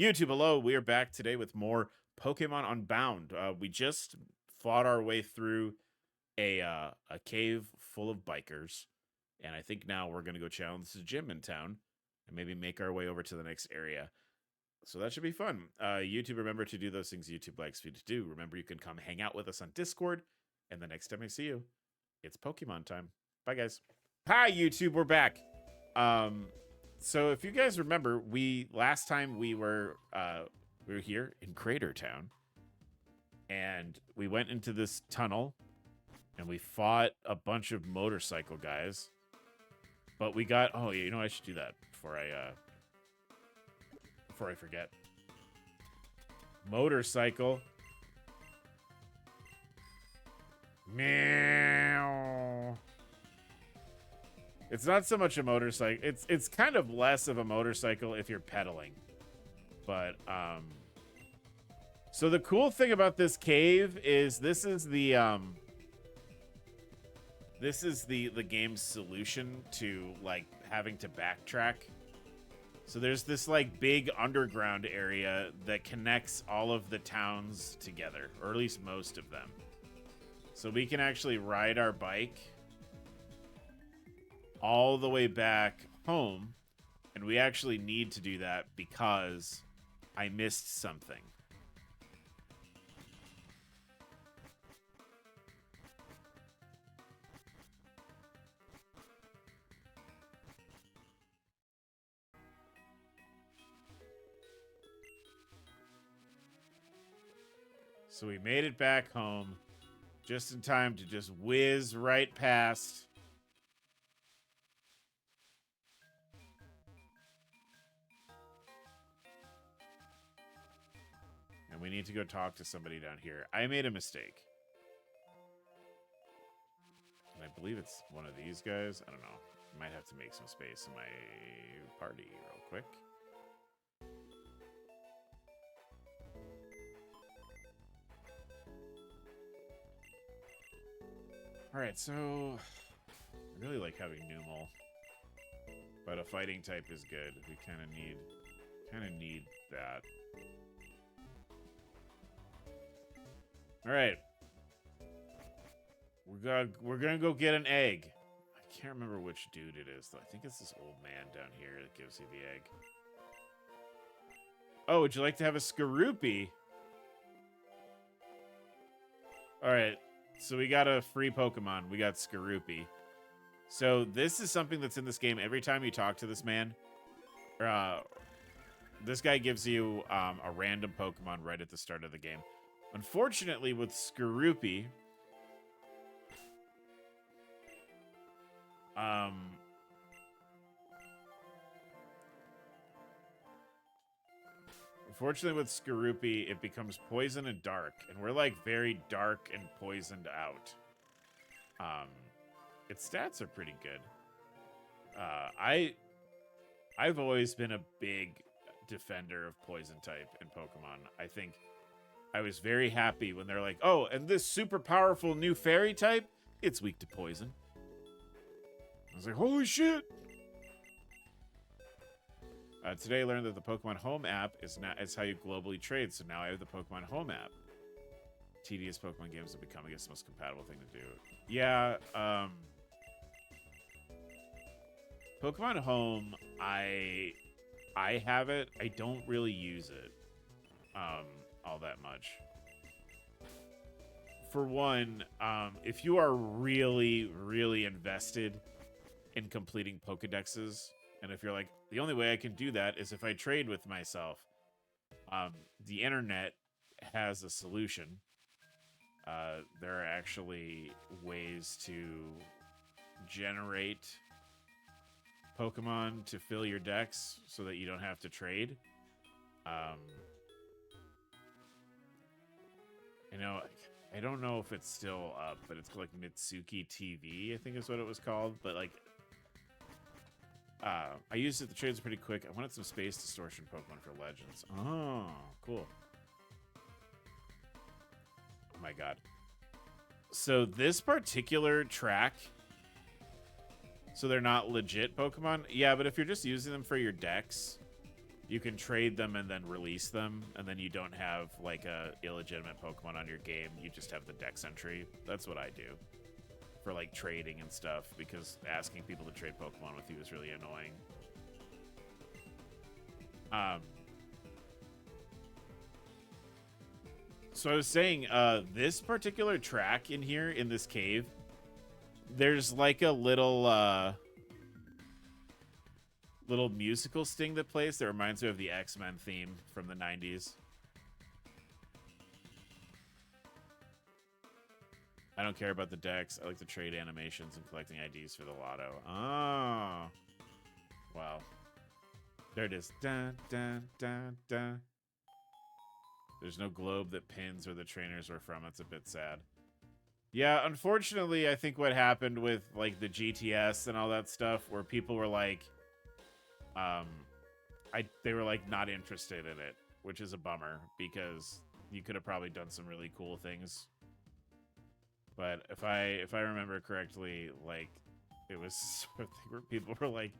YouTube, hello. We are back today with more Pokemon Unbound. We just fought our way through a cave full of bikers, and I think now we're gonna go challenge the gym in town and maybe make our way over to the next area. So that should be fun. YouTube, remember to do those things YouTube likes you to do. Remember, you can come hang out with us on Discord, and the next time I see you, it's Pokemon time. Bye, guys. Hi, YouTube. We're back. So if you guys remember, last time we were here in Crater Town, and we went into this tunnel, and we fought a bunch of motorcycle guys. But we got I should do that before I forget. Motorcycle. Meow. It's not so much a motorcycle. It's kind of less of a motorcycle if you're pedaling. But so the cool thing about this cave is this is the game's solution to like having to backtrack. So there's this like big underground area that connects all of the towns together, or at least most of them. So we can actually ride our bike all the way back home, and we actually need to do that because I missed something. So we made it back home just in time to just whiz right past. And we need to go talk to somebody down here. I made a mistake. And I believe it's one of these guys. I don't know. Might have to make some space in my party real quick. Alright, so I really like having Numel. But a fighting type is good. We kinda need that. Alright. We're gonna go get an egg. I can't remember which dude it is, though. I think it's this old man down here that gives you the egg. Oh, would you like to have a Skorupi? Alright. So we got a free Pokemon. We got Skorupi. So this is something that's in this game. Every time you talk to this man, this guy gives you a random Pokemon right at the start of the game. Unfortunately, with Skorupi, it becomes poison and dark, and we're like very dark and poisoned out. Its stats are pretty good. I've always been a big defender of poison type in Pokemon. I think I was very happy when they're like, oh, and this super powerful new fairy type, it's weak to poison. I was like, holy shit. Today I learned that the Pokemon Home app is how you globally trade, so now I have the Pokemon Home app. Tedious Pokemon games have become, I guess, the most compatible thing to do. Yeah, Pokemon Home, I have it. I don't really use it all that much. For one, if you are really, really invested in completing Pokedexes, and if you're like, the only way I can do that is if I trade with myself, the internet has a solution. There are actually ways to generate Pokemon to fill your decks so that you don't have to trade. I don't know if it's still up, but it's like Mitsuki TV, I think is what it was called. But like, I used it. The trades are pretty quick. I wanted some space distortion Pokemon for Legends. Oh, cool. Oh my god. So this particular track, so they're not legit Pokemon. Yeah, but if you're just using them for your decks, you can trade them and then release them, and then you don't have like a illegitimate Pokemon on your game. You just have the dex entry. That's what I do for like trading and stuff, because asking people to trade Pokemon with you is really annoying. So I was saying, this particular track in here in this cave, there's like a little little musical sting that plays that reminds me of the X-Men theme from the 90s. I don't care about the decks. I like the trade animations and collecting IDs for the lotto. Oh. Wow. There it is. Dun, dun, dun, dun. There's no globe that pins where the trainers were from. It's a bit sad. Yeah, unfortunately, I think what happened with like the GTS and all that stuff, where people were like, they were like not interested in it, which is a bummer, because you could have probably done some really cool things. But if I remember correctly, like it was sort of thing where people were like,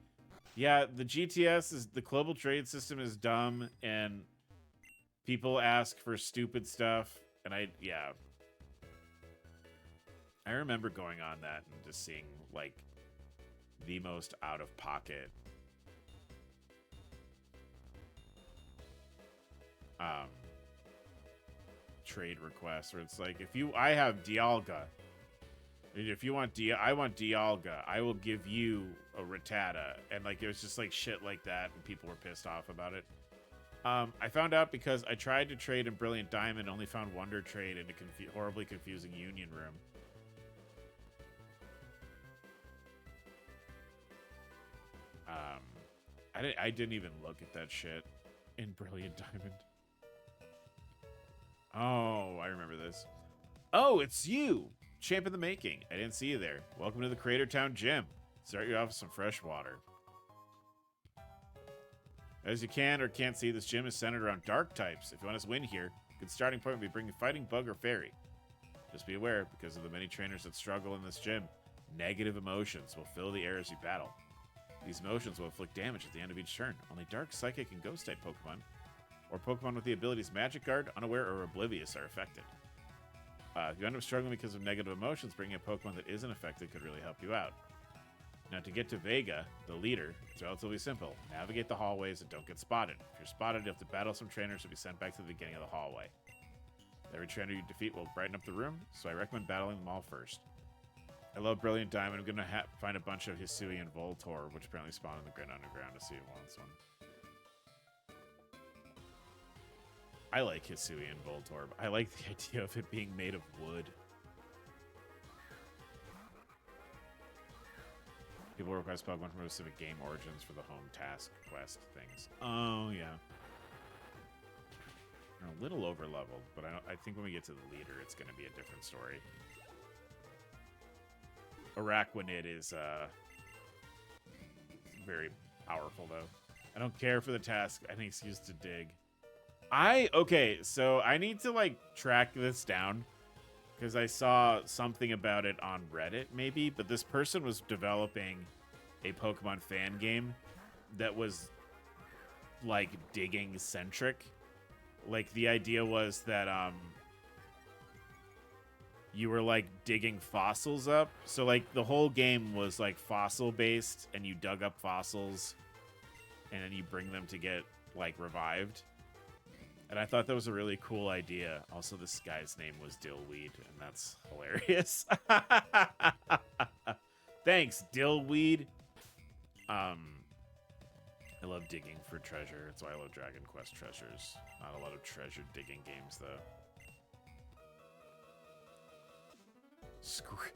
yeah, the GTS is, the global trade system is dumb, and people ask for stupid stuff, and I remember going on that and just seeing like the most out of pocket trade requests, where it's like, I have Dialga, and if you want I want Dialga, I will give you a Rattata, and like it was just like shit like that, and people were pissed off about it. I found out because I tried to trade in Brilliant Diamond, only found Wonder Trade in a horribly confusing Union Room. I didn't even look at that shit in Brilliant Diamond. Oh, I remember this. Oh, it's you! Champ in the making. I didn't see you there. Welcome to the Crater Town Gym. Start you off with some fresh water. As you can or can't see, this gym is centered around dark types. If you want to win here, a good starting point would be bringing Fighting Bug or Fairy. Just be aware, because of the many trainers that struggle in this gym, negative emotions will fill the air as you battle. These emotions will inflict damage at the end of each turn. Only Dark, Psychic, and Ghost type Pokemon, or Pokemon with the abilities Magic Guard, Unaware, or Oblivious are affected. If you end up struggling because of negative emotions, bringing a Pokemon that isn't affected could really help you out. Now, to get to Vega, the leader, it's relatively simple. Navigate the hallways and don't get spotted. If you're spotted, you'll have to battle some trainers or be sent back to the beginning of the hallway. Every trainer you defeat will brighten up the room, so I recommend battling them all first. I love Brilliant Diamond. I'm going to find a bunch of Hisuian Voltorb, which apparently spawn in the Grid Underground, to see who wants one. I like Hisuian Voltorb. I like the idea of it being made of wood. People request Pokemon from specific game origins for the home task quest things. Oh, yeah. They're a little over-leveled, but I think when we get to the leader, it's going to be a different story. Araquanid is very powerful, though. I don't care for the task. I think it's used to dig. Okay, so I need to, like, track this down, because I saw something about it on Reddit, maybe, but this person was developing a Pokemon fan game that was, like, digging-centric. Like, the idea was that, you were, like, digging fossils up. So, like, the whole game was, like, fossil-based, and you dug up fossils, and then you bring them to get, like, revived. And I thought that was a really cool idea. Also, this guy's name was Dillweed, and that's hilarious. Thanks, Dillweed. I love digging for treasure. That's why I love Dragon Quest treasures. Not a lot of treasure digging games, though.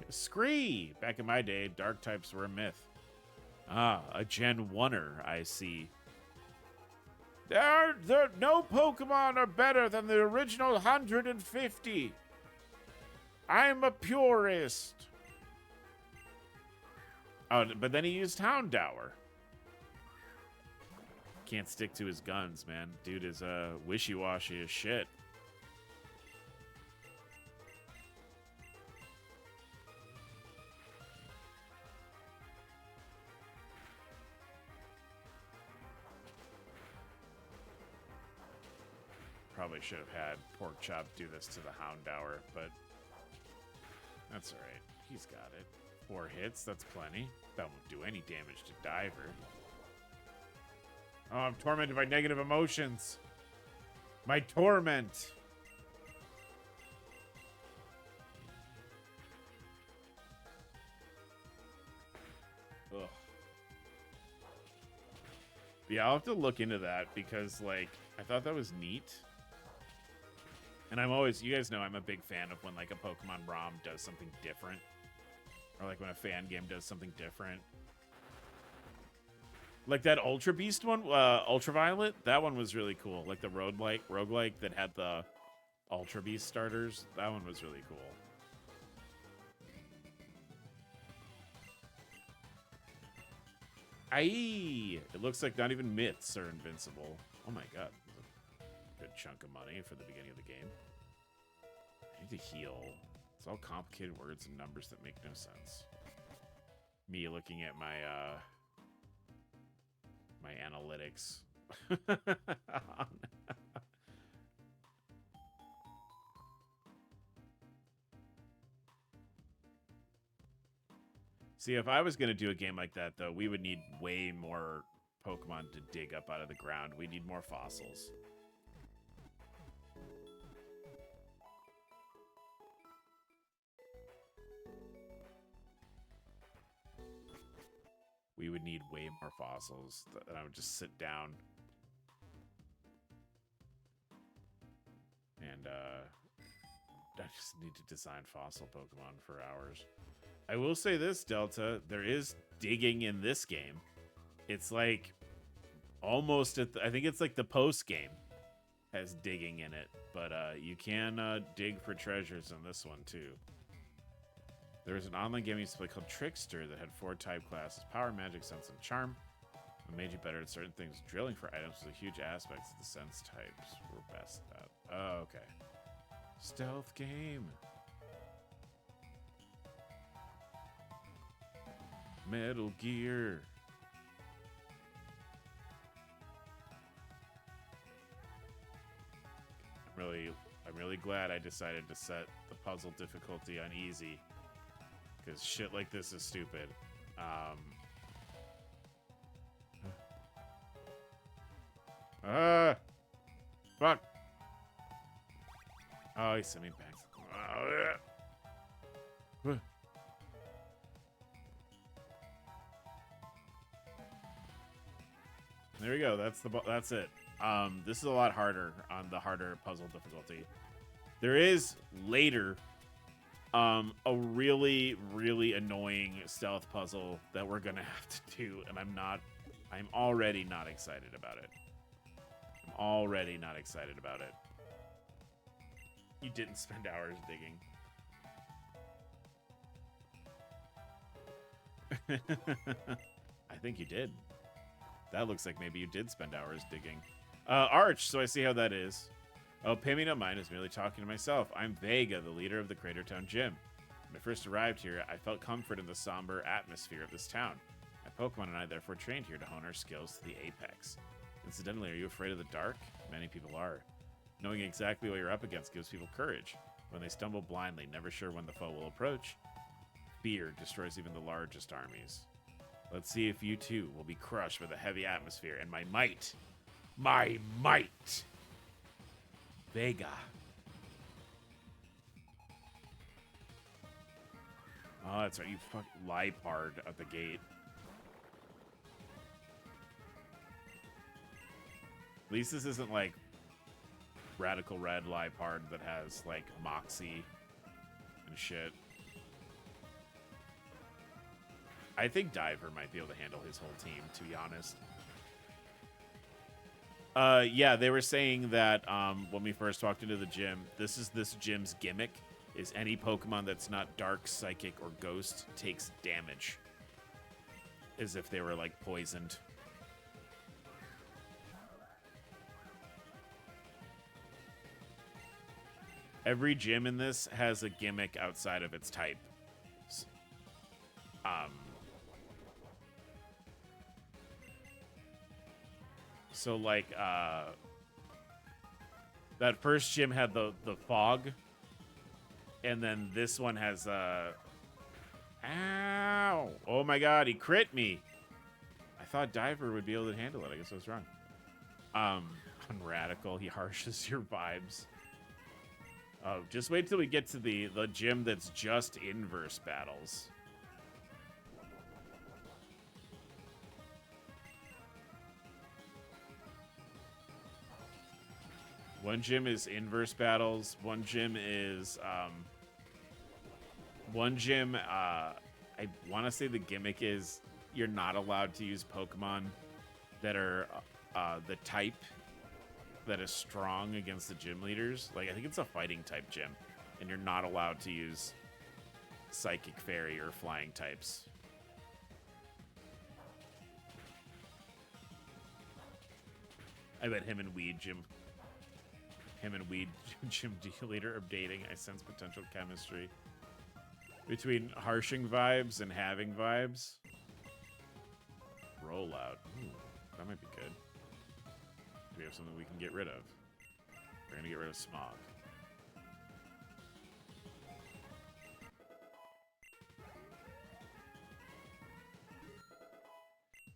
Scree! Back in my day, dark types were a myth. Ah, a Gen 1er, I see. No Pokemon are better than the original 150. I'm a purist. Oh, but then he used Houndour. Can't stick to his guns, man. Dude is wishy-washy as shit. probably should have had Pork Chop do this to the Houndour, but that's all right. He's got it. 4 hits, that's plenty. That won't do any damage to Diver. Oh, I'm tormented by negative emotions. My torment. Ugh. Yeah, I'll have to look into that because, like, I thought that was neat. And I'm always, you guys know I'm a big fan of when, like, a Pokemon ROM does something different. Or, like, when a fan game does something different. Like that Ultra Beast one, Ultraviolet, that one was really cool. Like the roguelike that had the Ultra Beast starters, that one was really cool. Aye! It looks like not even myths are invincible. Oh my god. Good chunk of money for the beginning of the game. I need to heal. It's all complicated words and numbers that make no sense. Me looking at my my analytics. See, if I was going to do a game like that, though, we would need way more Pokemon to dig up out of the ground. We need more fossils. We would need way more fossils. And I would just sit down. And, I just need to design fossil Pokemon for hours. I will say this, Delta. There is digging in this game. It's like almost at I think it's like the post game has digging in it. But you can dig for treasures in this one, too. There was an online game I used to play called Trickster that had 4 type classes: Power, Magic, Sense, and Charm. It made you better at certain things. Drilling for items was a huge aspect of the sense types were best at. Oh, okay. Stealth game. Metal Gear. I'm really glad I decided to set the puzzle difficulty on easy. Because shit like this is stupid. Fuck. Oh, he sent me back. There we go. That's it. This is a lot harder on the harder puzzle difficulty. There is later a really, really annoying stealth puzzle that we're gonna have to do, and I'm already not excited about it. I'm already not excited about it. You didn't spend hours digging. I think you did. That looks like maybe you did spend hours digging. Arch, so I see how that is. Oh, pay me no mind, I was merely talking to myself. I'm Vega, the leader of the Cratertown Gym. When I first arrived here, I felt comfort in the somber atmosphere of this town. My Pokemon and I therefore trained here to hone our skills to the apex. Incidentally, are you afraid of the dark? Many people are. Knowing exactly what you're up against gives people courage. When they stumble blindly, never sure when the foe will approach. Fear destroys even the largest armies. Let's see if you too will be crushed by the heavy atmosphere and my might. My might! Vega. Oh, that's right. You fucking Liepard at the gate. At least this isn't like Radical Red Liepard that has like Moxie and shit. I think Diver might be able to handle his whole team, to be honest. Yeah, they were saying that when we first walked into the gym, this gym's gimmick is any Pokemon that's not Dark, Psychic, or Ghost takes damage. As if they were, like, poisoned. Every gym in this has a gimmick outside of its type. So, like, That first gym had the fog, and then this one has ow! Oh my god, he crit me. I thought Diver would be able to handle it. I guess I was wrong. On Radical, he harshes your vibes. Oh, just wait till we get to the gym that's just inverse battles. One gym is inverse battles. One gym is I want to say the gimmick is you're not allowed to use Pokemon that are the type that is strong against the gym leaders. Like, I think it's a fighting type gym, and you're not allowed to use Psychic Fairy or flying types. I bet him and Weed Gym leader are dating. I sense potential chemistry between harshing vibes and having vibes. Rollout. Ooh, that might be good. Do we have something we can get rid of? We're gonna get rid of Smog.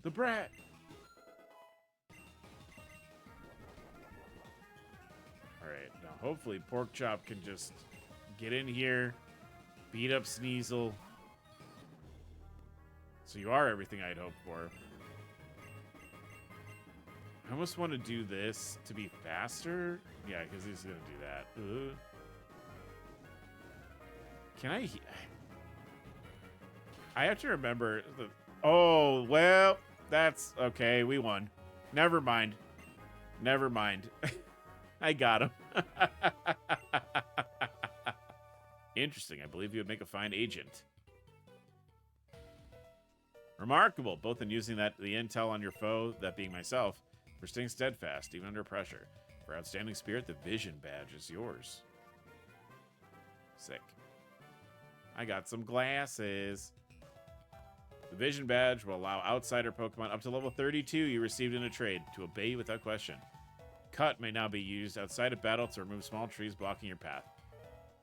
The brat. Alright, now hopefully Porkchop can just get in here, beat up Sneasel. So you are everything I'd hoped for. I almost want to do this to be faster. Yeah, because he's going to do that. Can I have to remember. Oh, well, that's okay. We won. Never mind. Never mind. I got him. Interesting. I believe you would make a fine agent. Remarkable, both in using the intel on your foe, that being myself, for staying steadfast, even under pressure. For outstanding spirit, the Vision Badge is yours. Sick. I got some glasses. The Vision Badge will allow outsider Pokemon up to level 32 you received in a trade to obey you without question. Cut may now be used outside of battle to remove small trees blocking your path.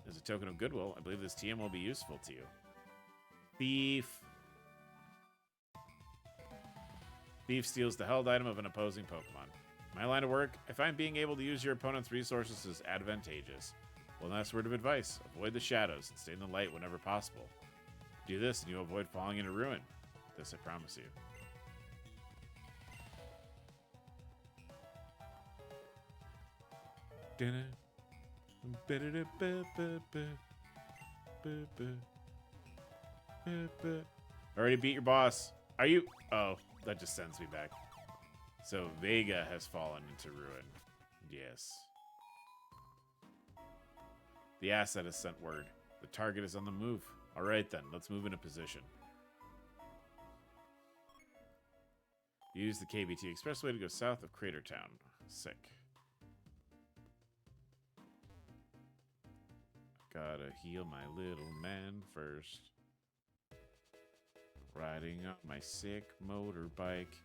As a token of goodwill, I believe this TM will be useful to you. Thief. Thief steals the held item of an opposing Pokemon. My line of work, I find being able to use your opponent's resources is advantageous. One last word of advice, avoid the shadows and stay in the light whenever possible. Do this and you'll avoid falling into ruin. This I promise you. Already beat your boss. Are you? Oh, that just sends me back. So Vega has fallen into ruin. Yes. The asset has sent word. The target is on the move. All right then, let's move into position. Use the KBT Expressway to go south of Crater Town. Sick. Gotta heal my little man first. Riding up my sick motorbike.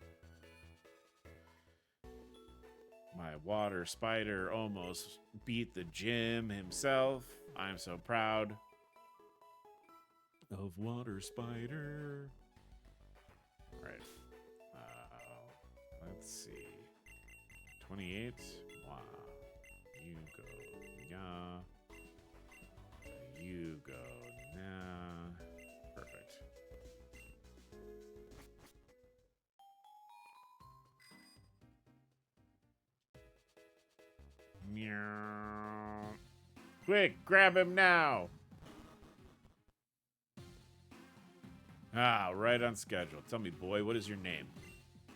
My water spider almost beat the gym himself. I'm so proud of Water Spider. All right. Let's see. 28. Wow. You go. Yeah. You go. Nah. Perfect. Meow. Quick, grab him now. Ah, right on schedule. Tell me, boy, what is your name?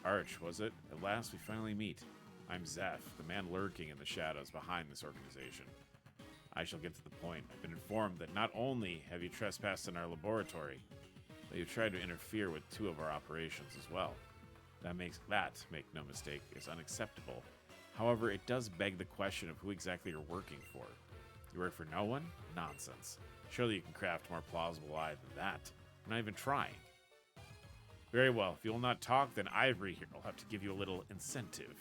Arch, was it? At last we finally meet. I'm Zeph, the man lurking in the shadows behind this organization. I shall get to the point. I've been informed that not only have you trespassed in our laboratory, but you've tried to interfere with 2 of our operations as well. That, make no mistake, is unacceptable. However, it does beg the question of who exactly you're working for. You work for no one? Nonsense. Surely you can craft a more plausible lie than that. I'm not even trying. Very well. If you will not talk, then Ivory here will have to give you a little incentive.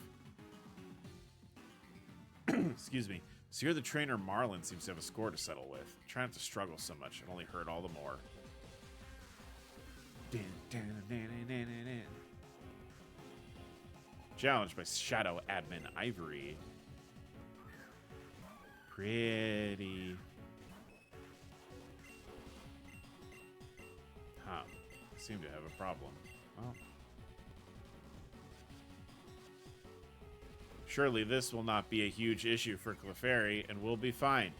Excuse me. So you're the trainer Marlin seems to have a score to settle with. Try not to struggle so much. It only hurt all the more. Challenged by Shadow Admin Ivory. Pretty. Huh. Seem to have a problem. Well. Surely this will not be a huge issue for Clefairy, and we'll be fine.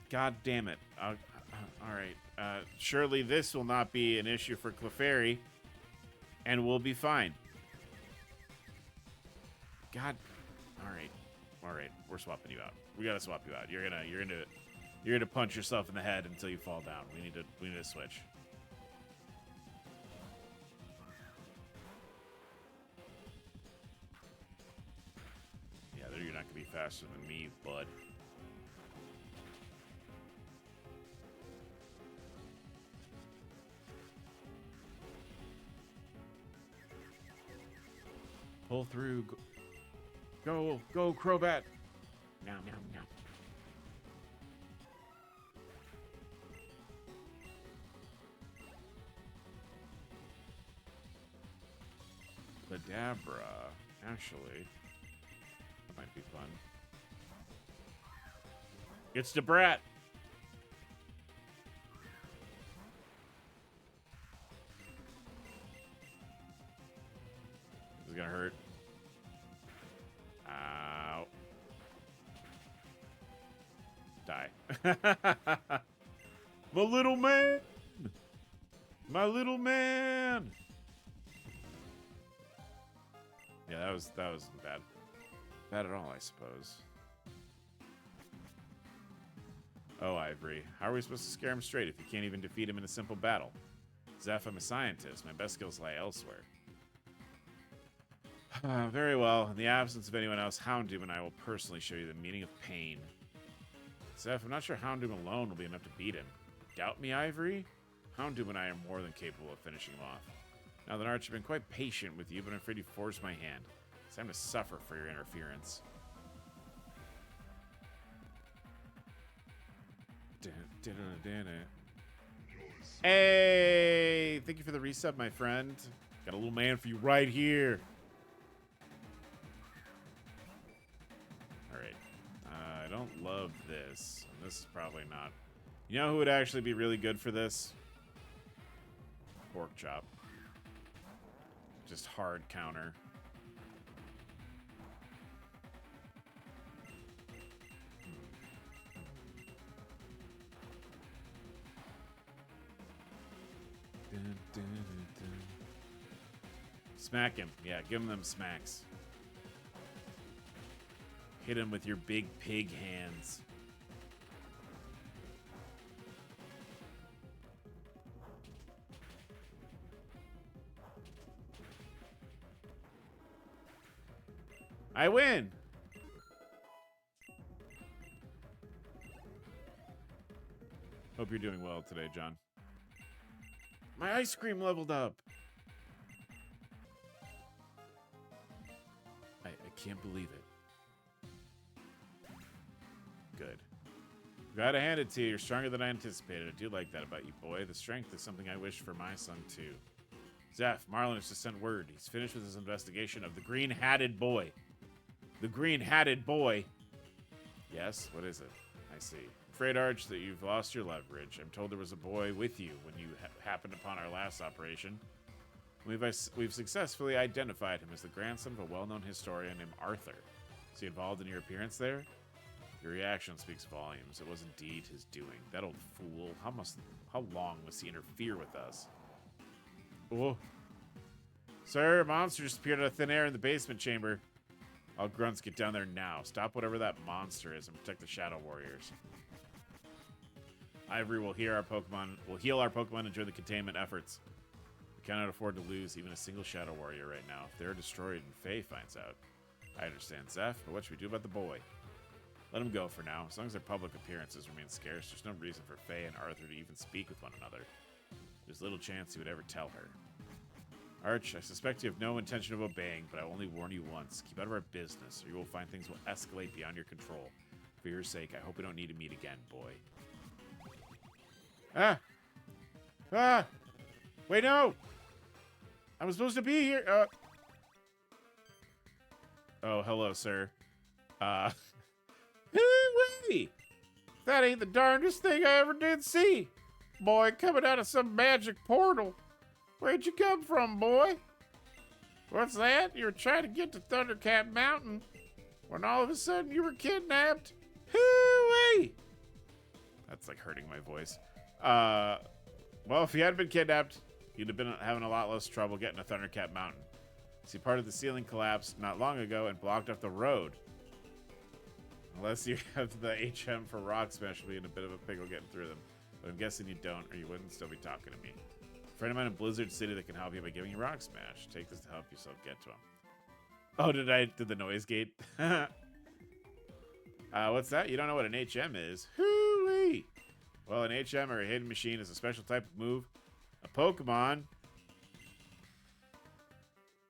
God damn it. Alright. Surely this will not be an issue for Clefairy, and we'll be fine. God. Alright. Alright. We're swapping you out. We gotta swap you out. You're gonna punch yourself in the head until you fall down. We need to switch. Yeah, you're not gonna be faster than me, bud. Pull through. Go, Crobat. Nom, nom, nom. Kadabra. Actually, that might be fun. It's the brat. This is gonna hurt. Ow. Die. My little man. My little man. Yeah, that was bad. Bad at all, I suppose. Oh, Ivory. How are we supposed to scare him straight if you can't even defeat him in a simple battle? Zeph, I'm a scientist. My best skills lie elsewhere. Very well. In the absence of anyone else, Houndoom and I will personally show you the meaning of pain. Zeph, I'm not sure Houndoom alone will be enough to beat him. Doubt me, Ivory? Houndoom and I are more than capable of finishing him off. Now that Arch, I've been quite patient with you, but I'm afraid you forced my hand. It's time to suffer for your interference. Hey! Thank you for the resub, my friend. Got a little man for you right here. Alright. I don't love this. This is probably not. You know who would actually be really good for this? Pork Chop. Just hard counter. Smack him. Yeah, give him them smacks. Hit him with your big pig hands. I win! Hope you're doing well today, John. My ice cream leveled up! I can't believe it. Good. Gotta hand it to you. You're stronger than I anticipated. I do like that about you, boy. The strength is something I wish for my son, too. Zeph, Marlon has just sent word. He's finished with his investigation of the green-hatted boy. The green-hatted boy. Yes, what is it? I see. Afraid, Arch, that you've lost your leverage. I'm told there was a boy with you when you happened upon our last operation. We've successfully identified him as the grandson of a well-known historian named Arthur. Is he involved in your appearance there? Your reaction speaks volumes. It was indeed his doing. That old fool. How long must he interfere with us? Oh. Sir, a monster just appeared out of thin air in the basement chamber. All grunts, get down there now. Stop whatever that monster is and protect the Shadow Warriors. Ivory will heal our Pokemon and join the containment efforts. We cannot afford to lose even a single Shadow Warrior right now. If they're destroyed and Faye finds out. I understand, Zeph, but what should we do about the boy? Let him go for now. As long as their public appearances remain scarce, there's no reason for Faye and Arthur to even speak with one another. There's little chance he would ever tell her. Arch, I suspect you have no intention of obeying, but I only warn you once. Keep out of our business, or you will find things will escalate beyond your control. For your sake, I hope we don't need to meet again, boy. Ah! Ah! Wait, no! I was supposed to be here! Oh, hello, sir. Wee! That ain't the darndest thing I ever did see. Boy, coming out of some magic portal. Where'd you come from, boy? What's that? You were trying to get to Thundercat Mountain when all of a sudden you were kidnapped? Hoo-wee! That's like hurting my voice. Well, if you hadn't been kidnapped, you'd have been having a lot less trouble getting to Thundercat Mountain. See, part of the ceiling collapsed not long ago and blocked off the road. Unless you have the HM for Rock Smash, you'll be in a bit of a pickle getting through them. But I'm guessing you don't, or you wouldn't still be talking to me. A friend of mine in Blizzard City that can help you by giving you Rock Smash. Take this to help yourself get to him. Oh, did the noise gate? What's that? You don't know what an HM is? Hoo-wee! Well, an HM or a hidden machine is a special type of move a Pokemon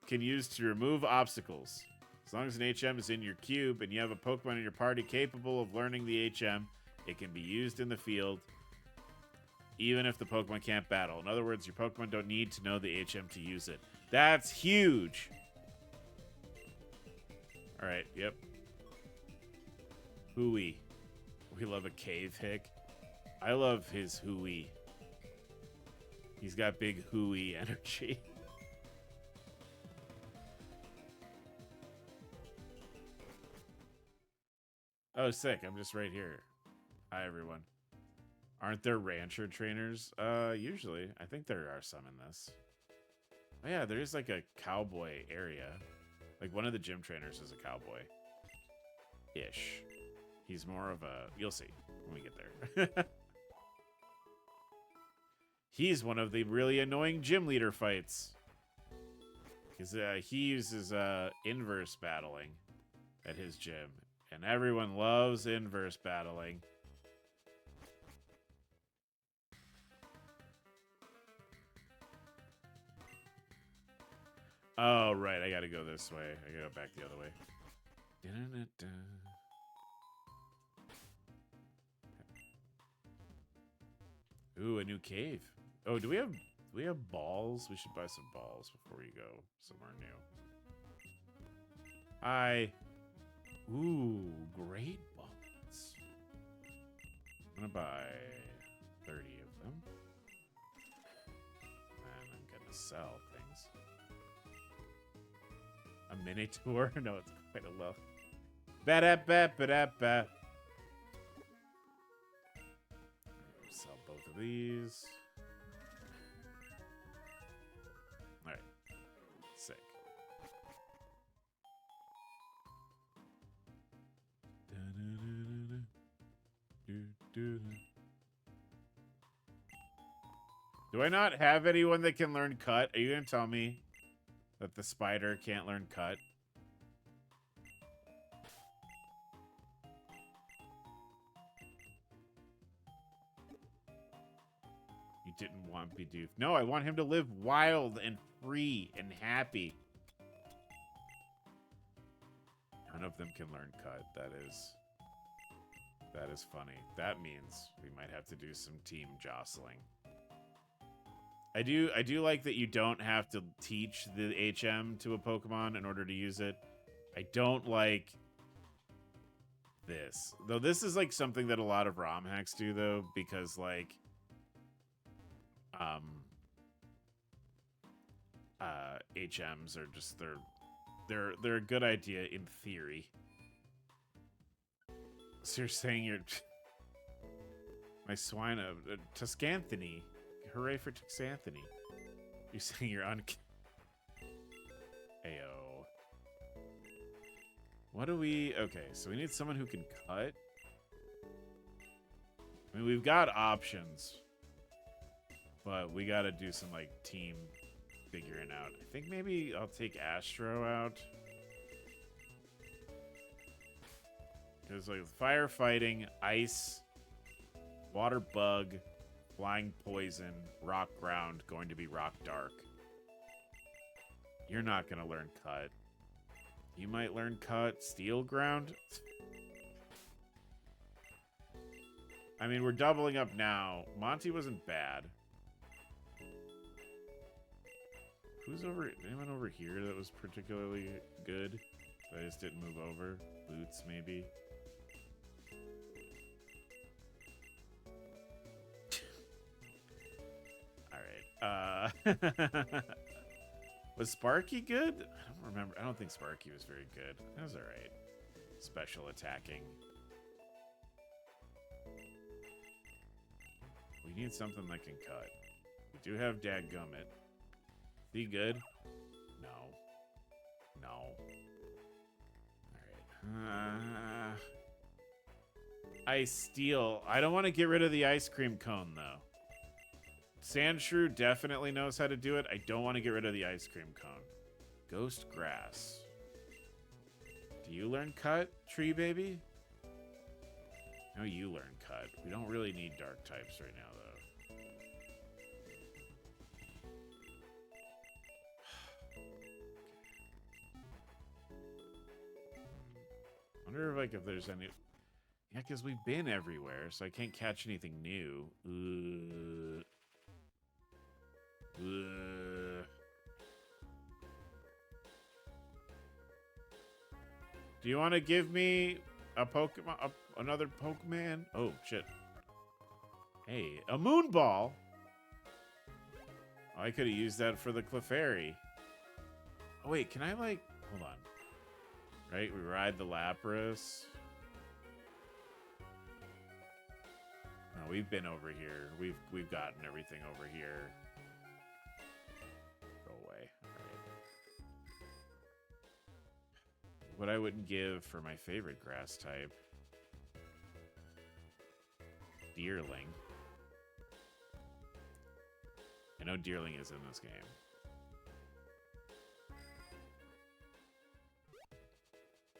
can use to remove obstacles. As long as an HM is in your cube and you have a Pokemon in your party capable of learning the HM, it can be used in the field even if the Pokemon can't battle. In other words, your Pokemon don't need to know the HM to use it. That's huge! Alright, yep. Hooey. We love a cave hick. I love his hooey. He's got big hooey energy. Oh, sick. I'm just right here. Hi, everyone. Aren't there rancher trainers? Usually. I think there are some in this. Oh, yeah, there is like a cowboy area. Like one of the gym trainers is a cowboy. Ish. He's more of a... You'll see when we get there. He's one of the really annoying gym leader fights. Because he uses inverse battling at his gym. And everyone loves inverse battling. Oh, right. I gotta go this way. I gotta go back the other way. Da-da-da-da. Ooh, a new cave. Oh, do we have balls? We should buy some balls before we go somewhere new. Hi. Ooh, great balls. I'm gonna buy 30 of them. And I'm gonna sell things. A mini tour? No, it's quite a low. Ba-da-ba-ba-da-ba. Sell both of these. Alright. Sick. Do I not have anyone that can learn cut? Are you gonna tell me that the spider can't learn cut? You didn't want Bidoof. No, I want him to live wild and free and happy. None of them can learn cut. That is funny. That means we might have to do some team jostling. I do like that you don't have to teach the HM to a Pokemon in order to use it. I don't like this. Though this is like something that a lot of RomHacks do though, because like HMs are just they're a good idea in theory. So you're saying you're my swine of Tuscanthony. Hooray for Tuscanthony. You're saying you're on Ayo. What do we... Okay, so we need someone who can cut. I mean, we've got options. But we gotta do some, like, team figuring out. I think maybe I'll take Astro out. Because, like, firefighting, ice, water bug, flying poison, rock ground, going to be rock dark. You're not going to learn cut. You might learn cut. Steel ground? I mean, we're doubling up now. Monty wasn't bad. Who's over... Anyone over here that was particularly good? I just didn't move over. Boots, maybe. Alright. Was Sparky good? I don't remember. I don't think Sparky was very good. That was alright. Special attacking. We need something that can cut. We do have Dadgummit. Is he good? No. No. Alright. Ice Steel. I don't want to get rid of the ice cream cone, though. Sandshrew definitely knows how to do it. I don't want to get rid of the ice cream cone. Ghost Grass. Do you learn cut, Tree Baby? No, you learn cut. We don't really need dark types right now, though. Wonder if, like, if there's any... Yeah, because we've been everywhere, so I can't catch anything new. Do you want to give me a Pokemon, another Pokemon? Oh, shit. Hey, a Moonball? Oh, I could have used that for the Clefairy. Oh, wait, can I, like... Hold on. Right, we ride the Lapras. No, we've been over here. We've gotten everything over here. Go away. Alright. What I wouldn't give for my favorite grass type. Deerling. I know Deerling is in this game.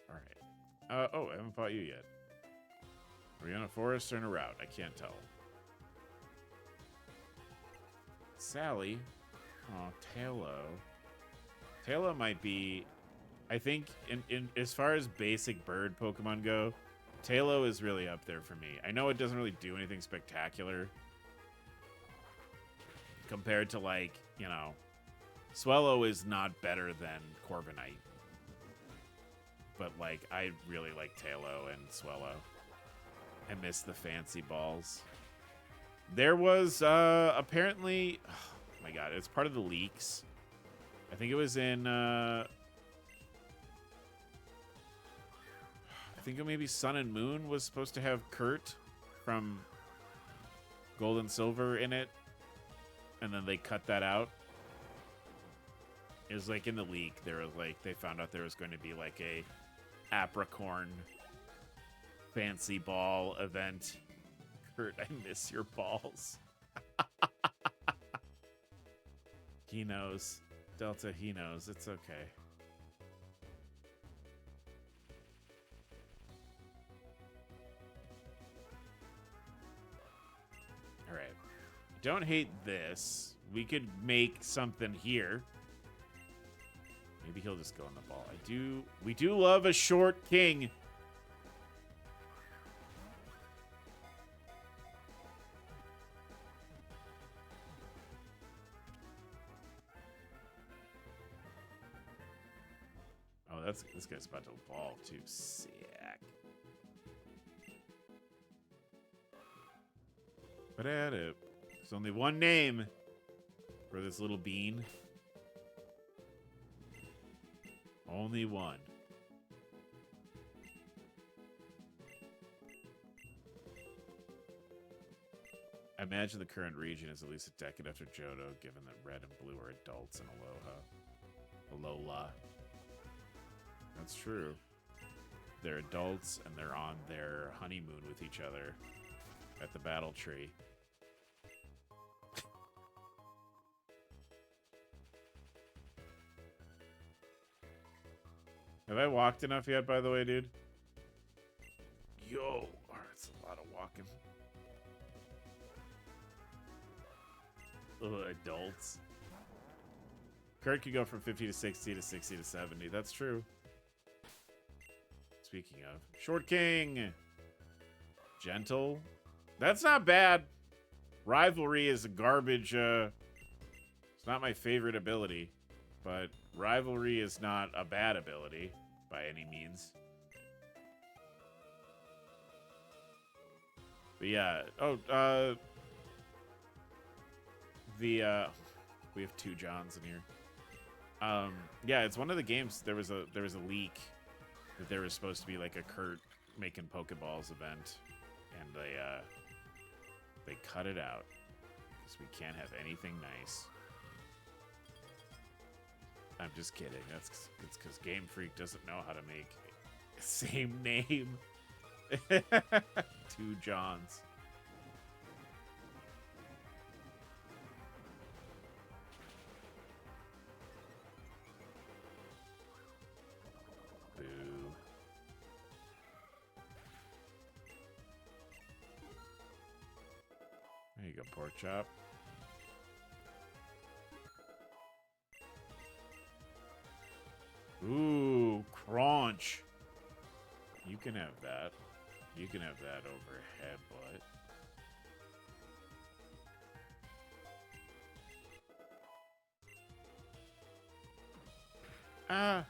Alright. Oh, I haven't fought you yet. Are we on a forest or in a route? I can't tell. Sally. Oh, Tailo. Tailo might be... I think, in as far as basic bird Pokemon go, Tailo is really up there for me. I know it doesn't really do anything spectacular. Compared to, like, you know... Swellow is not better than Corviknight. But, like, I really like Tailo and Swellow. I miss the fancy balls. There was, apparently... Oh, my God, it's part of the leaks. I think it was in, I think maybe Sun and Moon was supposed to have Kurt from Gold and Silver in it. And then they cut that out. It was, like, in the leak. There was, like, they found out there was going to be, like, a Apricorn fancy ball event. Kurt, I miss your balls. He knows. Delta, he knows. It's okay. Alright. Don't hate this. We could make something here. Maybe he'll just go on the ball. We do love a short king. Oh, this guy's about to evolve too. Sick. But there's only one name for this little bean. Only one. I imagine the current region is at least a decade after Johto, given that Red and Blue are adults in Alola. That's true. They're adults and they're on their honeymoon with each other at the battle tree. Have I walked enough yet, by the way, dude? Yo! Oh, that's a lot of walking. Ugh, adults. Kurt could go from 50 to 60 to 60 to 70. That's true. Speaking of. Short King. Gentle. That's not bad. Rivalry is a garbage. It's not my favorite ability. But Rivalry is not a bad ability by any means. But yeah. Oh, we have two Johns in here. Yeah, it's one of the games. There was a leak that there was supposed to be like a Kurt making Pokeballs event, and they cut it out because we can't have anything nice. I'm just kidding. It's because Game Freak doesn't know how to make same name. Two Johns. Boo. There you go, pork chop. Ooh, crunch. You can have that. You can have that over headbutt. Ah.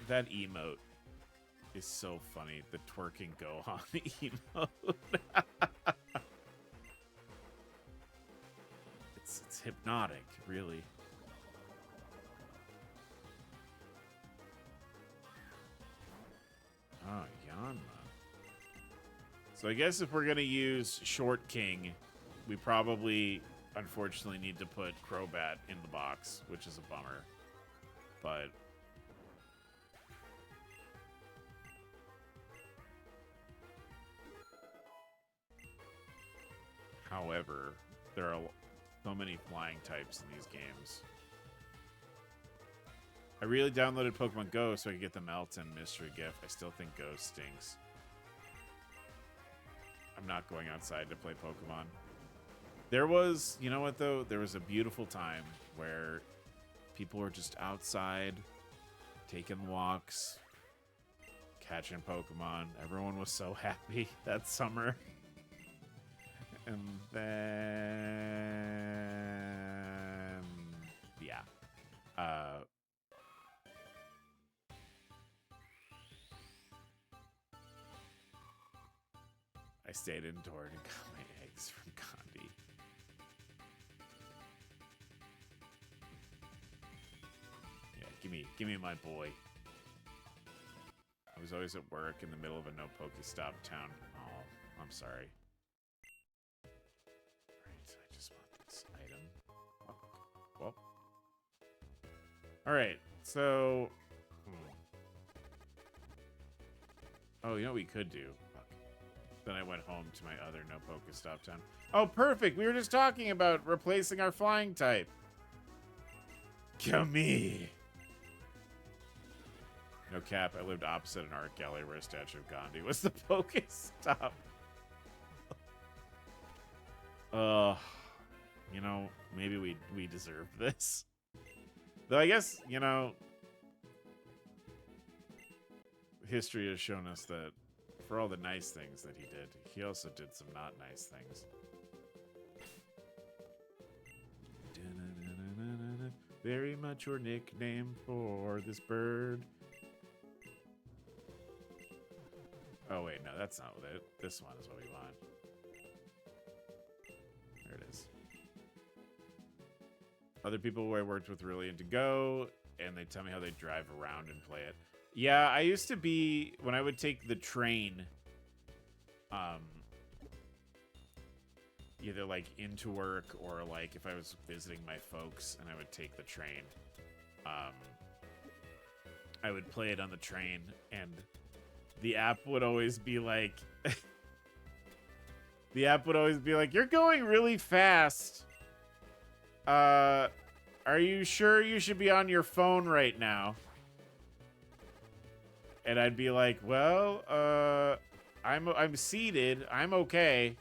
that emote is so funny. The twerking Gohan emote. It's hypnotic, really. Oh, Yanma. So I guess if we're gonna use Short King, we probably, unfortunately, need to put Crobat in the box, which is a bummer. But however, there are so many flying types in these games. I really downloaded Pokemon Go so I could get the Melton mystery gift. I still think Go stinks. I'm not going outside to play Pokemon. There was, you know what though? There was a beautiful time where people were just outside, taking walks, catching Pokemon. Everyone was so happy that summer. And then, yeah. I stayed indoors and got my eggs from Gandhi. Yeah, give me my boy. I was always at work in the middle of a no Pokestop town. Oh, I'm sorry. I just want this item. Well. Alright, so... Oh, you know what we could do? Fuck. Then I went home to my other no Pokestop town. Oh, perfect! We were just talking about replacing our flying type. Come here. No cap, I lived opposite an art gallery where a statue of Gandhi was the Pokestop. You know, maybe we deserve this. Though I guess, you know, history has shown us that for all the nice things that he did, he also did some not nice things. Very much your nickname for this bird. Oh wait, no, that's not what it. This one is what we want. There it is. Other people who I worked with really into Go, and they tell me how they drive around and play it. Yeah, I used to be, when I would take the train, either like into work or like if I was visiting my folks and I would take the train, I would play it on the train, and the app would always be like, you're going really fast. Are you sure you should be on your phone right now? And I'd be like, well, I I'm seated. I'm okay.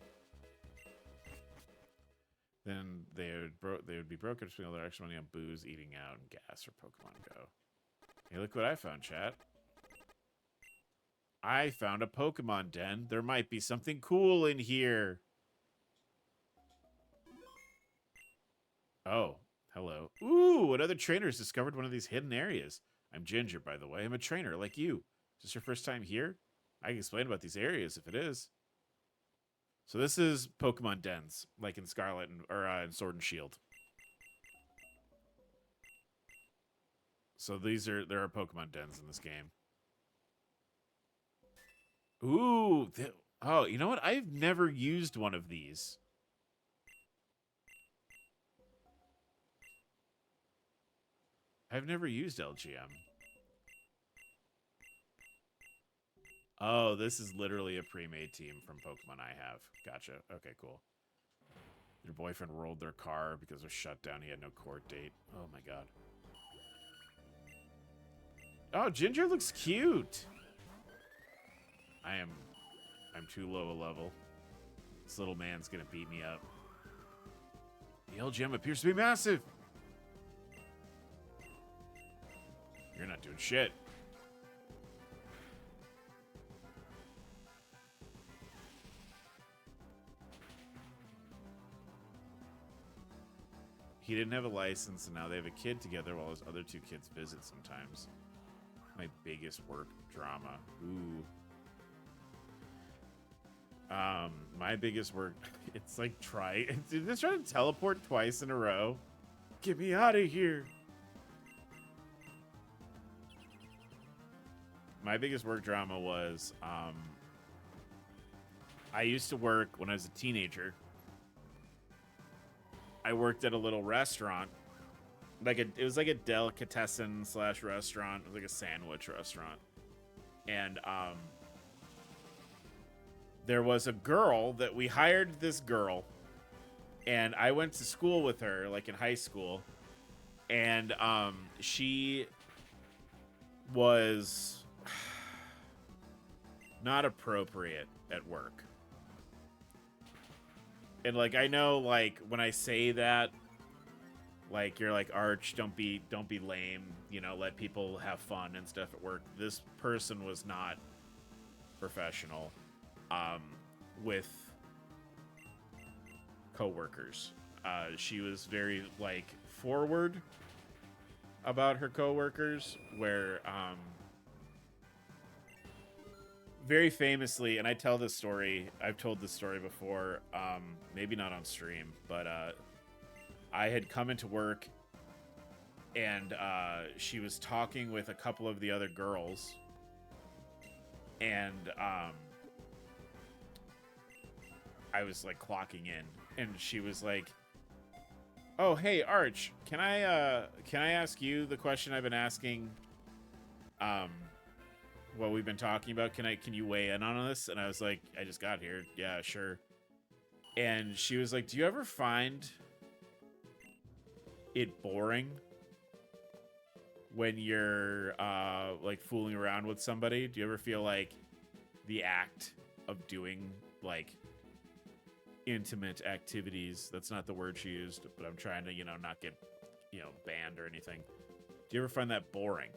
Then they would be broken to spend all their extra money on booze, eating out, and gas or Pokemon Go. Hey, look what I found, chat. I found a Pokemon den. There might be something cool in here. Oh, hello. Ooh, another trainer has discovered one of these hidden areas. I'm Ginger, by the way. I'm a trainer like you. Is this your first time here? I can explain about these areas if it is. So this is Pokemon dens, like in Scarlet or in Sword and Shield. So there are Pokemon dens in this game. Ooh, oh, you know what? I've never used one of these. I've never used LGM. Oh, this is literally a pre-made team from Pokemon I have. Gotcha. Okay, cool. Your boyfriend rolled their car because it was shut down. He had no court date. Oh my god. Oh, Ginger looks cute. I'm too low a level. This little man's gonna beat me up. The LGM appears to be massive. You're not doing shit. He didn't have a license, and now they have a kid together while his other two kids visit sometimes. My biggest work drama. Ooh. My biggest work, it's like did this try to teleport twice in a row? Get me out of here. My biggest work drama was, I used to work when I was a teenager. I worked at a little restaurant. It was like a delicatessen / restaurant. It was like a sandwich restaurant. And, there was a girl that we hired this girl, and I went to school with her, like in high school, and she was not appropriate at work. And like I know, like when I say that, like you're like, Arch, don't be lame, you know, let people have fun and stuff at work. This person was not professional. With coworkers. She was very, like, forward about her coworkers, where, very famously, and I tell this story, I've told this story before, maybe not on stream, but, I had come into work, and, she was talking with a couple of the other girls, and, I was like clocking in, and she was like, "Oh, hey, Arch, can I ask you the question I've been asking? What we've been talking about? Can you weigh in on this?" And I was like, "I just got here. Yeah, sure." And she was like, "Do you ever find it boring when you're like fooling around with somebody? Do you ever feel like the act of doing like intimate activities," that's not the word she used, but I'm trying to, you know, not get, you know, banned or anything. Do you ever find that boring?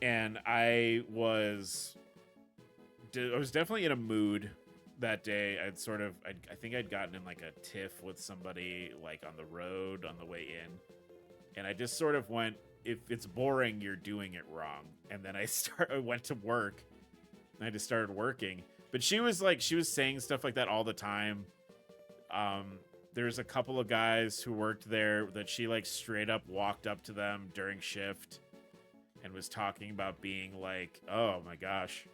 And I was definitely in a mood that day. I think I'd gotten in like a tiff with somebody like on the road on the way in. And I just sort of went, if it's boring, you're doing it wrong. And then I went to work, and I just started working. But she was saying stuff like that all the time. There's a couple of guys who worked there that she like straight up walked up to them during shift and was talking about being like, "Oh my gosh,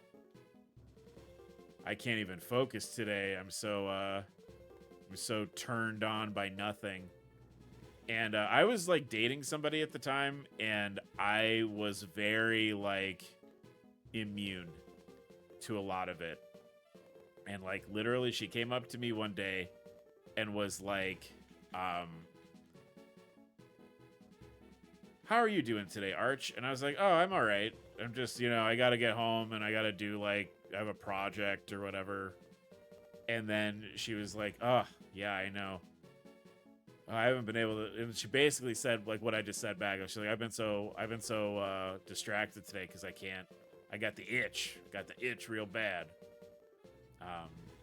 I can't even focus today. I'm so turned on by nothing." And I was like dating somebody at the time, and I was very like immune to a lot of it. And like literally she came up to me one day and was like, "How are you doing today, Arch?" And I was like, "Oh, I'm all right. I'm just, you know, I got to get home and I got to do like have a project or whatever. And then she was like, oh, yeah, I know. I haven't been able to, and she basically said like what I just said back. She's like, I've been so distracted today because I got the itch real bad.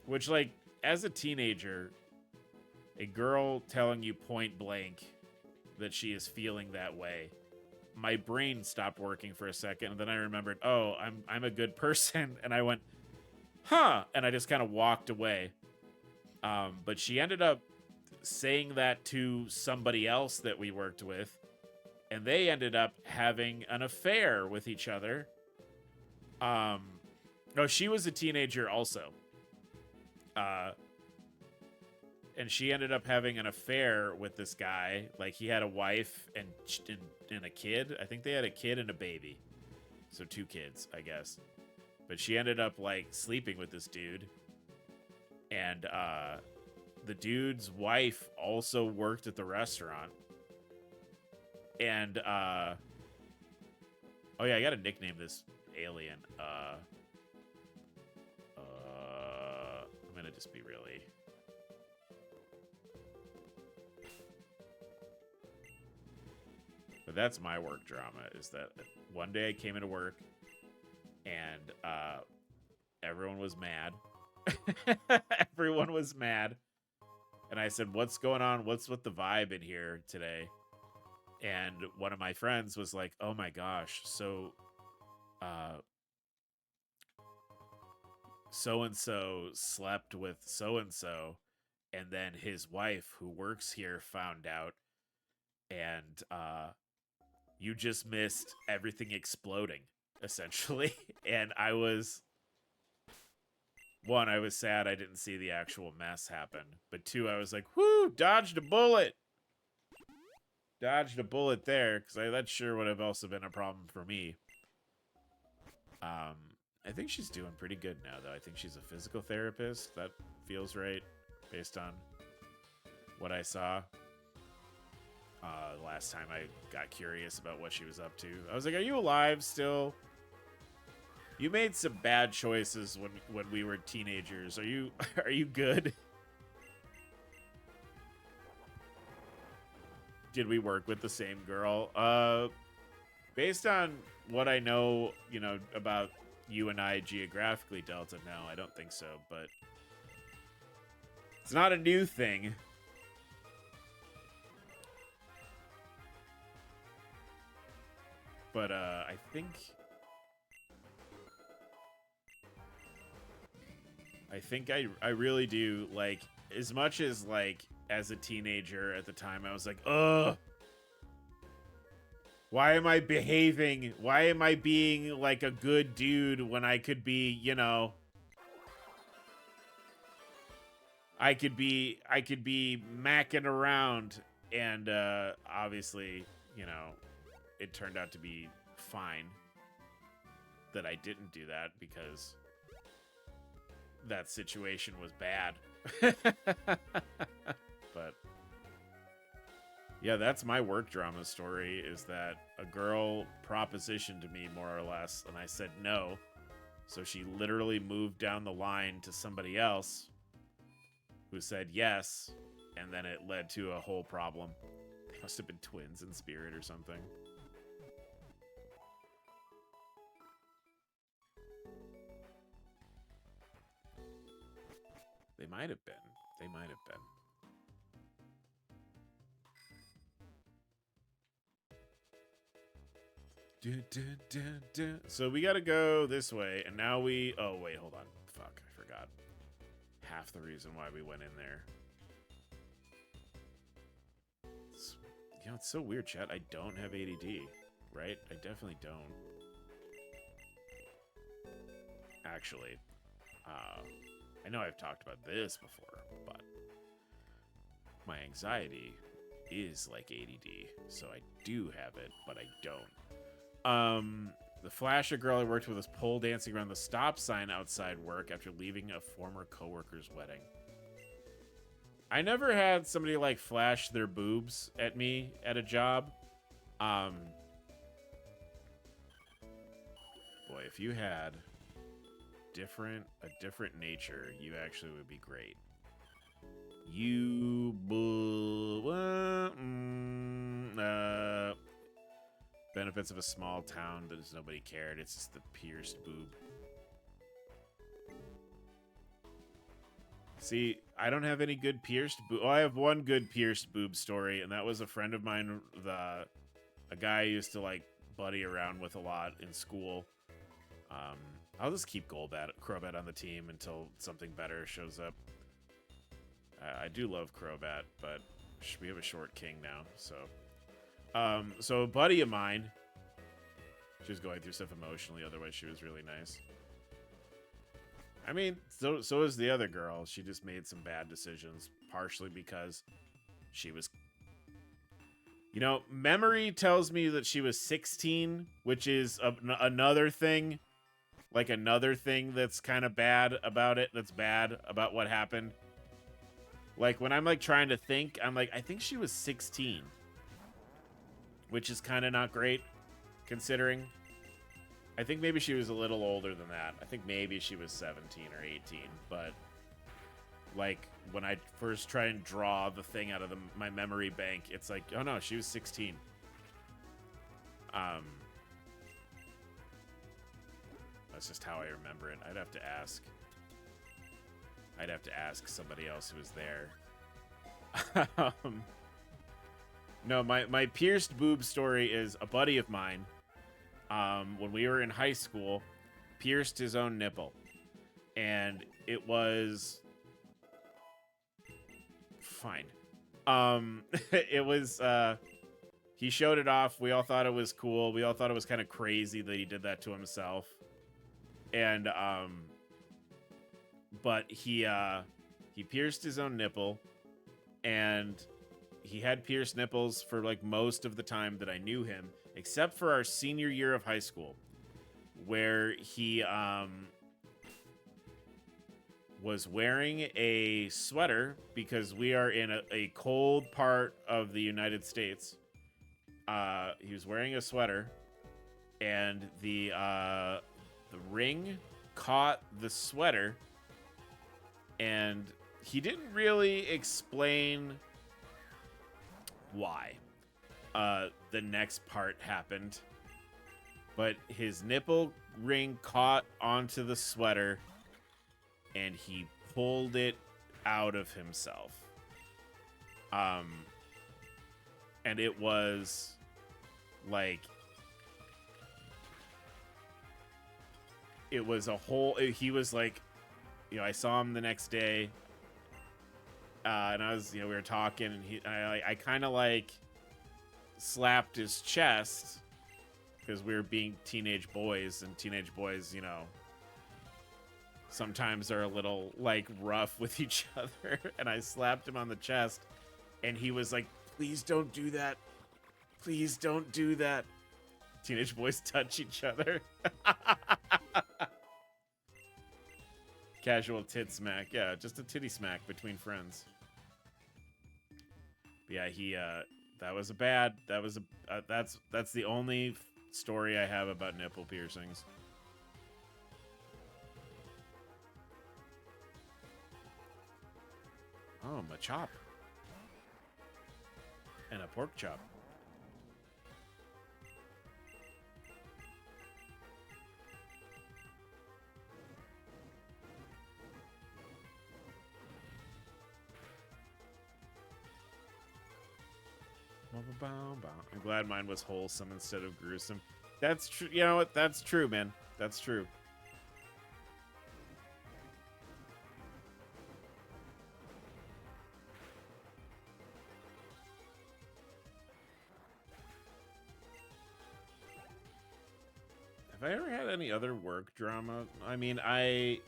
Which, like, as a teenager, a girl telling you point blank that she is feeling that way, my brain stopped working for a second, and then I remembered, oh, I'm a good person, and I went, huh, and I just kind of walked away. But she ended up saying that to somebody else that we worked with, and they ended up having an affair with each other. No, she was a teenager also. And she ended up having an affair with this guy. Like, he had a wife and a kid. I think they had a kid and a baby. So 2 kids, I guess. But she ended up, like, sleeping with this dude. And, the dude's wife also worked at the restaurant. And, oh yeah, I gotta nickname this alien. I'm gonna just be really... But that's my work drama, is that one day I came into work and everyone was mad. Everyone was mad. And I said, what's going on? What's with the vibe in here today? And one of my friends was like, oh my gosh, so-and-so slept with so-and-so, and then his wife, who works here, found out, and you just missed everything exploding, essentially. And I was sad I didn't see the actual mess happen. But 2, I was like, whoo, dodged a bullet. Dodged a bullet there, because that sure would have also been a problem for me. I think she's doing pretty good now, though. I think she's a physical therapist. That feels right, based on what I saw. Last time I got curious about what she was up to. I was like, are you alive still? You made some bad choices when we were teenagers. Are you good? Did we work with the same girl? Based on what I know, about you and I geographically, Delta, no, I don't think so, but it's not a new thing. But I think I really do, like, as much as, like, as a teenager at the time, I was like, ugh, why am I behaving? Why am I being like a good dude when I could be, I could be macking around, and obviously, it turned out to be fine that I didn't do that, because that situation was bad. But yeah, that's my work drama story, is that a girl propositioned me, more or less, and I said no. So she literally moved down the line to somebody else who said yes, and then it led to a whole problem. They must have been twins in spirit or something. They might have been. They might have been. So we gotta go this way, and now we... Oh, wait, hold on. Fuck, I forgot. Half the reason why we went in there. It's so weird, chat. I don't have ADD, right? I definitely don't. Actually, I know I've talked about this before, but my anxiety is like ADD, so I do have it, but I don't. The flasher girl I worked with was pole dancing around the stop sign outside work after leaving a former coworker's wedding. I never had somebody like flash their boobs at me at a job. Boy, if you had different nature, you actually would be great. Benefits of a small town that is nobody cared. It's just the pierced boob. See, I don't have any good pierced boob. Oh, I have one good pierced boob story, and that was a friend of mine, a guy I used to like buddy around with a lot in school. I'll just keep Crobat on the team until something better shows up. I do love Crobat, but we have a short king now, so. So a buddy of mine, she was going through stuff emotionally, otherwise she was really nice. I mean, so is the other girl. She just made some bad decisions, partially because she was... You know, memory tells me that she was 16, which is another thing. Like, another thing that's kind of bad about it, that's bad about what happened. Like, when I'm, like, trying to think, I'm like, I think she was 16. Which is kind of not great, considering. I think maybe she was a little older than that. I think maybe she was 17 or 18. But, like, when I first try and draw the thing out of my memory bank, it's like, oh no, she was 16. That's just how I remember it. I'd have to ask. I'd have to ask somebody else who was there. No, my pierced boob story is a buddy of mine. When we were in high school, pierced his own nipple, and it was fine. It was he showed it off. We all thought it was cool. We all thought it was kind of crazy that he did that to himself. And but he pierced his own nipple, and he had pierced nipples for like most of the time that I knew him, except for our senior year of high school, where he was wearing a sweater because we are in a cold part of the United States. He was wearing a sweater, and the ring caught the sweater, and he didn't really explain why. The next part happened, but his nipple ring caught onto the sweater, and he pulled it out of himself. And it was like, it was a whole, he was like, you know, I saw him the next day, and I was, you know, we were talking, and I kind of like slapped his chest because we were being teenage boys, and teenage boys, you know, sometimes are a little like rough with each other. And I slapped him on the chest, and he was like, please don't do that. Please don't do that. Teenage boys touch each other. Casual tit smack. Yeah, just a titty smack between friends. But yeah, he that was that's the only story I have about nipple piercings. Oh, Machop. And a pork chop. I'm glad mine was wholesome instead of gruesome. That's true. You know what? That's true, man. That's true. Have I ever had any other work drama? I mean, I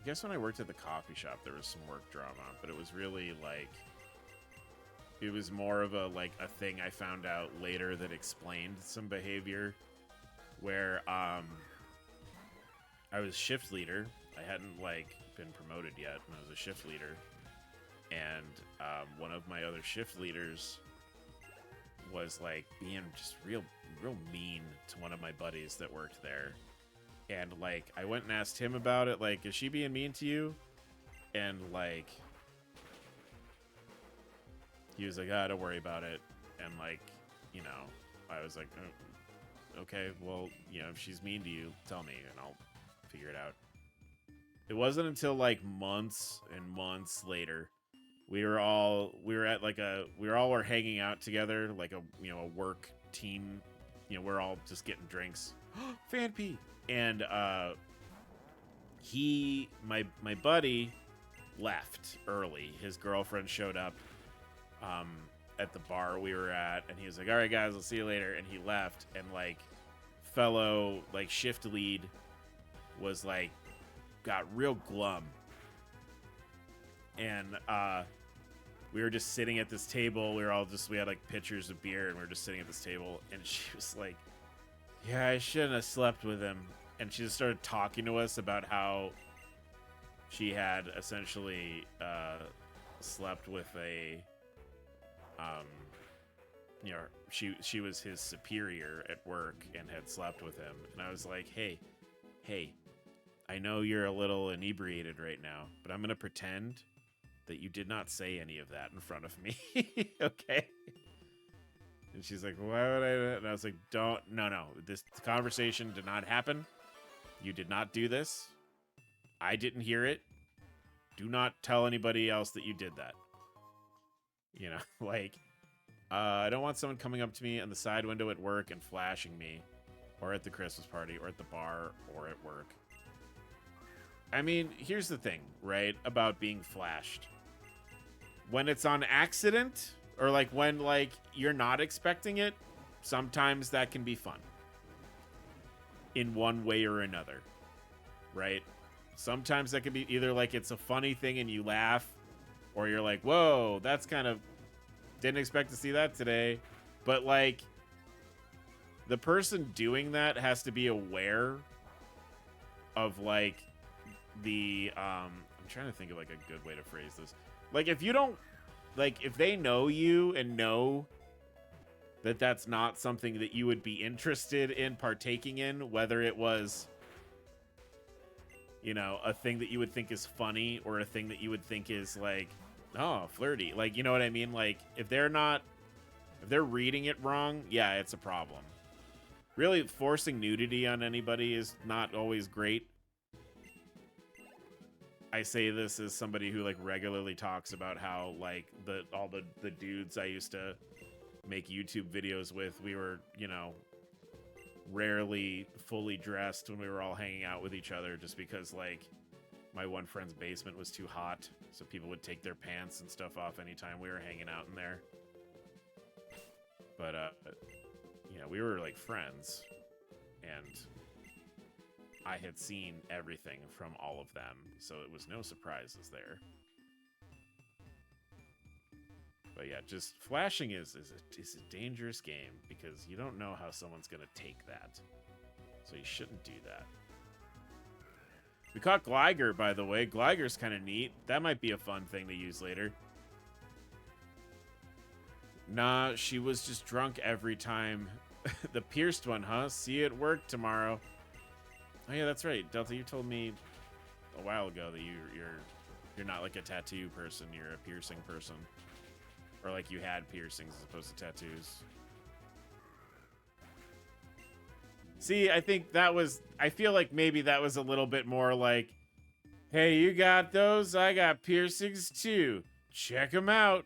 guess when I worked at the coffee shop, there was some work drama, but it was really like, it was more of a thing I found out later that explained some behavior, where I was shift leader. I hadn't been promoted yet, and I was a shift leader, and one of my other shift leaders was being just real mean to one of my buddies that worked there. And, like, I went and asked him about it. Like, is she being mean to you? And, like, he was like, don't worry about it. And, like, you know, I was like, oh, okay, well, you know, if she's mean to you, tell me, and I'll figure it out. It wasn't until, like, months and months later, we were all hanging out together, like a work team. You know, we're all just getting drinks. Fan P. And my buddy left early. His girlfriend showed up at the bar we were at, and he was like, all right, guys, I'll see you later. And he left, and, like, fellow, like, shift lead was, like, got real glum. And we were just sitting at this table. We had, like, pitchers of beer, and we were just sitting at this table, and she was like, yeah, I shouldn't have slept with him. And she just started talking to us about how she had essentially slept with a, she was his superior at work and had slept with him. And I was like, hey, I know you're a little inebriated right now, but I'm going to pretend that you did not say any of that in front of me. Okay? And she's like, why would I? And I was like, no. This conversation did not happen. You did not do this. I didn't hear it. Do not tell anybody else that you did that. You know, like, I don't want someone coming up to me on the side window at work and flashing me, or at the Christmas party, or at the bar, or at work. I mean, here's the thing, right, about being flashed. When it's on accident, or, like, when, like, you're not expecting it, sometimes that can be fun. In one way or another, right? Sometimes that can be either, like, it's a funny thing and you laugh, or you're like, whoa, that's kind of, didn't expect to see that today. But, like, the person doing that has to be aware of, like, the, I'm trying to think of, like, a good way to phrase this. Like, if you don't, like, if they know you and know that that's not something that you would be interested in partaking in, whether it was, you know, a thing that you would think is funny or a thing that you would think is, like, oh, flirty. Like, you know what I mean? Like, if they're reading it wrong, yeah, it's a problem. Really, forcing nudity on anybody is not always great. I say this as somebody who, like, regularly talks about how, like, all the dudes I used to make YouTube videos with, we were, you know, rarely fully dressed when we were all hanging out with each other, just because, like, my one friend's basement was too hot, so people would take their pants and stuff off anytime we were hanging out in there. But you know, we were, like, friends, and I had seen everything from all of them, so it was no surprises there. But yeah, just flashing is a dangerous game, because you don't know how someone's going to take that. So you shouldn't do that. We caught Gliger, by the way. Gliger's kind of neat. That might be a fun thing to use later. Nah, she was just drunk every time. The pierced one, huh? See you at work tomorrow. Oh yeah, that's right. Delta, you told me a while ago that you're not like a tattoo person, you're a piercing person. Or like you had piercings as opposed to tattoos. See, I think that was, I feel like maybe that was a little bit more like, hey, you got those? I got piercings too. Check them out.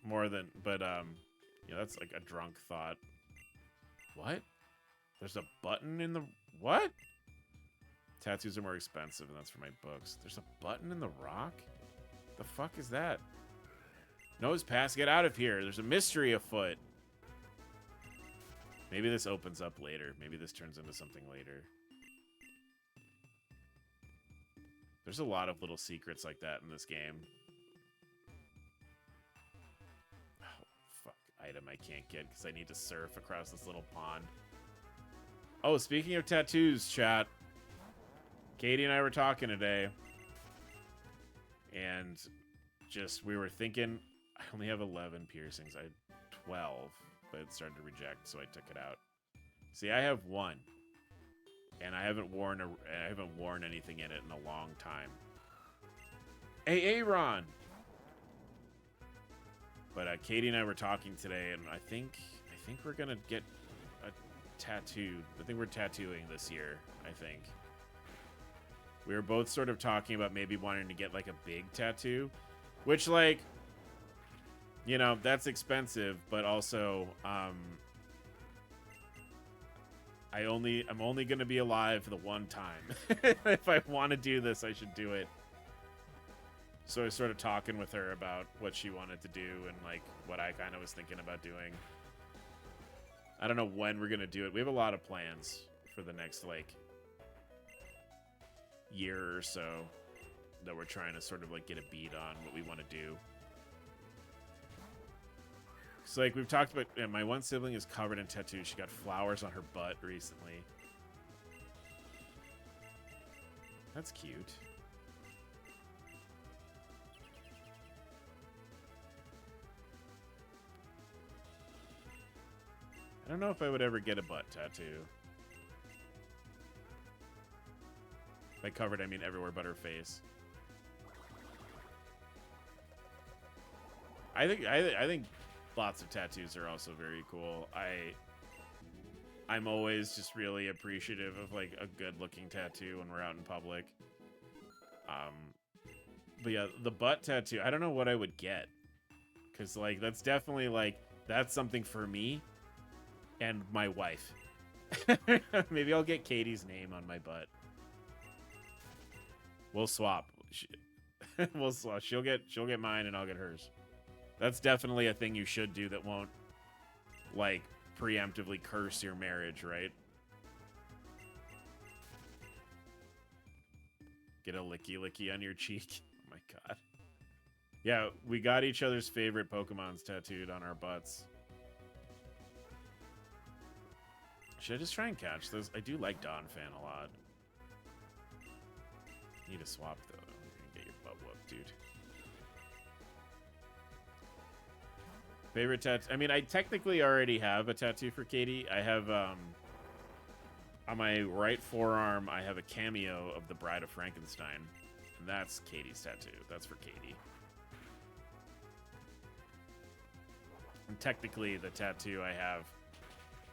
More than, but yeah, that's like a drunk thought. What? There's a button in the, what? Tattoos are more expensive, and that's for my books. There's a button in the rock? The fuck is that? Nose pass, get out of here. There's a mystery afoot. Maybe this opens up later. Maybe this turns into something later. There's a lot of little secrets like that in this game. Oh, fuck. Item I can't get because I need to surf across this little pond. Oh, speaking of tattoos, chat. Katie and I were talking today. And just, we were thinking, I only have 11 piercings. I had 12, but it started to reject, so I took it out. See, I have one. and I haven't worn anything in it in a long time. Hey, Aaron. But Katie and I were talking today, and I think we're gonna get a tattoo. I think we're tattooing this year. I think we were both sort of talking about maybe wanting to get like a big tattoo, which, like, you know, that's expensive, but also I'm only gonna be alive the one time. If I want to do this, I should do it. So I was sort of talking with her about what she wanted to do and, like, what I kind of was thinking about doing. I don't know when we're going to do it. We have a lot of plans for the next, like, year or so that we're trying to sort of, like, get a beat on what we want to do. So, like, we've talked about, my one sibling is covered in tattoos. She got flowers on her butt recently. That's cute. I don't know if I would ever get a butt tattoo. By covered, I mean everywhere but her face. I think lots of tattoos are also very cool. I'm always just really appreciative of, like, a good-looking tattoo when we're out in public. But yeah, the butt tattoo, I don't know what I would get. Because, like, that's definitely, like, that's something for me. And my wife. Maybe I'll get Katie's name on my butt. We'll swap. We'll swap. She'll get mine and I'll get hers. That's definitely a thing you should do that won't, like, preemptively curse your marriage, right? Get a licky on your cheek. Oh my god. Yeah, we got each other's favorite Pokemons tattooed on our butts. Should I just try and catch those? I do like Donphan a lot. Need a swap, though. You're gonna get your butt whooped, dude. Favorite tattoo? I mean, I technically already have a tattoo for Katie. I have, on my right forearm, I have a cameo of the Bride of Frankenstein. And that's Katie's tattoo. That's for Katie. And technically, the tattoo I have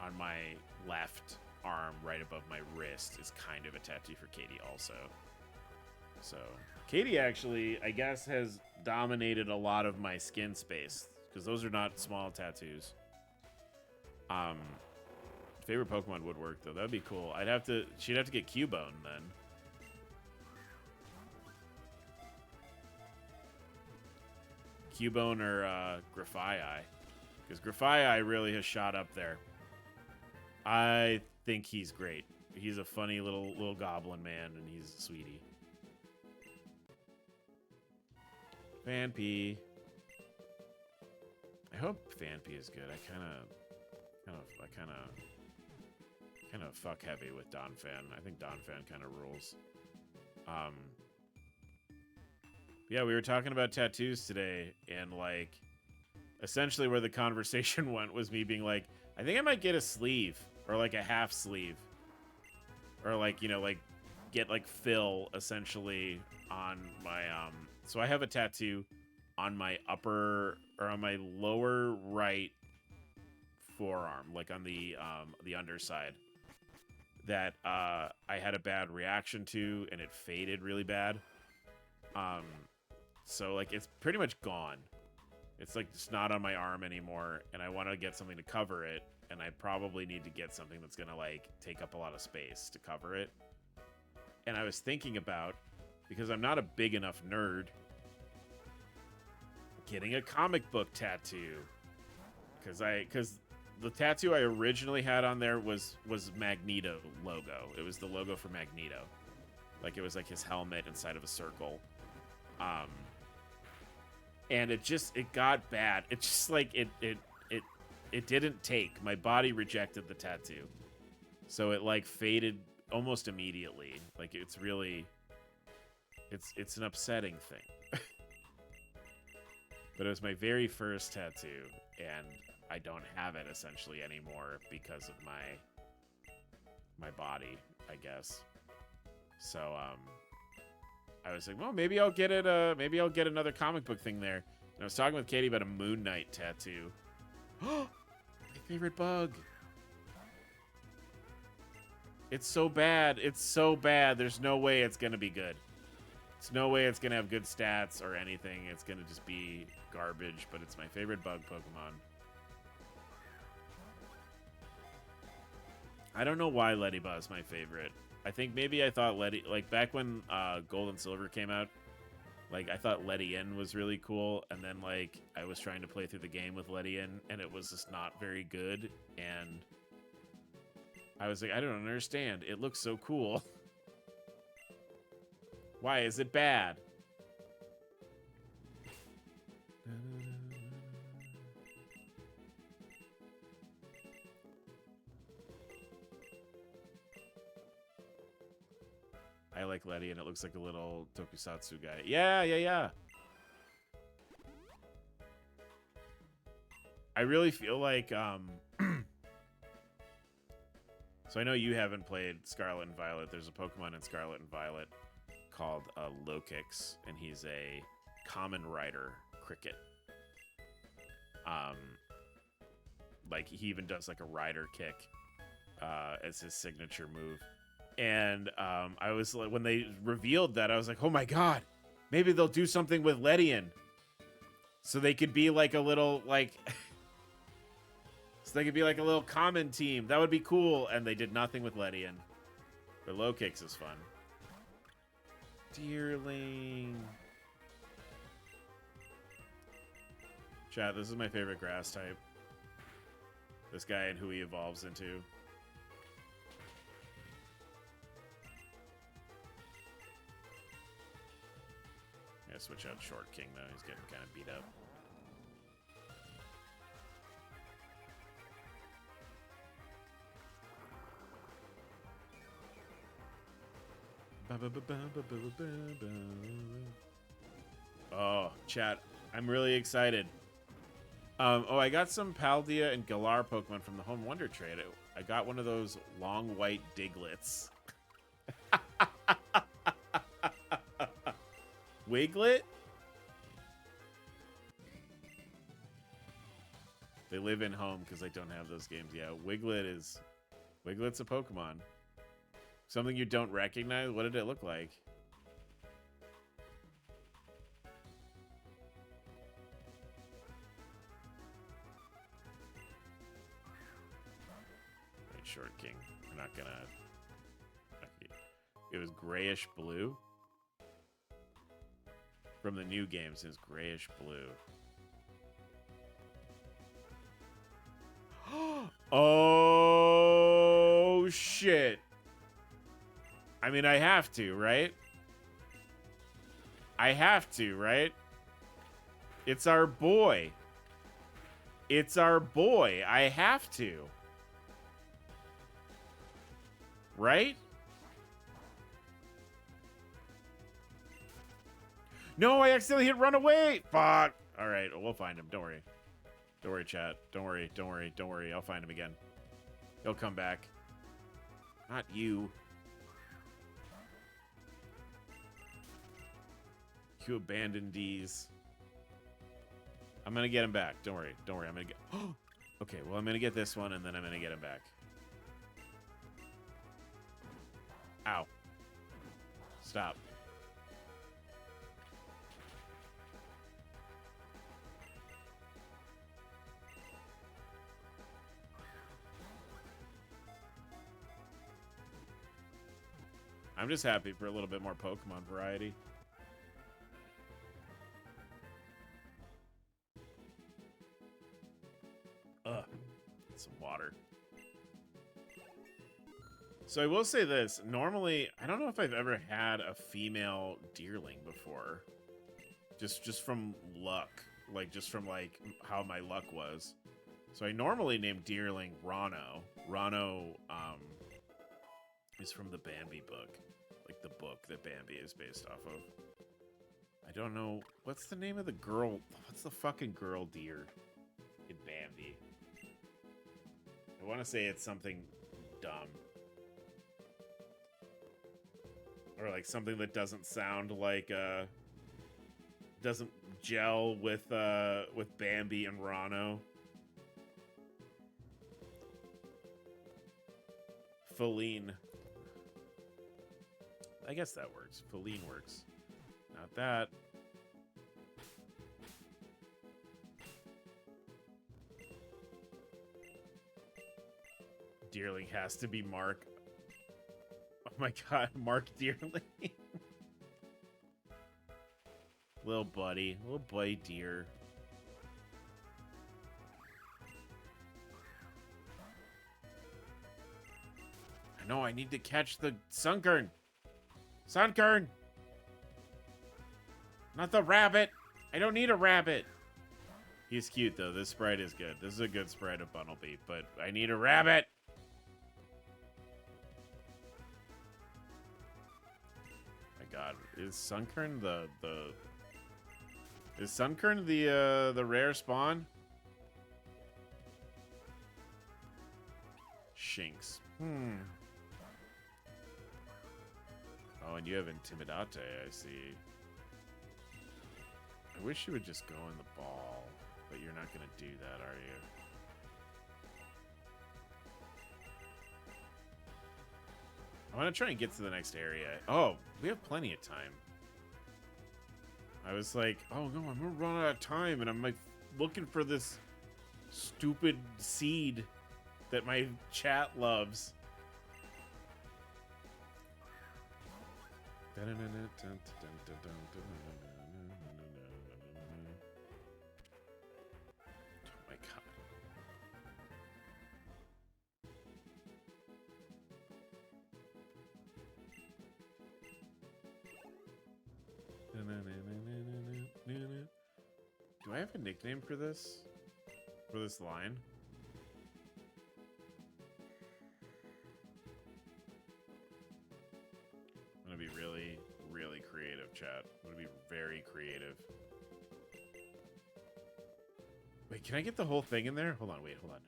on my left arm right above my wrist is kind of a tattoo for Katie also. So Katie actually, I guess, has dominated a lot of my skin space because those are not small tattoos. Favorite Pokemon would work though. That'd be cool. She'd have to get Cubone then. Cubone or Grafaiai. Because Grafaiai really has shot up there. I think he's great. He's a funny little goblin man, and he's a sweetie. Phanpy. I hope Phanpy is good. I kind of fuck heavy with Donphan. I think Donphan kind of rules. Yeah, we were talking about tattoos today, and, like, essentially where the conversation went was me being like, I think I might get a sleeve. Or, like, a half sleeve. Or, like, you know, like, get, like, fill, essentially, on my, So I have a tattoo on my upper, or on my lower right forearm. Like, on the underside. That, I had a bad reaction to, and it faded really bad. So, like, it's pretty much gone. It's, like, just not on my arm anymore, and I want to get something to cover it. And I probably need to get something that's going to, like, take up a lot of space to cover it. And I was thinking about, because I'm not a big enough nerd, getting a comic book tattoo. Because the tattoo I originally had on there was Magneto logo. It was the logo for Magneto. Like, it was, like, his helmet inside of a circle. And it got bad. It's just, like, it didn't take. My body rejected the tattoo. So it, like, faded almost immediately. Like, it's really... It's an upsetting thing. But it was my very first tattoo, and I don't have it, essentially, anymore because of my body. I guess. So I was like, well, maybe I'll get it. Maybe I'll get another comic book thing there. And I was talking with Katie about a Moon Knight tattoo. My favorite bug. It's so bad. It's so bad. There's no way it's gonna be good. There's no way it's gonna have good stats or anything. It's gonna just be garbage. But it's my favorite bug Pokemon. I don't know why Leddyba is my favorite. I think maybe I thought like back when Gold and Silver came out, like I thought Ledian was really cool, and then like I was trying to play through the game with Ledian, and it was just not very good, and I was like, I don't understand. It looks so cool. Why is it bad? I like Letty, and it looks like a little tokusatsu guy. Yeah. I really feel like, so I know you haven't played Scarlet and Violet. There's a Pokemon in Scarlet and Violet called Lokix, and he's a common rider cricket. Like, he even does, like, a rider kick as his signature move. And I was like, when they revealed that, I was like, oh my god, maybe they'll do something with Ledian. So they could be like a little, like, so they could be like a little common team. That would be cool. And they did nothing with Ledian. But Lokix is fun. Deerling. Chat, this is my favorite grass type. This guy and who he evolves into. Switch out Short King, though. He's getting kind of beat up. Oh, chat. I'm really excited. Oh, I got some Paldea and Galar Pokemon from the Home Wonder trade. I got one of those long white Diglets. Wiglet? They live in home because I don't have those games. Yeah, Wiglet's a Pokemon. Something you don't recognize? What did it look like? Wait, Short King. We're not gonna... It was grayish blue. From the new games is grayish blue. Oh, shit. I mean, I have to, right? I have to, right? It's our boy. It's our boy. I have to. Right? No, I accidentally hit run away. Fuck. All right, we'll find him. Don't worry. Don't worry, chat. Don't worry. Don't worry. Don't worry. I'll find him again. He'll come back. Not you. You abandoned D's. I'm gonna get him back. Don't worry. Don't worry. I'm gonna get... Okay, well, I'm gonna get this one, and then I'm gonna get him back. Ow. Stop. I'm just happy for a little bit more Pokemon variety. Ugh. Some water. So I will say this. Normally, I don't know if I've ever had a female Deerling before. Just from luck. Like, just from, like, how my luck was. So I normally name Deerling Rano. Rano, is from the Bambi book. Like, the book that Bambi is based off of. I don't know. What's the name of the girl? What's the fucking girl deer in Bambi? I want to say it's something dumb. Or like something that doesn't sound like doesn't gel with Bambi and Rano. Feline. I guess that works. Feline works. Not that. Deerling has to be Mark. Oh my god, Mark Deerling. Little buddy deer. I know, I need to catch the Sunkern. Sunkern! Not the rabbit! I don't need a rabbit! He's cute, though. This sprite is good. This is a good sprite of Bunnelby, but I need a rabbit! My god. Is Sunkern Is Sunkern the rare spawn? Shinx. Oh, and you have Intimidate, I see. I wish you would just go in the ball, but you're not going to do that, are you? I want to try and get to the next area. Oh, we have plenty of time. I was like, oh no, I'm going to run out of time, and I'm like looking for this stupid seed that my chat loves. Oh my god. Do I have a nickname for this? For this line? I'm gonna be really, really creative, chat. I'm gonna be very creative. Wait, can I get the whole thing in there? Hold on, wait, hold on.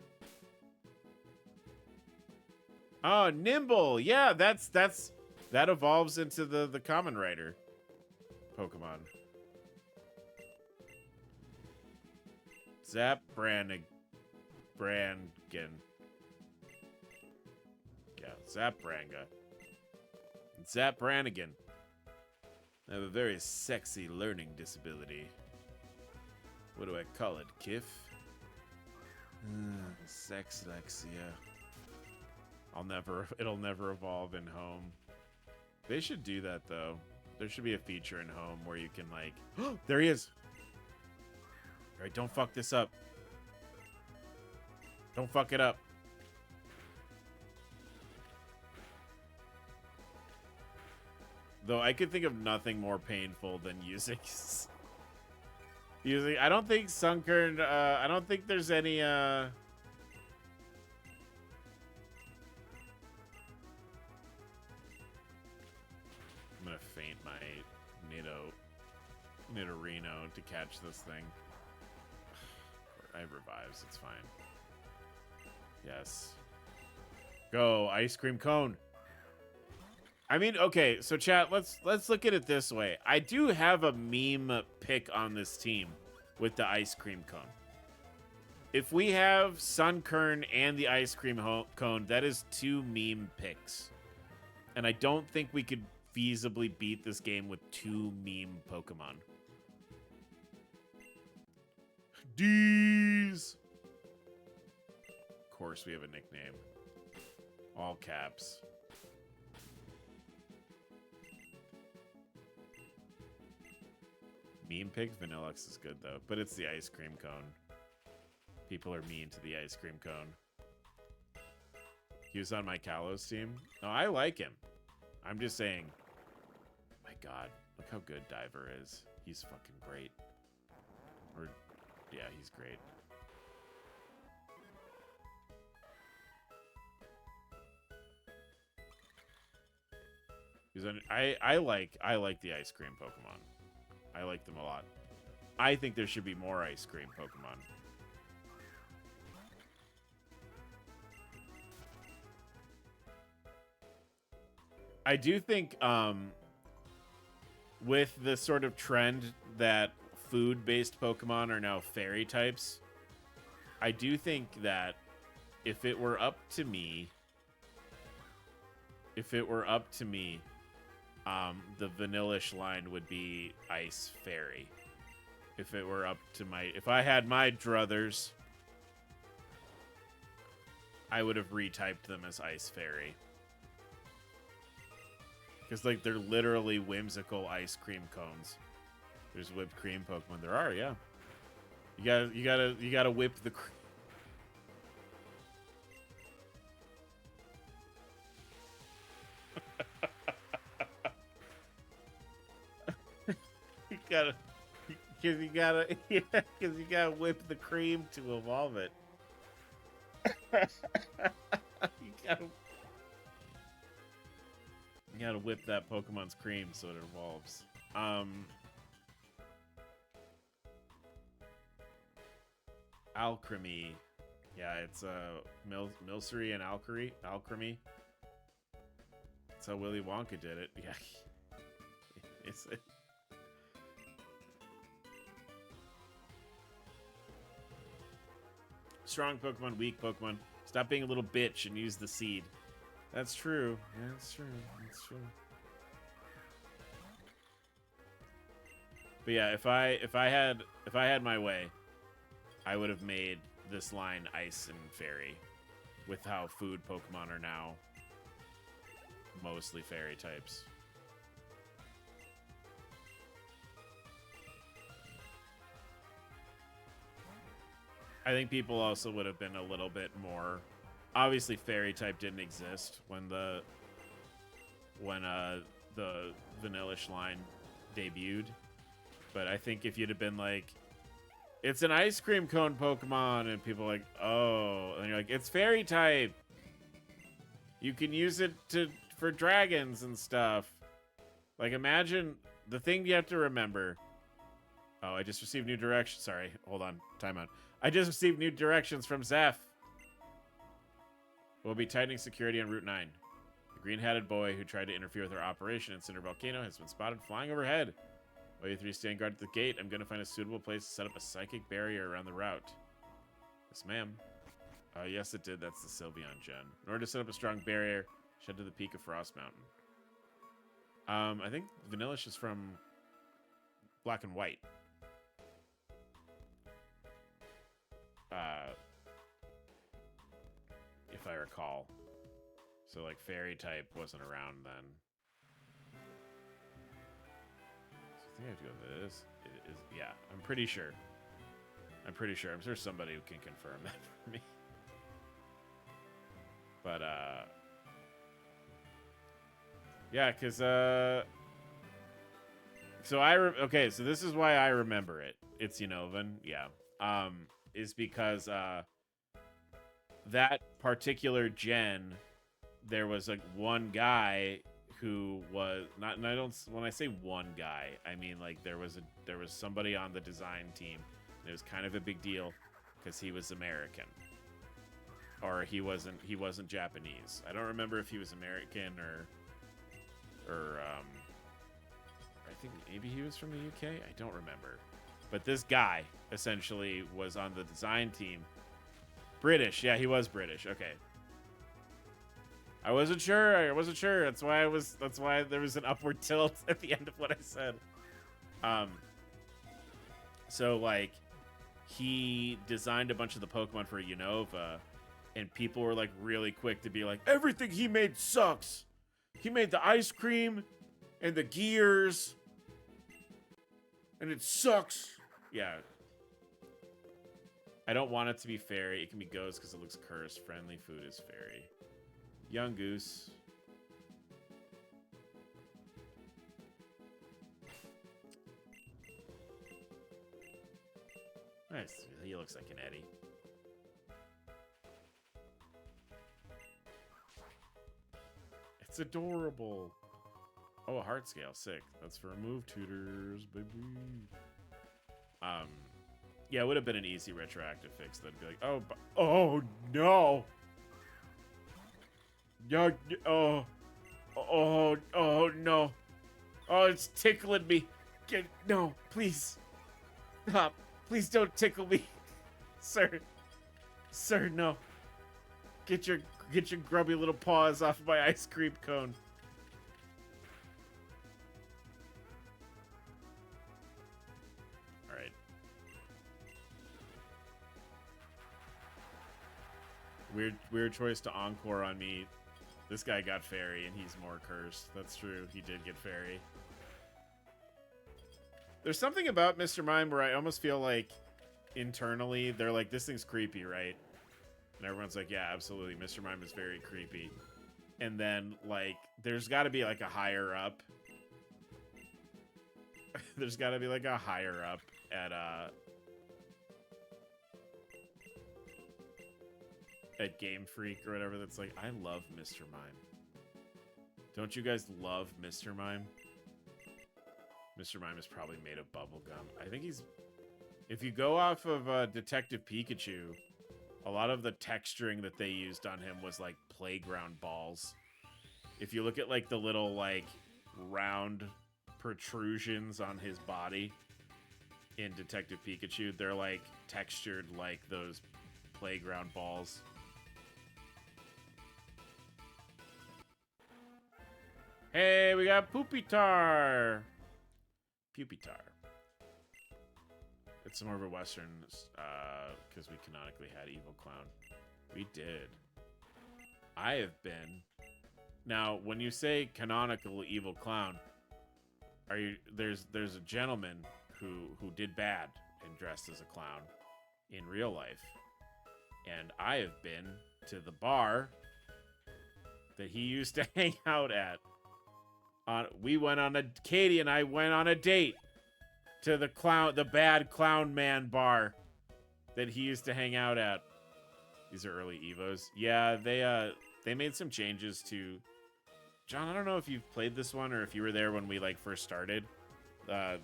Oh, Nimble! Yeah, that evolves into the Common Rider Pokemon. Zap Brannigan. Yeah, Zap Branga. Zap Brannigan. I have a very sexy learning disability. What do I call it, Kif? Sexlexia. It'll never evolve in home. They should do that, though. There should be a feature in home where you can, like... There he is! Alright, don't fuck this up. Don't fuck it up. Though I could think of nothing more painful than using... I don't think Sunkern... I don't think there's any... I'm gonna faint my Nidorino to catch this thing. I have revives, it's fine. Yes. Go, ice cream cone. I mean, okay, so chat, let's look at it this way. I do have a meme pick on this team with the ice cream cone. If we have Sunkern and the ice cream cone, that is 2 meme picks. And I don't think we could feasibly beat this game with 2 meme Pokemon. D's. Of course, we have a nickname. All caps. Meme pick? Vanillux is good, though. But it's the ice cream cone. People are mean to the ice cream cone. He was on my Kalos team. No, I like him. I'm just saying. My god. Look how good Diver is. He's fucking great. Or, yeah, he's great. I like the ice cream Pokemon. I like them a lot. I think there should be more ice cream Pokemon. I do think with the sort of trend that food-based Pokemon are now fairy types, I do think that if it were up to me, the Vanillish line would be Ice Fairy. If it were up to if I had my druthers, I would have retyped them as Ice Fairy. Because, like, they're literally whimsical ice cream cones. There's whipped cream Pokemon. There are, yeah. You gotta whip the cream. you gotta whip the cream to evolve it. You gotta whip that Pokemon's cream so it evolves. Alchemy. Yeah, it's Milcery and Alchemy. That's how Willy Wonka did it. Yeah. It's strong Pokemon, weak Pokemon. Stop being a little bitch and use the seed. That's true. Yeah, that's true. That's true. But yeah, if I had my way, I would have made this line Ice and Fairy, with how food Pokemon are now mostly fairy types. I think people also would have been a little bit more. Obviously, fairy type didn't exist when the Vanillish line debuted, but I think if you'd have been like, it's an ice cream cone Pokemon, and people are like, oh, and you're like, it's fairy type. You can use it for dragons and stuff. Like, imagine the thing you have to remember. Oh, I just received new directions. Sorry, hold on, timeout. I just received new directions from Zeph. We'll be tightening security on Route 9. The green-hatted boy who tried to interfere with our operation in Cinder Volcano has been spotted flying overhead. While you three stand guard at the gate, I'm going to find a suitable place to set up a psychic barrier around the route. Yes, ma'am. Yes, it did. That's the Sylveon gen. In order to set up a strong barrier, shed to the peak of Frost Mountain. I think Vanillish is from Black and White. If I recall. So, like, fairy type wasn't around then. So I think I have to go to this. It is, yeah, I'm pretty sure. I'm sure somebody who can confirm that for me. But, yeah, because, so okay, so this is why I remember it. It's Unova, yeah. Is because, that particular gen, there was like one guy who was not, and I don't, when I say one guy, I mean like there was somebody on the design team. And it was kind of a big deal because he was American, or he wasn't Japanese. I don't remember if he was American or I think maybe he was from the UK. I don't remember, but this guy essentially was on the design team. British, yeah, he was British. Okay, I wasn't sure. That's why there was an upward tilt at the end of what I said. So like, he designed a bunch of the Pokemon for Unova, and people were like really quick to be like, everything he made sucks. He made the ice cream and the gears, and it sucks. Yeah. I don't want it to be fairy. It can be ghost because it looks cursed. Friendly food is fairy. Young Goose. Nice. He looks like an Eddie. It's adorable. Oh, a heart scale. Sick. That's for move tutors, baby. Yeah, it would have been an easy retroactive fix. That'd be like, oh no. Yeah, oh no. Oh, it's tickling me. No, please. Stop. Please don't tickle me. Sir. Sir, no. Get your grubby little paws off my ice cream cone. All right. Weird choice to encore on me. This guy got fairy and he's more cursed. That's true. He did get fairy. There's something about Mr. Mime where I almost feel like internally they're like, this thing's creepy, right? And everyone's like, yeah, absolutely. Mr. Mime is very creepy. And then, like, there's got to be, like, a higher up. There's got to be, like, a higher up at Game Freak or whatever that's like, I love Mr. Mime. Don't you guys love Mr. Mime? Mr. Mime is probably made of bubblegum. I think he's... If you go off of Detective Pikachu, a lot of the texturing that they used on him was, like, playground balls. If you look at, like, the little, like, round protrusions on his body in Detective Pikachu, they're, like, textured like those playground balls. Hey, we got Pupitar! Pupitar. It's more of a Western, because we canonically had Evil Clown. We did. I have been. Now, when you say canonical Evil Clown, are you there's a gentleman who did bad and dressed as a clown in real life. And I have been to the bar that he used to hang out at. Katie and I went on a date to the bad clown man bar that he used to hang out at. These are early Evos. Yeah, they made some changes to... John, I don't know if you've played this one or if you were there when we like first started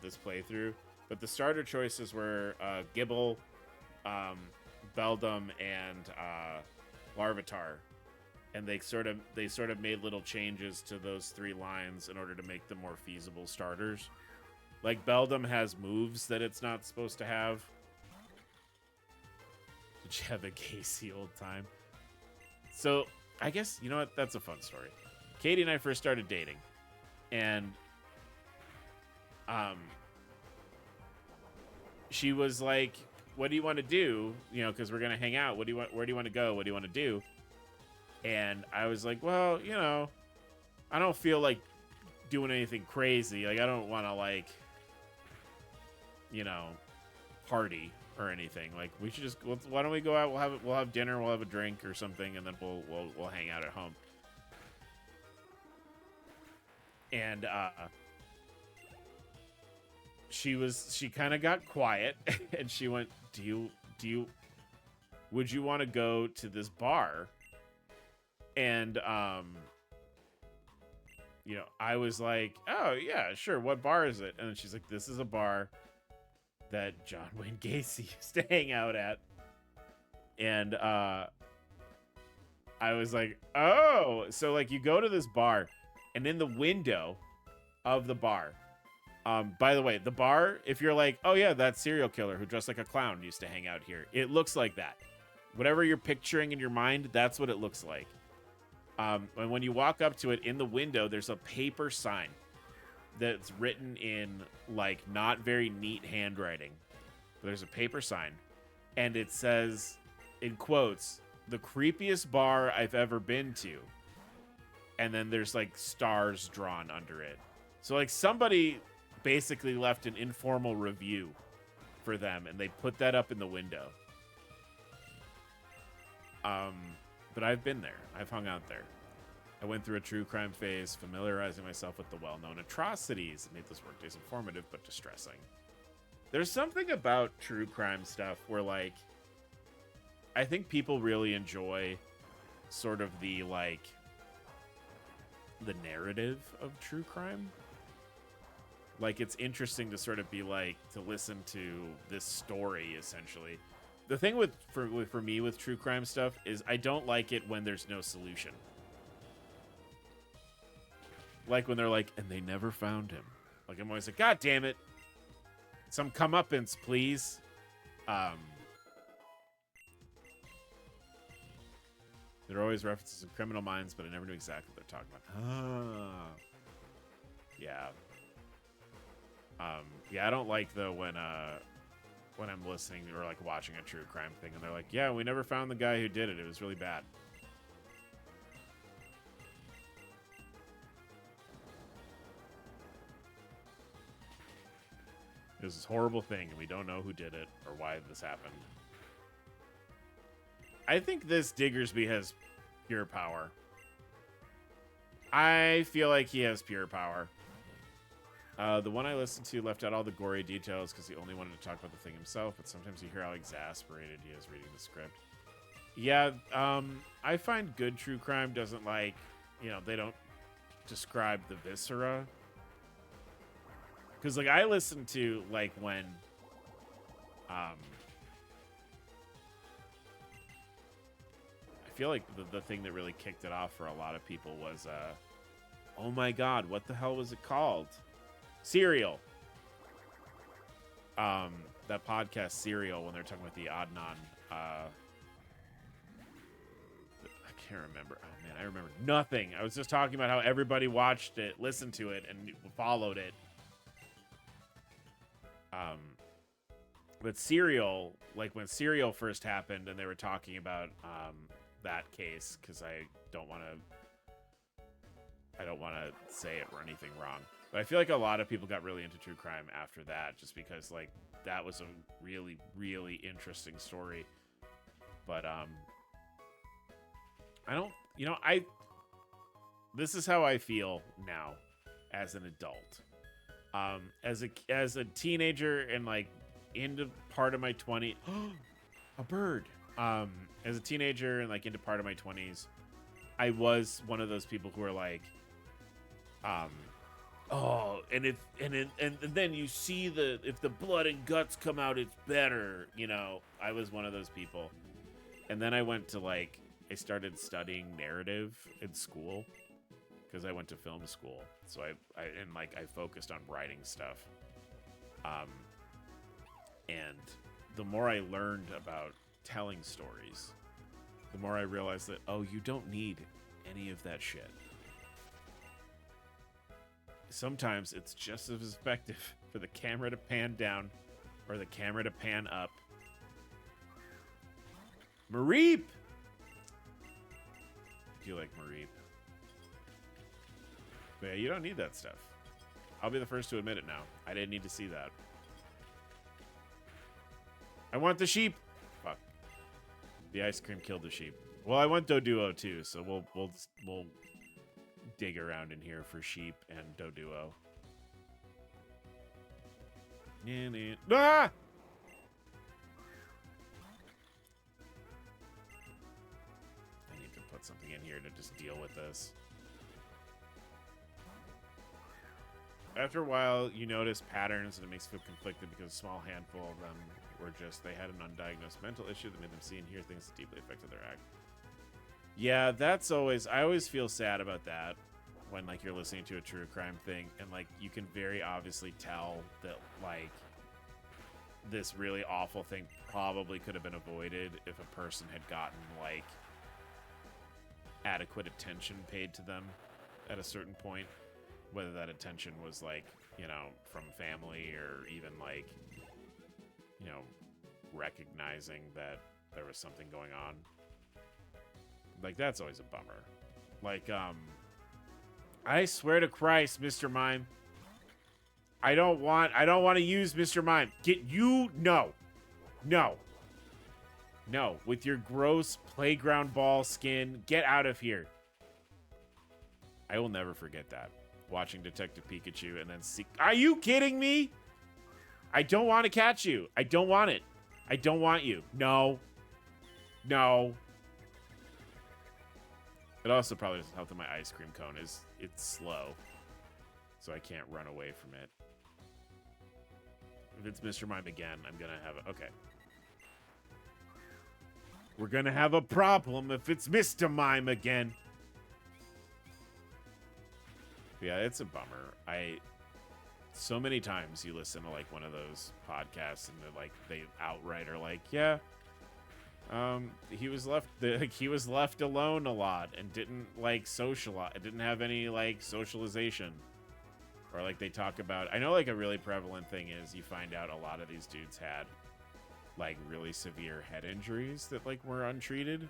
this playthrough, but the starter choices were Gibble, Beldum, and Larvitar. And they sort of made little changes to those three lines in order to make them more feasible starters. Like, Beldum has moves that it's not supposed to have. Did you have a Casey old time? So, I guess, you know what? That's a fun story. Katie and I first started dating. And, she was like, what do you want to do? You know, because we're going to hang out. Where do you want to go? What do you want to do? And I was like, well, you know, I don't feel like doing anything crazy. Like, I don't want to, like, you know, party or anything. Like, we should just, why don't we go out? We'll have dinner. We'll have a drink or something, and then we'll hang out at home. And she kind of got quiet, and she went, would you want to go to this bar? And, you know, I was like, oh, yeah, sure. What bar is it? And then she's like, this is a bar that John Wayne Gacy used to hang out at. And, I was like, oh, so like you go to this bar and in the window of the bar, by the way, the bar, if you're like, oh yeah, that serial killer who dressed like a clown used to hang out here. It looks like that. Whatever you're picturing in your mind, that's what it looks like. And when you walk up to it, in the window, there's a paper sign that's written in, like, not very neat handwriting. But there's a paper sign, and it says, in quotes, the creepiest bar I've ever been to. And then there's, like, stars drawn under it. So, like, somebody basically left an informal review for them, and they put that up in the window. But I've been there. I've hung out there. I went through a true crime phase, familiarizing myself with the well-known atrocities. It made those workdays informative but distressing. There's something about true crime stuff where, like, I think people really enjoy sort of the, like, the narrative of true crime. Like, it's interesting to sort of be like, to listen to this story, essentially. The thing for me with true crime stuff is I don't like it when there's no solution. Like when they're like, and they never found him. Like, I'm always like, God damn it. Some comeuppance, please. There are always references of Criminal Minds, but I never knew exactly what they're talking about. Ah. Yeah. Yeah, I don't like though when I'm listening or like watching a true crime thing and they're like, yeah, we never found the guy who did it. It was really bad. It was this horrible thing and we don't know who did it or why this happened. I think this Diggersby has pure power. I feel like he has pure power. The one I listened to left out all the gory details because he only wanted to talk about the thing himself, but sometimes you hear how exasperated he is reading the script. Yeah, I find good true crime doesn't like, you know, they don't describe the viscera. Because, like, I listen to, like, when, I feel like the thing that really kicked it off for a lot of people was, oh my God, what the hell was it called? Serial. That podcast Serial, when they're talking about the Adnan, I can't remember. Oh man, I remember nothing. I was just talking about how everybody watched it, listened to it, and followed it. But Serial, like when Serial first happened, and they were talking about that case, because I don't want to say it or anything wrong. But I feel like a lot of people got really into true crime after that, just because like that was a really, really interesting story. But I don't, you know, this is how I feel now as an adult. As a teenager and like into part of my 20s, a bird. As a teenager and like into part of my 20s, I was one of those people who were like, oh, and then you see if the blood and guts come out, it's better. You know, I was one of those people. And then I went to like, I started studying narrative in school because I went to film school. So I focused on writing stuff. And the more I learned about telling stories, the more I realized that, oh, you don't need any of that shit. Sometimes it's just as effective for the camera to pan down or the camera to pan up. Mareep! Do you like Mareep? But yeah, you don't need that stuff. I'll be the first to admit it now. I didn't need to see that. I want the sheep! Fuck. The ice cream killed the sheep. Well, I want Doduo too, so we'll dig around in here for sheep and Doduo. Ah! I need to put something in here to just deal with this. After a while, you notice patterns and it makes you feel conflicted because a small handful of them were just, they had an undiagnosed mental issue that made them see and hear things that deeply affected their act. Yeah, that's always, I always feel sad about that when like you're listening to a true crime thing and like you can very obviously tell that like this really awful thing probably could have been avoided if a person had gotten like adequate attention paid to them at a certain point, whether that attention was like, you know, from family or even like, you know, recognizing that there was something going on. Like, that's always a bummer. Like, I swear to Christ, Mr. Mime, I don't want to use Mr. Mime. No, with your gross playground ball skin, get out of here. I will never forget that. Watching Detective Pikachu and then see, are you kidding me? I don't want to catch you. I don't want it. I don't want you. No. It also probably doesn't help that my ice cream cone it's slow, so I can't run away from it. If it's Mr. Mime again, I'm gonna have it. Okay. We're gonna have a problem if it's Mr. Mime again. Yeah, it's a bummer. So many times you listen to like one of those podcasts and they outright are like, yeah, he was left alone a lot and didn't like socialize, didn't have any like socialization. Or like they talk about, I know like a really prevalent thing is you find out a lot of these dudes had like really severe head injuries that like were untreated.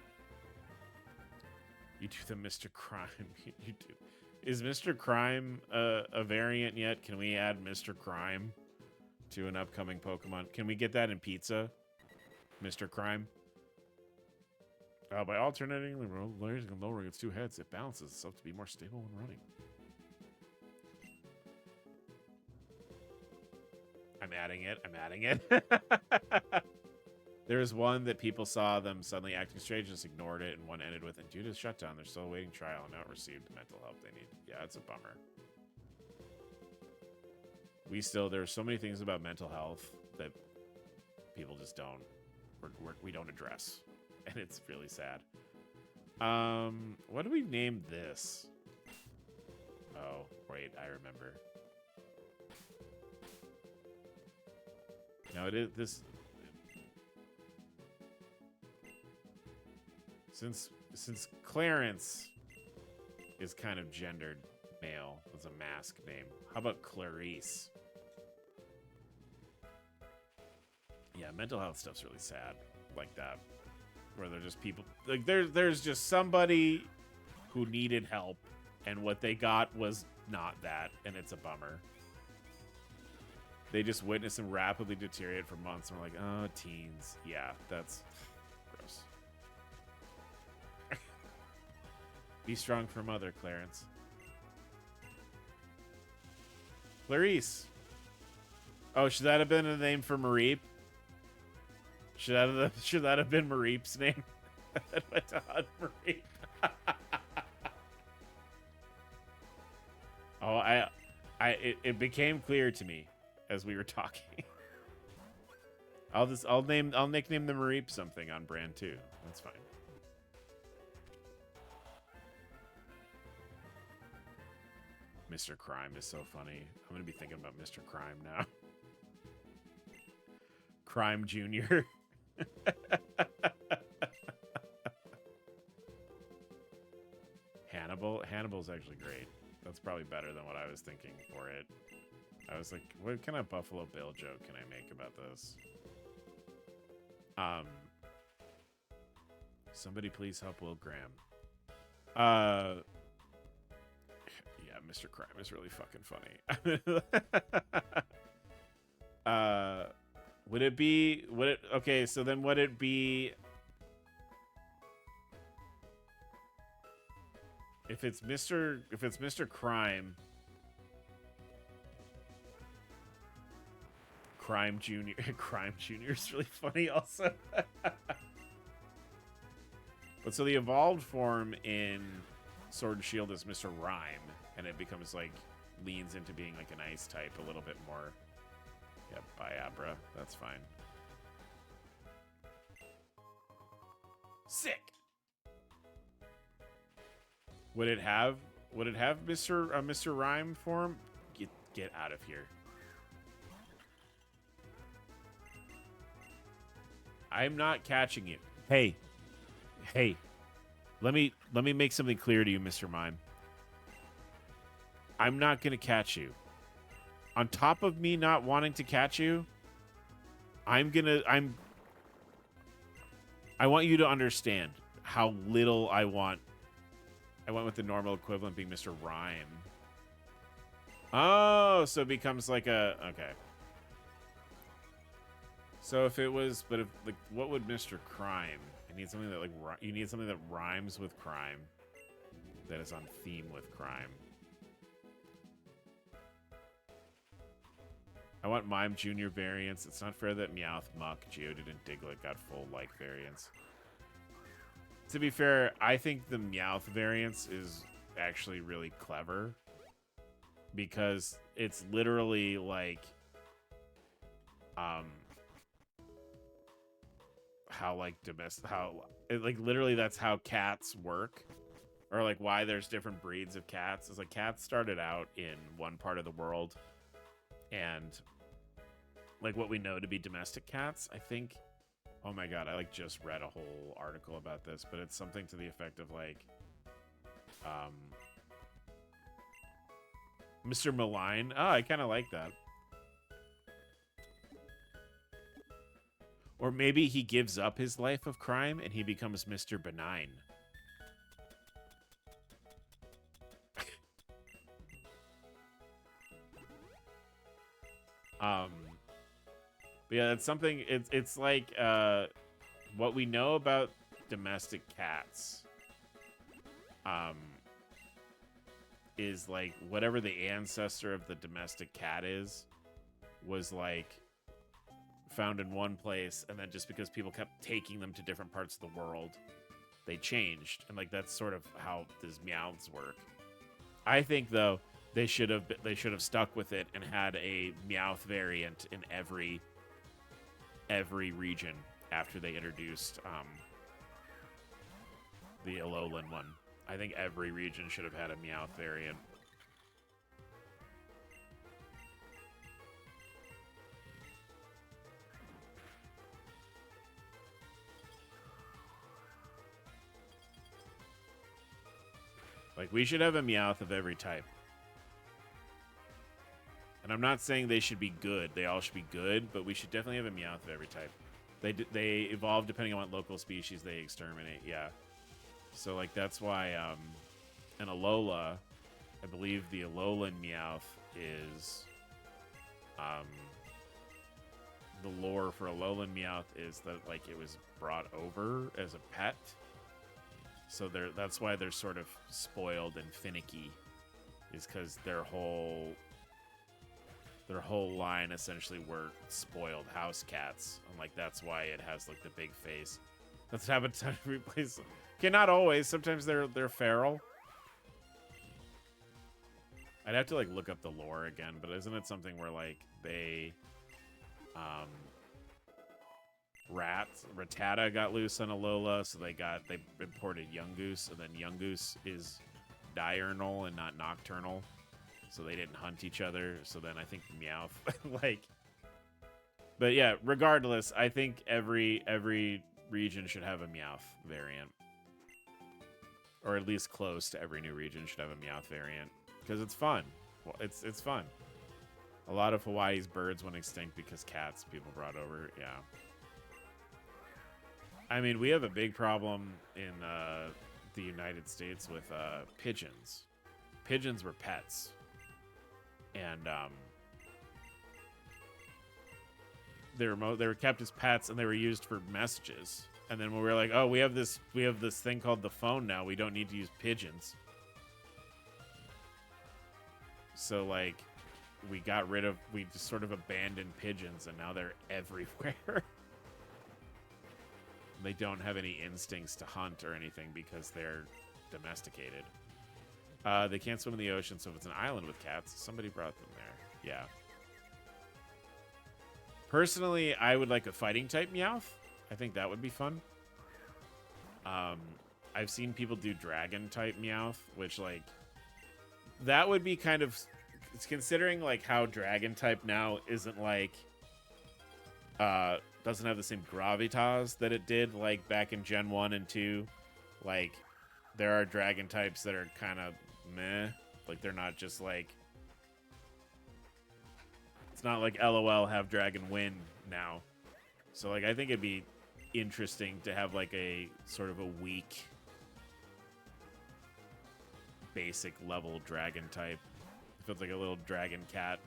You do the Mr. Crime. You do. Is Mr. Crime a variant yet? Can we add Mr. Crime to an upcoming Pokemon? Can we get that in pizza? Mr. Crime? By alternating the layers and lowering its two heads, it balances itself to be more stable when running. I'm adding it. I'm adding it. There's one that people saw them suddenly acting strange and just ignored it, and one ended with, and due to the shutdown, they're still awaiting trial and not received the mental help they need. Yeah, it's a bummer. There's so many things about mental health that people just we don't address, and it's really sad. What do we name this? Oh, wait, I remember. No, it is this. Since Clarence is kind of gendered male as a mask name, how about Clarice? Yeah, mental health stuff's really sad, like that, where they're just people like there's just somebody who needed help, and what they got was not that, and it's a bummer. They just witnessed them rapidly deteriorate for months, and we're like, oh, teens. Yeah, that's gross. Be strong for mother, Clarence. Clarice. Oh, should that have been a name for Mareep? Should that have been Mareep's name? That went to hunt Mareep. Oh, it became clear to me as we were talking. I'll nickname the Mareep something on brand too. That's fine. Mr. Crime is so funny. I'm gonna be thinking about Mr. Crime now. Crime Junior. Hannibal's actually great. That's probably better than what I was thinking for it. I was like, what kind of Buffalo Bill joke can I make about this? Somebody please help Will Graham. Yeah, Mr. Crime is really fucking funny. Okay, so then would it be if it's Mr. Crime Junior. Crime Junior is really funny also. But so the evolved form in Sword and Shield is Mr. Rhyme, and it becomes like leans into being like an ice type a little bit more. Yeah, Biabra. That's fine. Sick. Would it have Mr. Rhyme form? Get out of here. I'm not catching you. Hey. Let me make something clear to you, Mr. Mime. I'm not gonna catch you. On top of me not wanting to catch you, I want you to understand how little I went with the normal equivalent being Mr. Rhyme. Oh, so it becomes like okay. So if it was, but if like, what would Mr. Crime? I need something that you need something that rhymes with crime, that is on theme with crime. I want Mime Junior variants. It's not fair that Meowth, Muck, Geodude, and Diglett got full like variants. To be fair, I think the Meowth variants is actually really clever because it's literally like literally that's how cats work, or like why there's different breeds of cats. Is like cats started out in one part of the world and like what we know to be domestic cats. I think, oh my god, I like just read a whole article about this, but it's something to the effect of like Mr. Malign. Oh, I kind of like that. Or maybe he gives up his life of crime and he becomes Mr. Benign. But yeah, that's something. It's like what we know about domestic cats. Is like whatever the ancestor of the domestic cat is, was like found in one place, and then just because people kept taking them to different parts of the world, they changed, and like that's sort of how these Meowths work. I think though they should have stuck with it and had a Meowth variant in every region after they introduced the Alolan one. I think every region should have had a Meowth variant. Like, we should have a Meowth of every type. And I'm not saying they should be good. They all should be good, but we should definitely have a Meowth of every type. They evolve depending on what local species they exterminate, yeah. So, like, that's why, an Alola, I believe the Alolan Meowth is, the lore for Alolan Meowth is that, like, it was brought over as a pet. So that's why they're sort of spoiled and finicky, is because their whole line essentially were spoiled house cats, and like that's why it has like the big face. That's what happens to replace them. Okay, not always. Sometimes they're feral. I'd have to like look up the lore again, but isn't it something where like they Rattata got loose on Alola, so they imported Yungoos, and then Yungoos is diurnal and not nocturnal, so they didn't hunt each other. So then I think Meowth, like, but yeah, regardless, I think every region should have a Meowth variant, or at least close to every new region should have a Meowth variant, because it's fun. Well, it's fun. A lot of Hawaii's birds went extinct because cats people brought over. Yeah. I mean, we have a big problem in the United States with pigeons. Pigeons were pets, and they were kept as pets, and they were used for messages. And then when we were like, oh, we have this thing called the phone now, we don't need to use pigeons. So like, we just sort of abandoned pigeons, and now they're everywhere. They don't have any instincts to hunt or anything because they're domesticated. They can't swim in the ocean, so if it's an island with cats, somebody brought them there. Yeah. Personally, I would like a fighting type Meowth. I think that would be fun. I've seen people do dragon type Meowth, which like that would be kind of, it's considering like how dragon type now isn't like doesn't have the same gravitas that it did like back in Gen 1 and 2. Like, there are dragon types that are kind of meh. Like, they're not just like, it's not like LOL have dragon win now. So like, I think it'd be interesting to have like a sort of a weak basic level dragon type. It feels like a little dragon cat.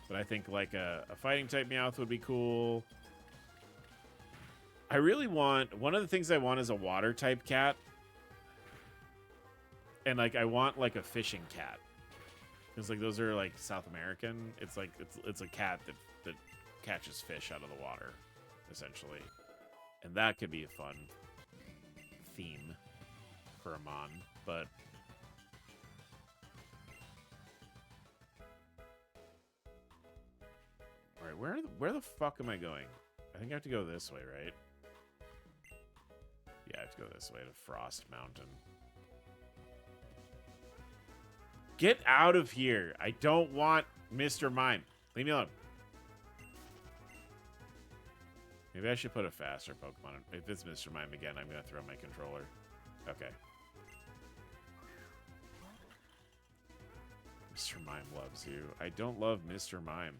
But I think like a fighting type Meowth would be cool. I really want, one of the things I want is a water type cat. And like I want like a fishing cat. Because like those are like South American. It's like it's a cat that catches fish out of the water, essentially. And that could be a fun theme for a mon, but alright, where the fuck am I going? I think I have to go this way, right? Yeah, I have to go this way to Frost Mountain. Get out of here. I don't want Mr. Mime. Leave me alone. Maybe I should put a faster Pokemon. If it's Mr. Mime again, I'm going to throw my controller. Okay. Mr. Mime loves you. I don't love Mr. Mime.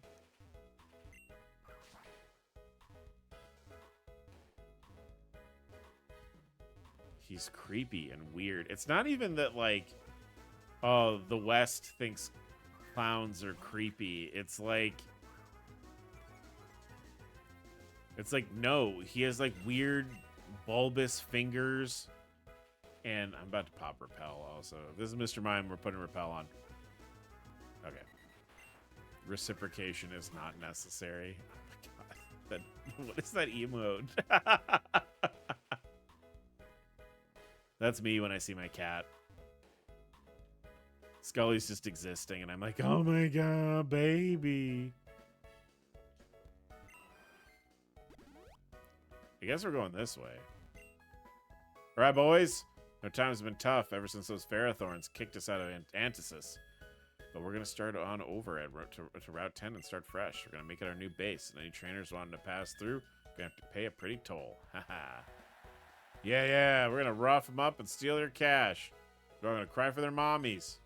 He's creepy and weird. It's not even that, like, oh, the West thinks clowns are creepy. It's like, no, he has, like, weird bulbous fingers. And I'm about to pop Repel also. This is Mr. Mime. We're putting Repel on. Okay. Reciprocation is not necessary. Oh my god. What is that emote? That's me when I see my cat. Scully's just existing, and I'm like, oh my god, baby. I guess we're going this way. All right, boys. No times have been tough ever since those Ferrothorns kicked us out of Antisis. But we're going to start on over at to Route 10 and start fresh. We're going to make it our new base. And any trainers wanting to pass through, we're going to have to pay a pretty toll. Haha. Yeah, we're going to rough them up and steal their cash. We're going to cry for their mommies.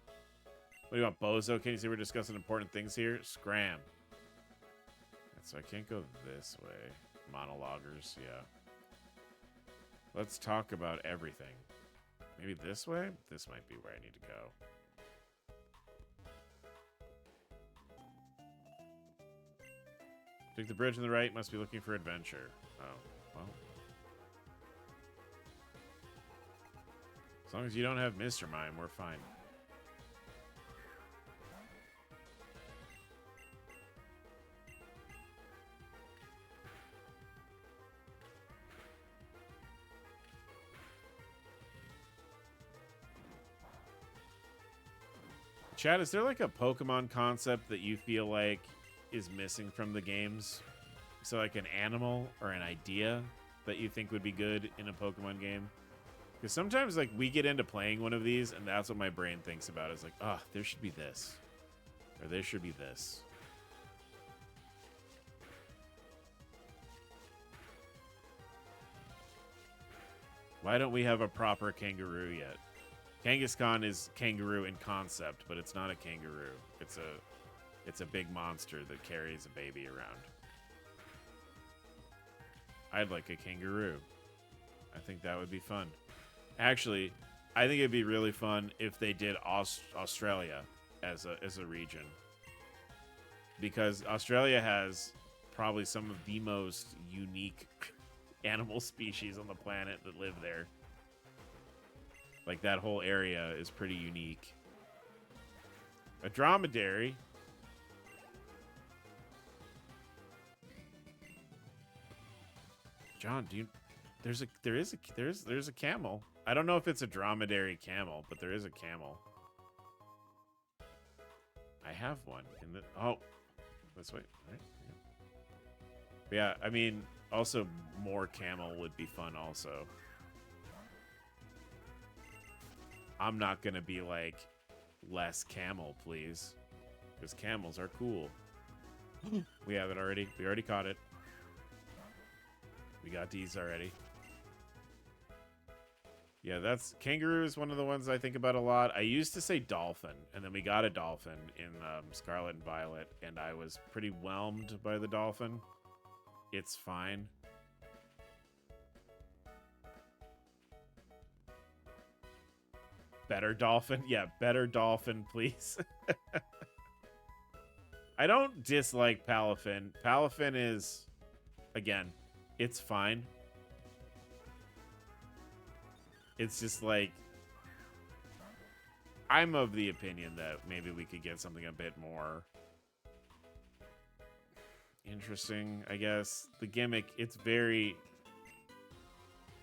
What do you want, Bozo? Can you see we're discussing important things here? Scram. So I can't go this way. Monologuers, yeah. Let's talk about everything. Maybe this way? This might be where I need to go. Take the bridge on the right. Must be looking for adventure. Oh, well. As long as you don't have Mr. Mime, we're fine. Chad, is there like a Pokemon concept that you feel like is missing from the games? So like an animal or an idea that you think would be good in a Pokemon game? Because sometimes like we get into playing one of these and that's what my brain thinks about. Is like, oh, there should be this. Or there should be this. Why don't we have a proper kangaroo yet? Kangaskhan is kangaroo in concept, but it's not a kangaroo. It's a big monster that carries a baby around. I'd like a kangaroo. I think that would be fun. Actually, I think it'd be really fun if they did Australia as a region. Because Australia has probably some of the most unique animal species on the planet that live there. Like, that whole area is pretty unique. A dromedary. John, do you... There's a camel. I don't know if it's a dromedary camel, but there is a camel. I have one in the... Oh. This way. All right. Yeah, I mean, also more camel would be fun also. I'm not going to be like, less camel, please. Because camels are cool. We have it already. We already caught it. We got these already. Yeah, that's... Kangaroo is one of the ones I think about a lot. I used to say dolphin, and then we got a dolphin in Scarlet and Violet, and I was pretty whelmed by the dolphin. It's fine. Better dolphin? Yeah, better dolphin, please. I don't dislike Palafin. Palafin is, again, it's fine. It's just like, I'm of the opinion that maybe we could get something a bit more interesting, I guess. The gimmick, it's very...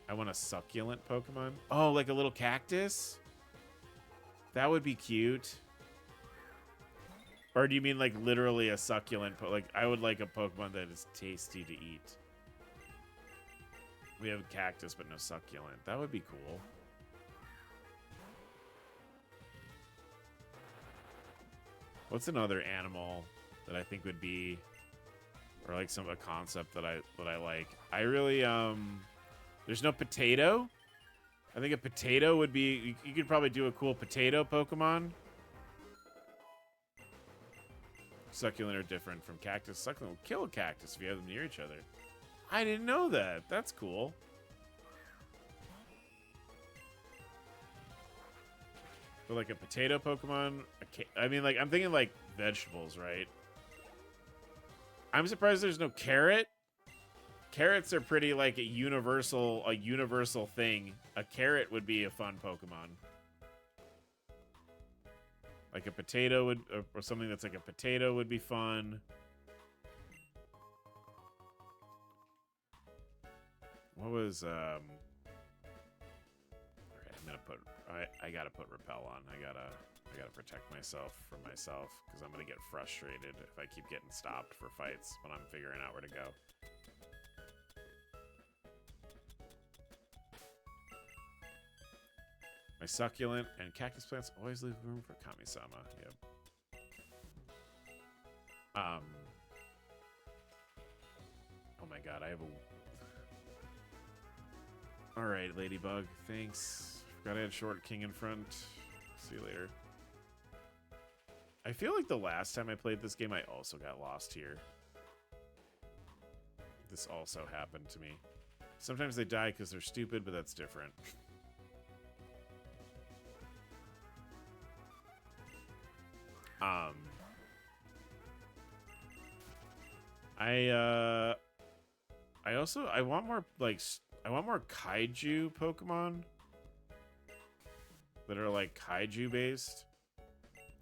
I want a succulent Pokemon. Oh, like a little cactus? That would be cute. Or do you mean like literally a succulent? Like, I would like a Pokemon that is tasty to eat. We have cactus, but no succulent. That would be cool. What's another animal that I think would be, or like a concept that I like? I really there's no potato. I think a potato would be. You could probably do a cool potato Pokemon. Succulent are different from cactus. Succulent will kill a cactus if you have them near each other. I didn't know that. That's cool. But like a potato Pokemon, I mean, like I'm thinking like vegetables, right? I'm surprised there's no carrot. Carrots are pretty like a universal thing. A carrot would be a fun Pokemon. Like a potato would, or something that's like a potato would be fun. What was Alright, I'm gonna put. I gotta put repel on. I gotta protect myself from myself because I'm gonna get frustrated if I keep getting stopped for fights when I'm figuring out where to go. My succulent and cactus plants always leave room for Kami-sama. Yep. Oh my god, I have a... Alright, Ladybug. Thanks. Forgot I had Short King in front. See you later. I feel like the last time I played this game, I also got lost here. This also happened to me. Sometimes they die because they're stupid, but that's different. I want more like I want more kaiju Pokemon that are like kaiju based,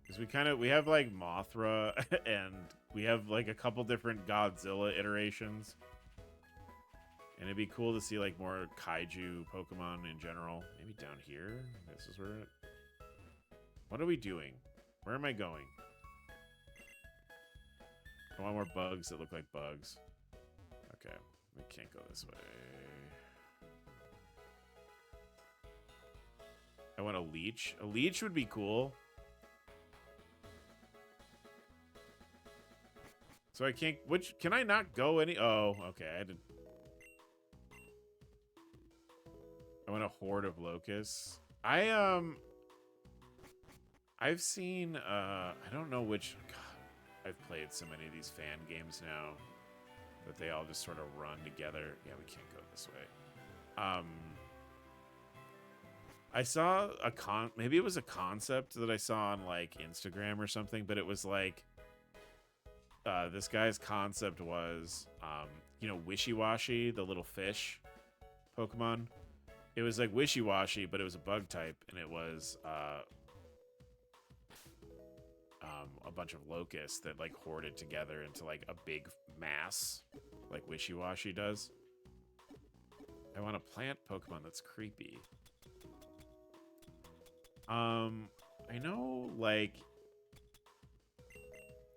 because we have like Mothra and we have like a couple different Godzilla iterations, and it'd be cool to see like more kaiju Pokemon in general. Maybe down here. This is where. What are we doing? Where am I going? I want more bugs that look like bugs. Okay, we can't go this way. I want a leech. A leech would be cool. So I can't... Can I not go any... Oh, okay. I didn't... I want a horde of locusts. I've seen... I don't know which... God, I've played so many of these fan games now that they all just sort of run together. Yeah, we can't go this way. I saw maybe it was a concept that I saw on like Instagram or something, but it was like this guy's concept was you know, Wishy-Washy, the little fish Pokemon. It was like Wishy-Washy, but it was a bug type, and it was a bunch of locusts that like hoarded together into like a big mass, like Wishy-Washy does. I want a plant Pokemon that's creepy. I know, like,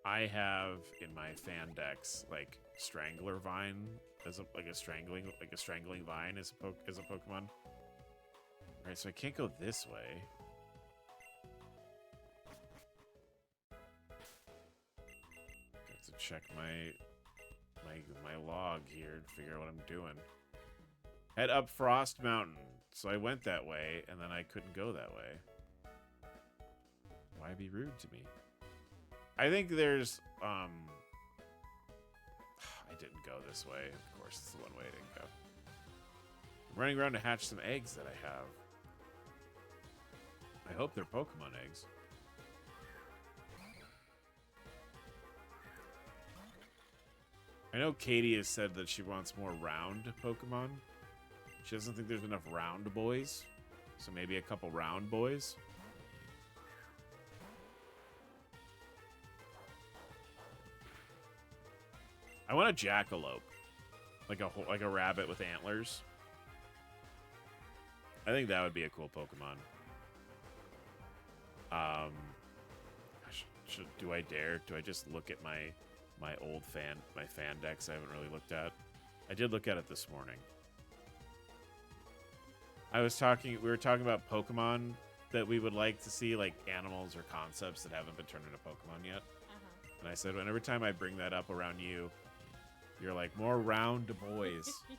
I have in my fan decks like Strangler Vine as a strangling vine as a Pokemon. All right, so I can't go this way. Got to check my log here to figure out what I'm doing. Head up Frost Mountain. So I went that way, and then I couldn't go that way. Why be rude to me? I think there's, I didn't go this way. Of course, it's the one way I didn't go. I'm running around to hatch some eggs that I have. I hope they're Pokemon eggs. I know Katie has said that she wants more round Pokemon. She doesn't think there's enough round boys. So maybe a couple round boys. I want a jackalope, like a rabbit with antlers. I think that would be a cool Pokemon. Do I dare? Do I just look at my old fan decks I haven't really looked at? I did look at it this morning. We were talking about Pokemon that we would like to see, like animals or concepts that haven't been turned into Pokemon yet. And I said, every time I bring that up around you, you're like, more round boys. Yeah.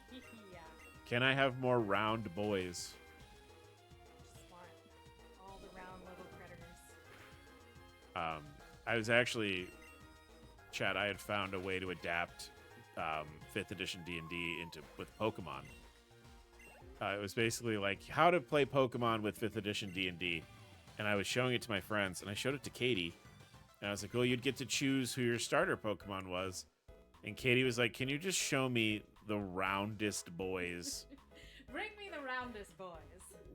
Can I have more round boys? Just want all the round little critters. I was actually, Chad, I had found a way to adapt 5th edition D&D with Pokemon. It was basically like how to play Pokemon with 5th edition D&D. And I was showing it to my friends, and I showed it to Katie. And I was like, well, you'd get to choose who your starter Pokemon was. And Katie was like, can you just show me the roundest boys? Bring me the roundest boys.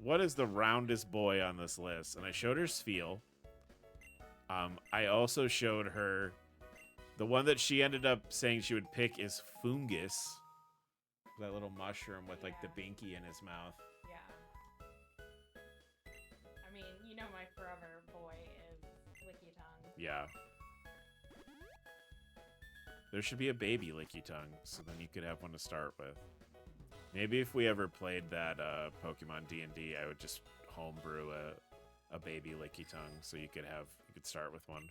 What is the roundest boy on this list? And I showed her Spheal. I also showed her the one that she ended up saying she would pick is Fungus. That little mushroom with like the binky in his mouth. Yeah. I mean, you know my forever boy is Licky Tongue. Yeah. There should be a baby Licky Tongue, so then you could have one to start with. Maybe if we ever played that Pokemon D&D, I would just homebrew a baby Licky Tongue, so you could start with one.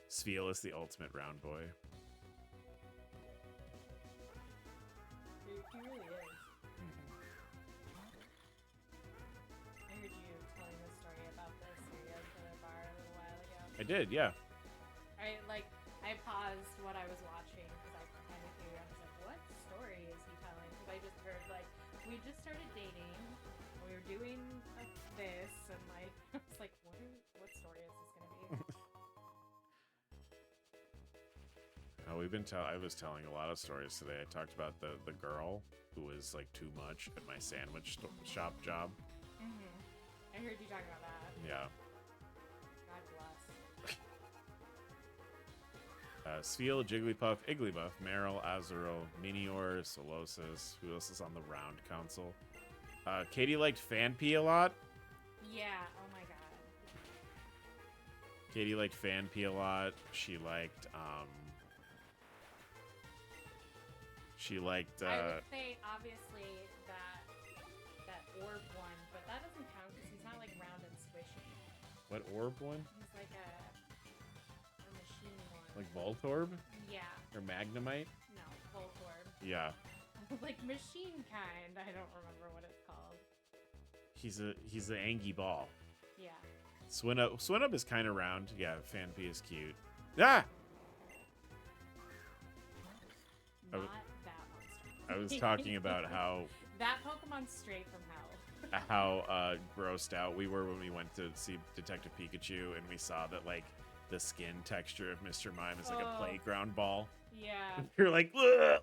Spheal is the ultimate round boy. He really is. I heard you telling the story about this studio for the bar a little while ago. I did, yeah. I paused what I was watching because I kind of figured, I was like, what story is he telling? Because I just heard, like, we just started dating, and we were doing this, and, like, I was like, what story is this going to be? Oh, I was telling a lot of stories today. I talked about the girl who was, like, too much at my sandwich shop job. I heard you talking about that. Yeah. God bless. Spheal, Jigglypuff, Igglybuff, Marill, Azurill, Minior, Solosis. Who else is on the round council? Katie liked Fanpea a lot. Yeah, oh my god. Katie liked Fanpea a lot. She liked, I would say, obviously, that orb one, but that doesn't count because he's not, like, round and squishy. What orb one? He's like a machine one. Like Voltorb? Yeah. Or Magnemite? No, Voltorb. Yeah. Like machine kind. I don't remember what it's called. He's an Angie ball. Yeah. Swinub is kind of round. Yeah, Fanpea is cute. Ah! Not that monster. I was talking about how that Pokemon's straight from hell. how grossed out we were when we went to see Detective Pikachu and we saw that like the skin texture of Mr. Mime is like a playground ball. Yeah. You're like, "Ugh,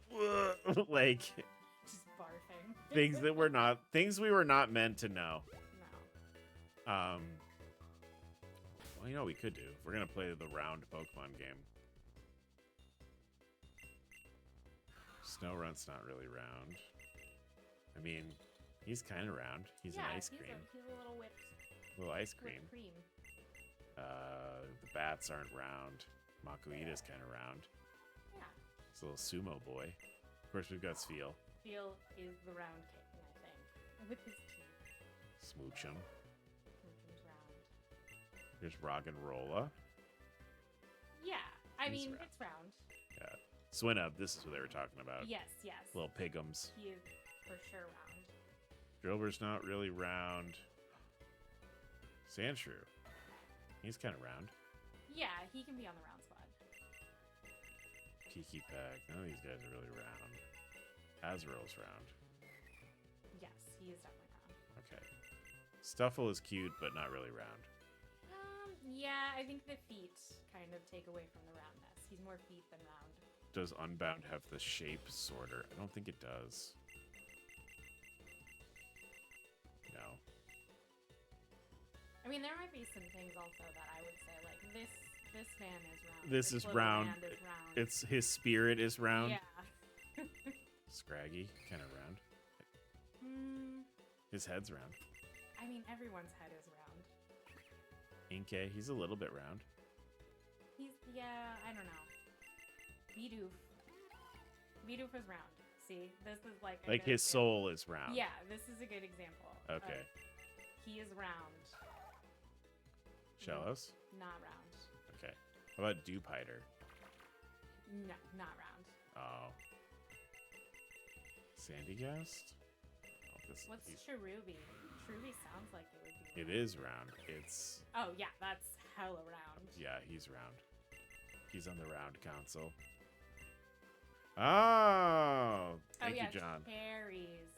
ugh," like Just barfing. things we were not meant to know. No. Well, you know what we could do? We're gonna play the round Pokemon game. Snowrunt's not really round. I mean, he's kind of round. He's an ice cream. He's a little whipped. Little ice cream. Whipped cream. The bats aren't round. Makuita's kind of round. Yeah. It's a little sumo boy. Of course, we've got Spheal. Spheal is the round king, I think. With his teeth. Smoochum. Smoochum's round. There's Roggenrola. Yeah. I He's mean, round. it's round. Yeah. Swinub, this is what they were talking about. Yes. Little pigums. He is for sure round. Drilber's not really round. Sandshrew. He's kind of round. Yeah, he can be on the round squad. Kiki Pack. None of these guys are really round. Azurill's round. Yes, he is definitely round. Okay. Stuffle is cute, but not really round. Yeah, I think the feet kind of take away from the roundness. He's more feet than round. Does Unbound have the shape sorter? I don't think it does. No. I mean, there might be some things also that I would say, like, this man is round. This is round. Band is round. It's his spirit is round. Yeah. Scraggy, kind of round. His head's round. I mean, everyone's head is round. Inkay, he's a little bit round. Yeah, I don't know. Bidoof. Bidoof is round. See, this is like his soul is round. Yeah, this is a good example. Okay. He is round. Shellos? Not round. Okay. How about Dupiter? No, not round. Oh. Sandygast? Oh, What's Cherubi? Cherubi sounds like it would be. It is round. It's... Oh, yeah, that's hella round. Yeah, he's round. He's on the round console. Oh! Thank you, John. Cherries.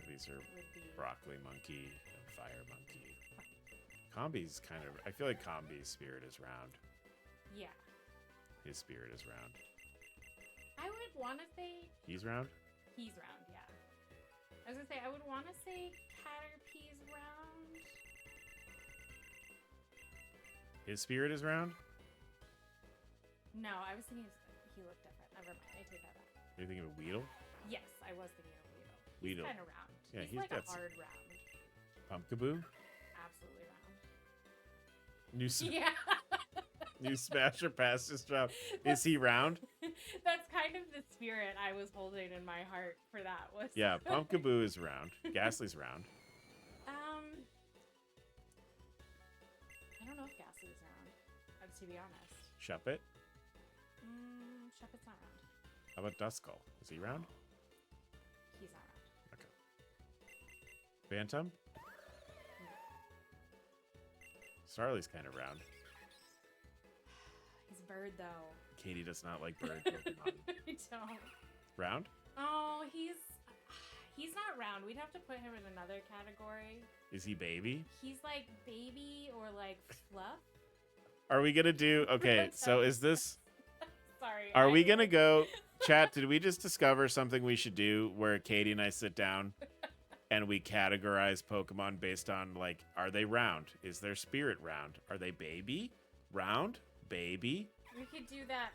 These are Would be. Broccoli Monkey and Fire Monkey. Combi's kind of... I feel like Combi's spirit is round. Yeah. His spirit is round. I would want to say... He's round? He's round, yeah. I was going to say, I would want to say Caterpie's round. His spirit is round? No, I was thinking he looked different. Never mind, I take that back. You're thinking of Weedle? Yes, I was thinking of Weedle. Weedle. Kind of round. Yeah, he's like a got some- hard round. Pumpkaboo? Absolutely round. New, Yeah. new Smasher Pass just dropped. Is he round? That's kind of the spirit I was holding in my heart for that. Was Yeah, Pumpkaboo is round. Ghastly's round. I don't know if Ghastly's round, to be honest. Shuppet? Shepherd's not round. How about Duskull? Is he round? He's not round. Okay. Phantom? Starly's kind of round. He's bird though. Katie does not like bird Pokemon. I don't. Round? Oh, he's not round. We'd have to put him in another category. Is he baby? He's like baby or like fluff. Are we gonna do... Okay, so is this... Sorry. Are we gonna go... Chat, did we just discover something we should do where Katie and I sit down and we categorize Pokemon based on, like, are they round? Is their spirit round? Are they baby? Round? Baby? We could do that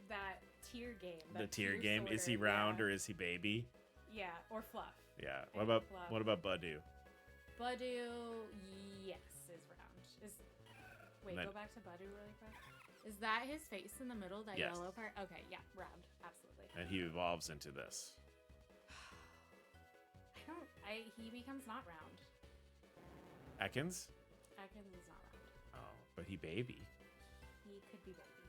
that tier game. The that tier game. Is he sorter, round yeah. or is he baby? Yeah, or fluff. Yeah. I think fluff. What about Budew? Budew, yes, is round. Wait, Then- go back to Budew really quick. Is that his face in the middle, that Yes. yellow part? Okay, yeah, round, absolutely. And he evolves into this. He becomes not round. Ekans? Ekans is not round. Oh, but he baby. He could be baby.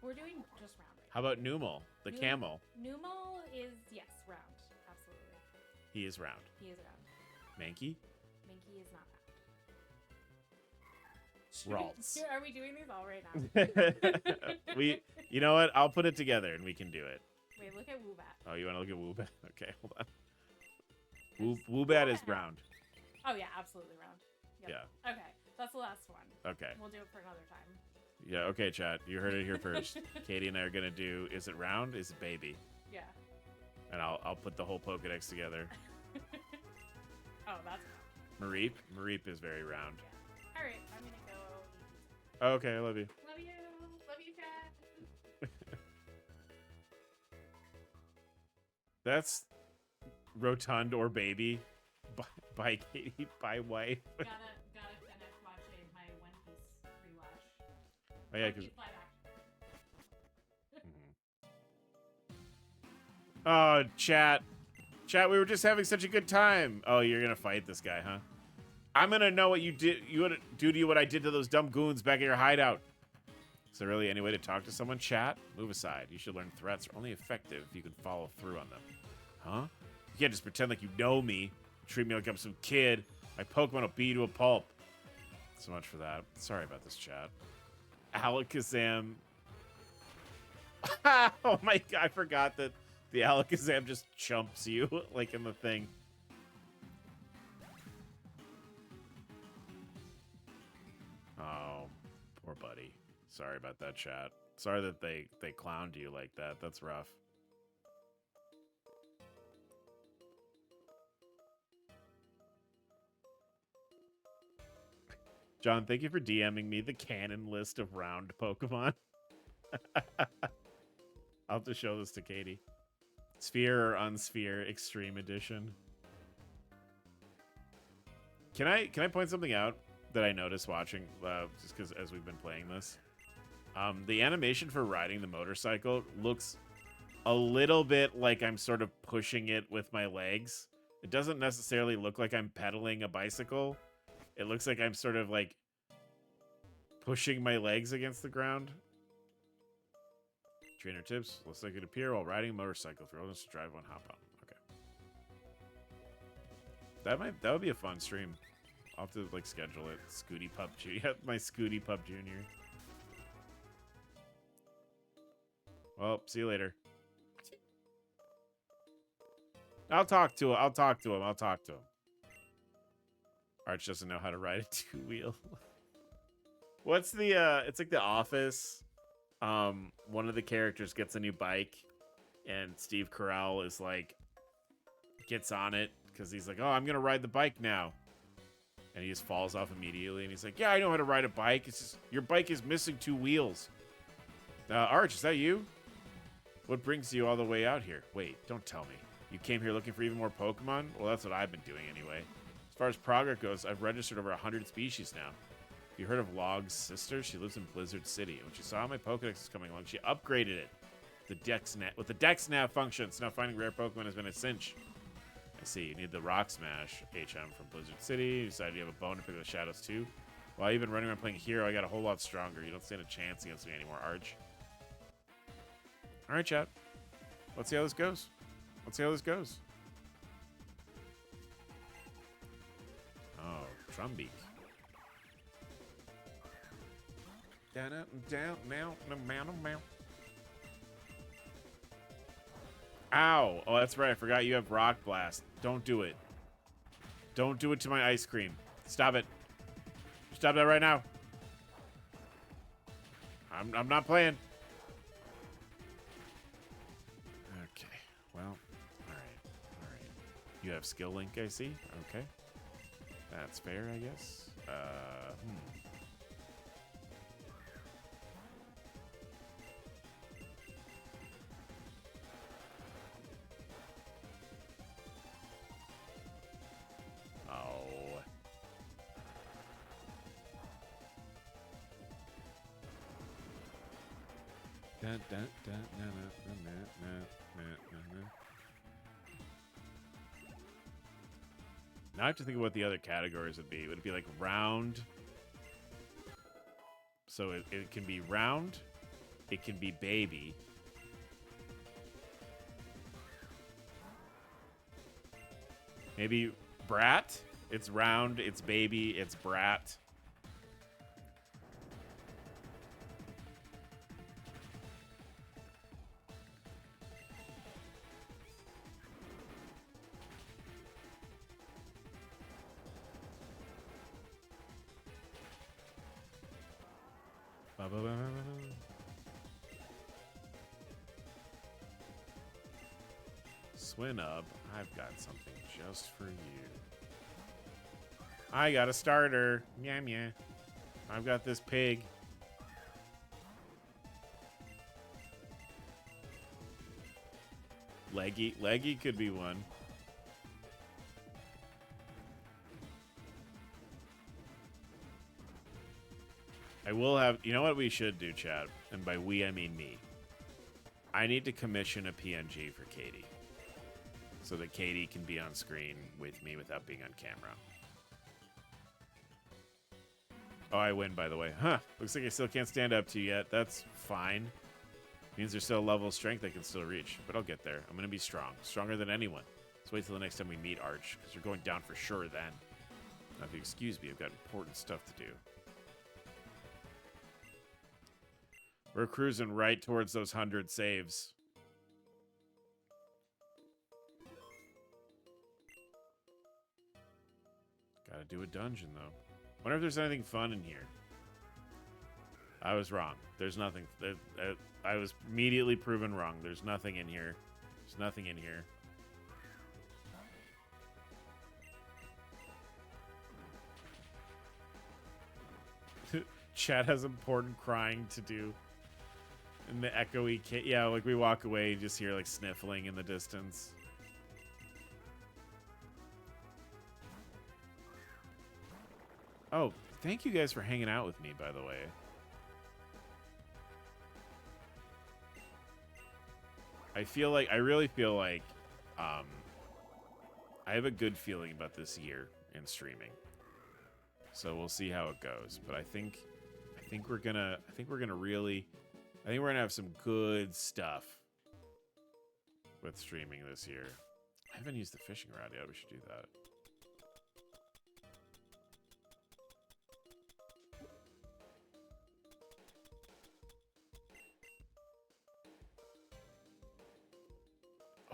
We're doing just round right How about Numel, the camel? Numel is, yes, round. Absolutely. He is round. He is round. Mankey? Minky is not round. Ralts. Are we doing these all right now? You know what? I'll put it together and we can do it. Wait, look at Woobat. Oh, you want to look at Woobat? Okay, hold on. Woobat is round. Oh, yeah, absolutely round. Yep. Yeah. Okay, that's the last one. Okay. We'll do it for another time. Yeah, okay, chat. You heard it here first. Katie and I are going to do, is it round? Is it baby? Yeah. And I'll put the whole Pokedex together. Oh, that's round. Mareep is very round. Yeah. All right, I'm going to go. Okay, I love you. Love you. Love you, Kat. That's Rotund or Baby by Katie, by wife. Gotta finish watching my One Piece rewatch. Oh, yeah, One 'cause- Piece live action. Oh, chat, we were just having such a good time. Oh, you're gonna fight this guy, huh? I'm gonna know what you did. You would do to you what I did to those dumb goons back in your hideout. Is there really any way to talk to someone? Chat, move aside. You should learn threats are only effective if you can follow through on them. Huh? You can't just pretend like you know me. Treat me like I'm some kid. My Pokemon will beat you to a pulp. So much for that. Sorry about this, chat. Alakazam. Oh my god, I forgot that the Alakazam just chumps you, like in the thing. Oh, poor buddy. Sorry about that, chat. Sorry that they clowned you like that. That's rough. John, thank you for DMing me the canon list of round Pokemon. I'll have to show this to Katie. Sphere or Unsphere Extreme Edition. Can I point something out that I noticed watching, just because as we've been playing this? The animation for riding the motorcycle looks a little bit like I'm sort of pushing it with my legs. It doesn't necessarily look like I'm pedaling a bicycle. It looks like I'm sort of like pushing my legs against the ground. Trainer tips. Looks like it appear while riding a motorcycle. Throw us to drive one, hop on. Okay. That would be a fun stream. I'll have to like schedule it. Scooty Pup Jr. My Scooty Pup Jr. Well, see you later. I'll talk to him. I'll talk to him. I'll talk to him. Arch doesn't know how to ride a two-wheel. What's the it's like The Office. One of the characters gets a new bike and Steve Carell is like gets on it because he's like, oh, I'm gonna ride the bike now. And he just falls off immediately and he's like, yeah, I know how to ride a bike. It's just your bike is missing 2 wheels. Arch, is that you? What brings you all the way out here? Wait, don't tell me. You came here looking for even more Pokemon? Well, that's what I've been doing anyway. As far as progress goes, I've registered over 100 species now. You heard of Log's sister? She lives in Blizzard City. When she saw my Pokedex was coming along, she upgraded it. With the Dex Nav function, so now finding rare Pokemon has been a cinch. I see. You need the Rock Smash HM from Blizzard City. You decided you have a bone to pick with Shadows too. While you've been running around playing Hero, I got a whole lot stronger. You don't stand a chance against me anymore, Arch. All right, chat. Let's see how this goes. Let's see how this goes. Oh, Trumbeak. Down, up, and down, now, now. Ow! Oh, that's right. I forgot you have Rock Blast. Don't do it. Don't do it to my ice cream. Stop it. Stop that right now. I'm not playing. Okay. Well, all right. You have skill link, I see. Okay. That's fair, I guess. Oh. Dun, dun, dun, na, na, na, na, na, na. Now I have to think of what the other categories would be. Would it be like round? So it can be round. It can be baby. Maybe brat. It's round. It's baby. It's brat. Swinub, I've got something just for you. I got a starter. Yam yeah. I've got this pig. Leggy could be one. I will have, you know what we should do, chat? And by we, I mean me. I need to commission a PNG for Katie. So that Katie can be on screen with me without being on camera. Oh, I win, by the way. Huh. Looks like I still can't stand up to you yet. That's fine. Means there's still a level of strength I can still reach. But I'll get there. I'm going to be strong. Stronger than anyone. Let's wait till the next time we meet, Arch. Because you're going down for sure then. Now, if you excuse me, I've got important stuff to do. We're cruising right towards those 100 saves. Gotta do a dungeon, though. Wonder if there's anything fun in here. I was wrong. There's nothing. I was immediately proven wrong. There's nothing in here. There's nothing in here. Chat has important crying to do. And the echoey yeah, like we walk away, you just hear like sniffling in the distance. Oh, thank you guys for hanging out with me, by the way. I really feel like I have a good feeling about this year in streaming. So we'll see how it goes. But I think we're gonna have some good stuff with streaming this year. I haven't used the fishing rod yet. We should do that.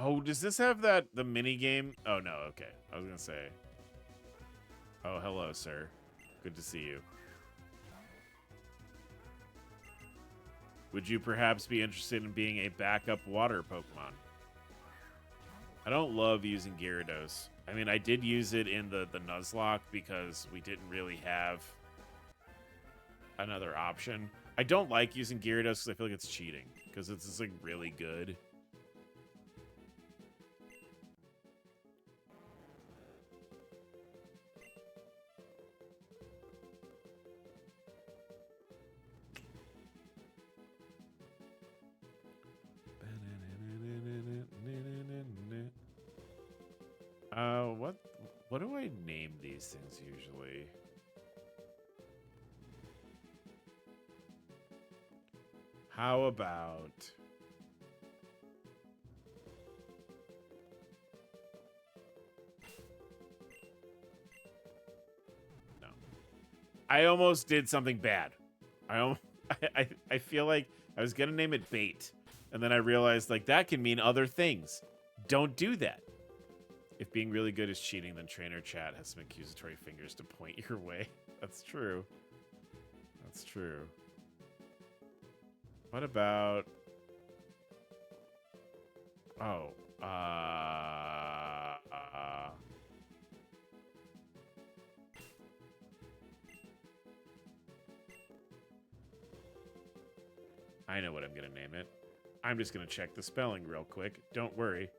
Oh, does this have the mini game? Oh no, okay. I was gonna say. Oh, hello, sir. Good to see you. Would you perhaps be interested in being a backup water Pokemon? I don't love using Gyarados. I mean, I did use it in the Nuzlocke because we didn't really have another option. I don't like using Gyarados because I feel like it's cheating because it's just like really good. What do I name these things usually? How about no? I almost did something bad. I feel like I was gonna name it bait, and then I realized like that can mean other things. Don't do that. If being really good is cheating, then trainer chat has some accusatory fingers to point your way. That's true. That's true. What about... Oh. I know what I'm going to name it. I'm just going to check the spelling real quick. Don't worry.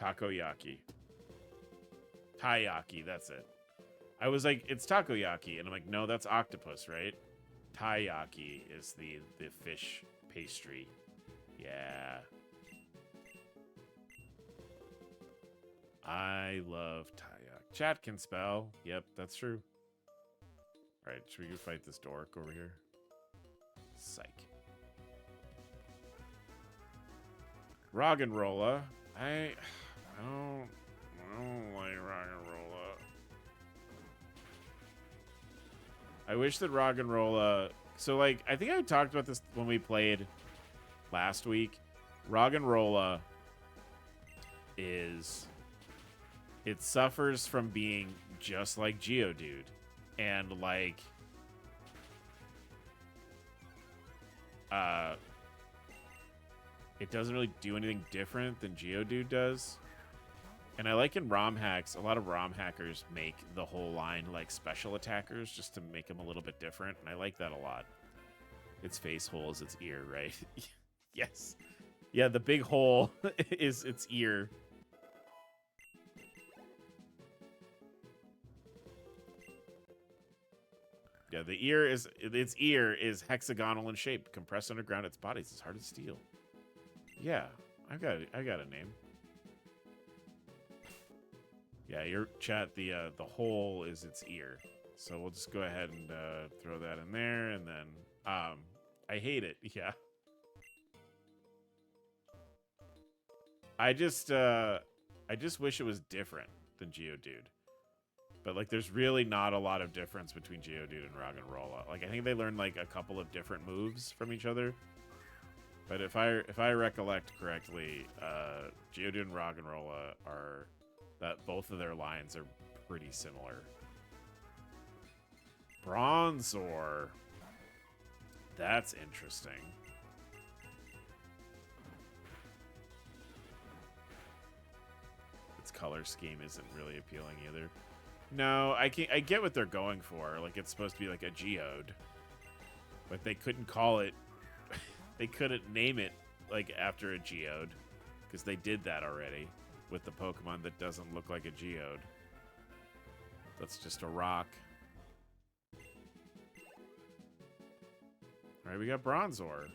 Takoyaki. Taiyaki, that's it. I was like, it's takoyaki, and I'm like, no, that's octopus, right? Taiyaki is the fish pastry. Yeah. I love taiyaki. Chat can spell. Yep, that's true. All right, should we go fight this dork over here? Psych. Roggenrola. I don't like Roggenrola. I wish that Roggenrola... So, like, I think I talked about this when we played last week. Roggenrola is... It suffers from being just like Geodude. And, like... It doesn't really do anything different than Geodude does. And I like in RomHacks, a lot of RomHackers make the whole line like special attackers just to make them a little bit different. And I like that a lot. Its face hole is its ear, right? Yes. Yeah, the big hole is its ear. Yeah, its ear is hexagonal in shape. Compressed underground, its body is as hard as steel. Yeah, I got a name. Yeah, your chat, the hole is its ear. So we'll just go ahead and throw that in there, and then I hate it. Yeah. I just wish it was different than Geodude. But like there's really not a lot of difference between Geodude and Roggenrola. Like I think they learned like a couple of different moves from each other. But if I recollect correctly, Geodude and Roggenrola are that both of their lines are pretty similar. Bronzor. That's interesting. Its color scheme isn't really appealing either. No, I get what they're going for. Like it's supposed to be like a Geode. But they couldn't call it they couldn't name it like after a geode, because they did that already with the Pokemon that doesn't look like a geode. That's just a rock. All right, we got Bronzor.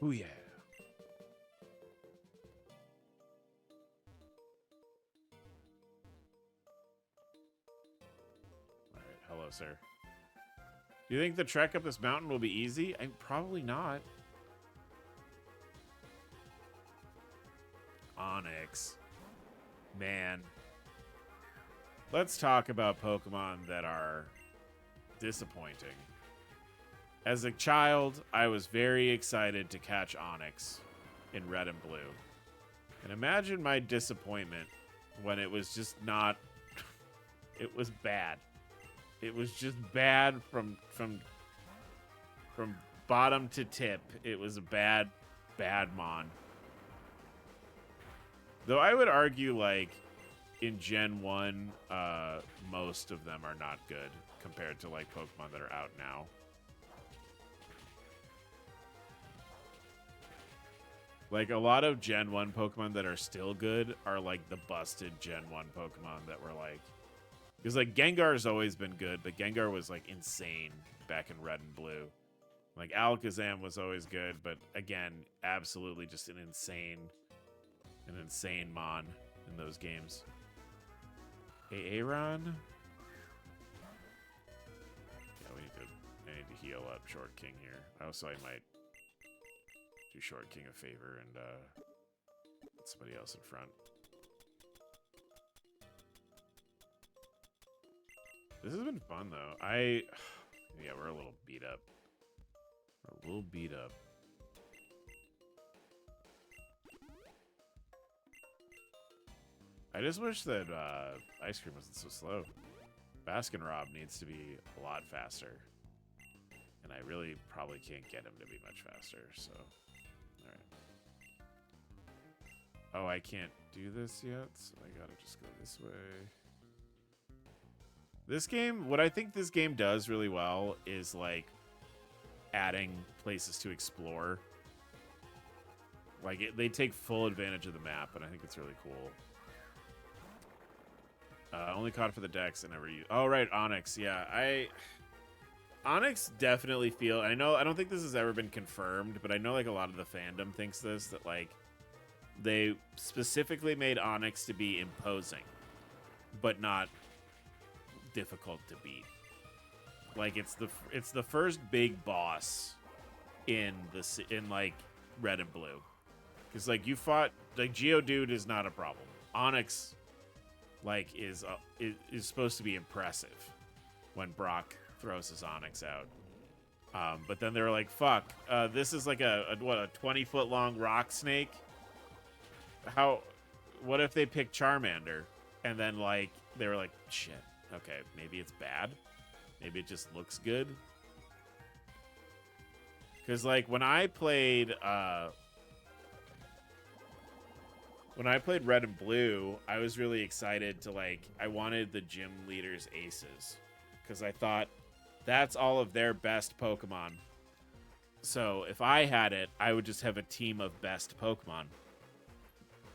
Oh yeah. All right, hello, sir. Do you think the trek up this mountain will be easy? Probably not. Onyx. Man. Let's talk about Pokemon that are disappointing. As a child, I was very excited to catch Onyx in Red and Blue. And imagine my disappointment when it was just not... It was bad. It was just bad from bottom to tip. It was a bad mon. Though I would argue, like, in Gen 1, most of them are not good compared to, like, Pokemon that are out now. Like, a lot of Gen 1 Pokemon that are still good are, like, the busted Gen 1 Pokemon that were, like... Because, like, Gengar's always been good, but Gengar was, like, insane back in Red and Blue. Like, Alakazam was always good, but, again, absolutely just an insane mon in those games. Aaron? Yeah, I need to heal up Short King here. Also, I might do Short King a favor and put somebody else in front. This has been fun, though. Yeah, we're a little beat up. I just wish that Ice Cream wasn't so slow. Baskin-Rob needs to be a lot faster. And I really probably can't get him to be much faster, so... Alright. Oh, I can't do this yet, so I gotta just go this way. This game, what I think this game does really well is, like, adding places to explore. Like, they take full advantage of the map, and I think it's really cool. Only caught for the Dex and never used. Oh, right, Onyx. Yeah, Onyx definitely feel. I don't think this has ever been confirmed, but I know, like, a lot of the fandom thinks this, that, like, they specifically made Onyx to be imposing, but not difficult to beat. Like, it's the first big boss in like Red and Blue, because, like, you fought, like, Geodude is not a problem. Onyx, like, is supposed to be impressive when Brock throws his Onyx out. But then they were like, fuck, this is like a 20-foot long rock snake. What if they pick Charmander? And then, like, they were like, shit, okay, maybe it's bad. Maybe it just looks good. Because, like, when I played Red and Blue, I was really excited to, like, I wanted the gym leaders' aces. Because I thought that's all of their best Pokemon. So if I had it, I would just have a team of best Pokemon.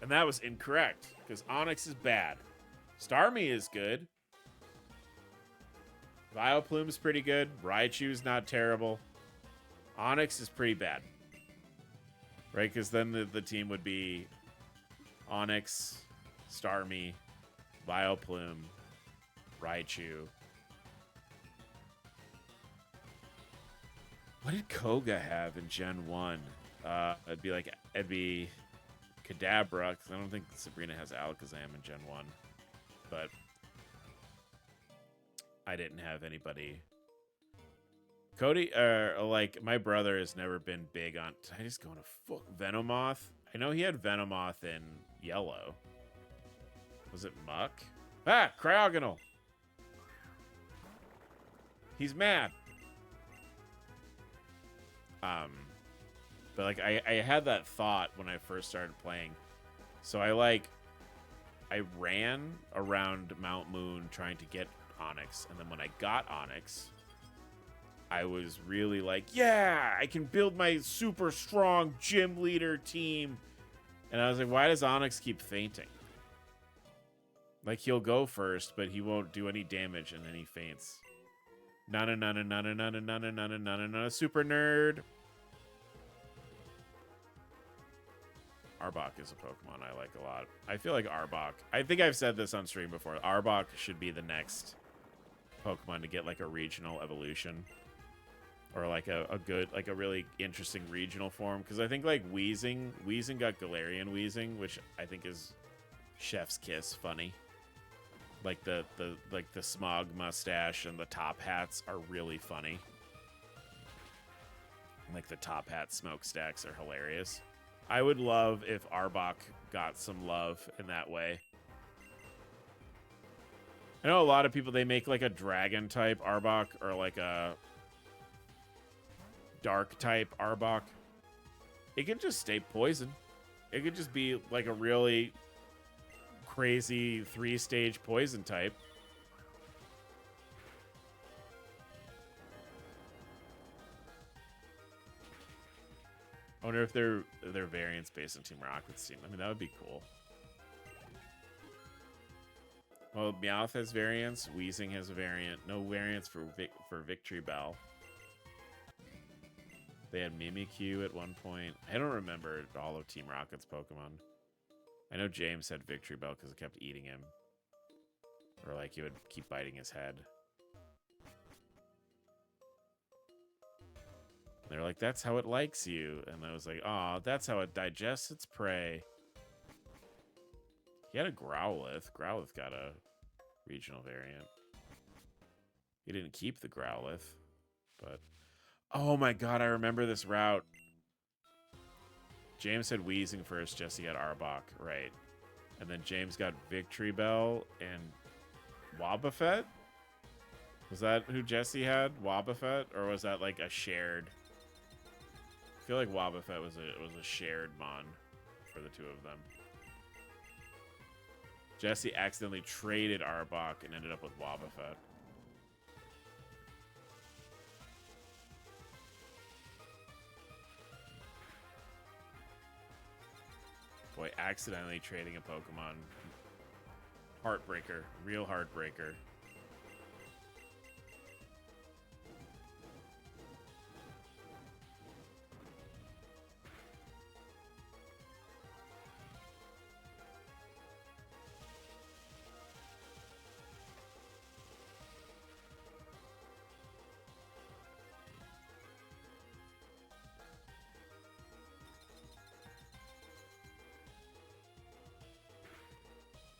And that was incorrect, because Onyx is bad. Starmie is good. Vileplume's pretty good. Raichu's not terrible. Onyx is pretty bad. Right? Because then the team would be Onyx, Starmie, Vileplume, Raichu. What did Koga have in Gen 1? It'd be Kadabra, because I don't think Sabrina has Alakazam in Gen 1. But I didn't have anybody. Cody, like, my brother has never been big on... Did I just go into Venomoth? I know he had Venomoth in Yellow. Was it Muck? Ah, Cryogonal! He's mad. But like I had that thought when I first started playing. So I ran around Mount Moon trying to get Onyx, and then when I got Onyx, I was really like, yeah, I can build my super strong gym leader team. And I was like, why does Onyx keep fainting? Like, he'll go first, but he won't do any damage, and then he faints. Nana, super nerd. Arbok is a Pokemon I like a lot. I feel like Arbok, I think I've said this on stream before, Arbok should be the next Pokemon to get like a regional evolution. Or like a good, like a really interesting regional form. Because I think like Weezing got Galarian Weezing, which I think is chef's kiss funny. Like the smog mustache and the top hats are really funny. Like the top hat smokestacks are hilarious. I would love if Arbok got some love in that way. I know a lot of people, they make like a dragon type Arbok or like a dark type Arbok. It could just stay poison. It could just be like a really crazy 3-stage poison type. I wonder if they're variants based on Team Rocket's team. I mean, that would be cool. Well, Meowth has variants. Weezing has a variant. No variants for Victory Bell. They had Mimikyu at one point. I don't remember all of Team Rocket's Pokemon. I know James had Victory Bell because it kept eating him. Or like he would keep biting his head. They're like, that's how it likes you. And I was like, oh, that's how it digests its prey. He had a Growlithe. Growlithe got a regional variant. He didn't keep the Growlithe. But, oh my god, I remember this route. James had Weezing first. Jesse had Arbok, right. And then James got Victory Bell and Wobbuffet? Was that who Jesse had? Wobbuffet? Or was that like a shared... I feel like Wobbuffet was a shared mon for the two of them. Jesse accidentally traded Arbok and ended up with Wobbuffet. Boy, accidentally trading a Pokemon. Heartbreaker. Real heartbreaker.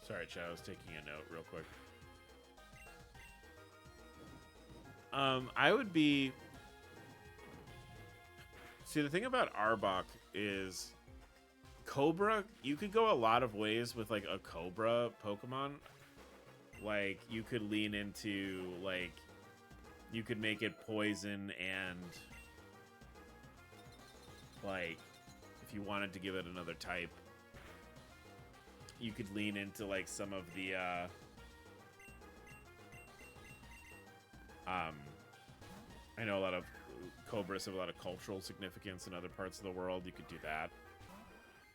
Sorry, Chad, I was taking a note real quick. I would be... See, the thing about Arbok is... Cobra, you could go a lot of ways with, like, a Cobra Pokemon. Like, you could lean into, like... You could make it poison and... Like, if you wanted to give it another type... You could lean into like some of the I know a lot of Cobras have a lot of cultural significance in other parts of the world. You could do that.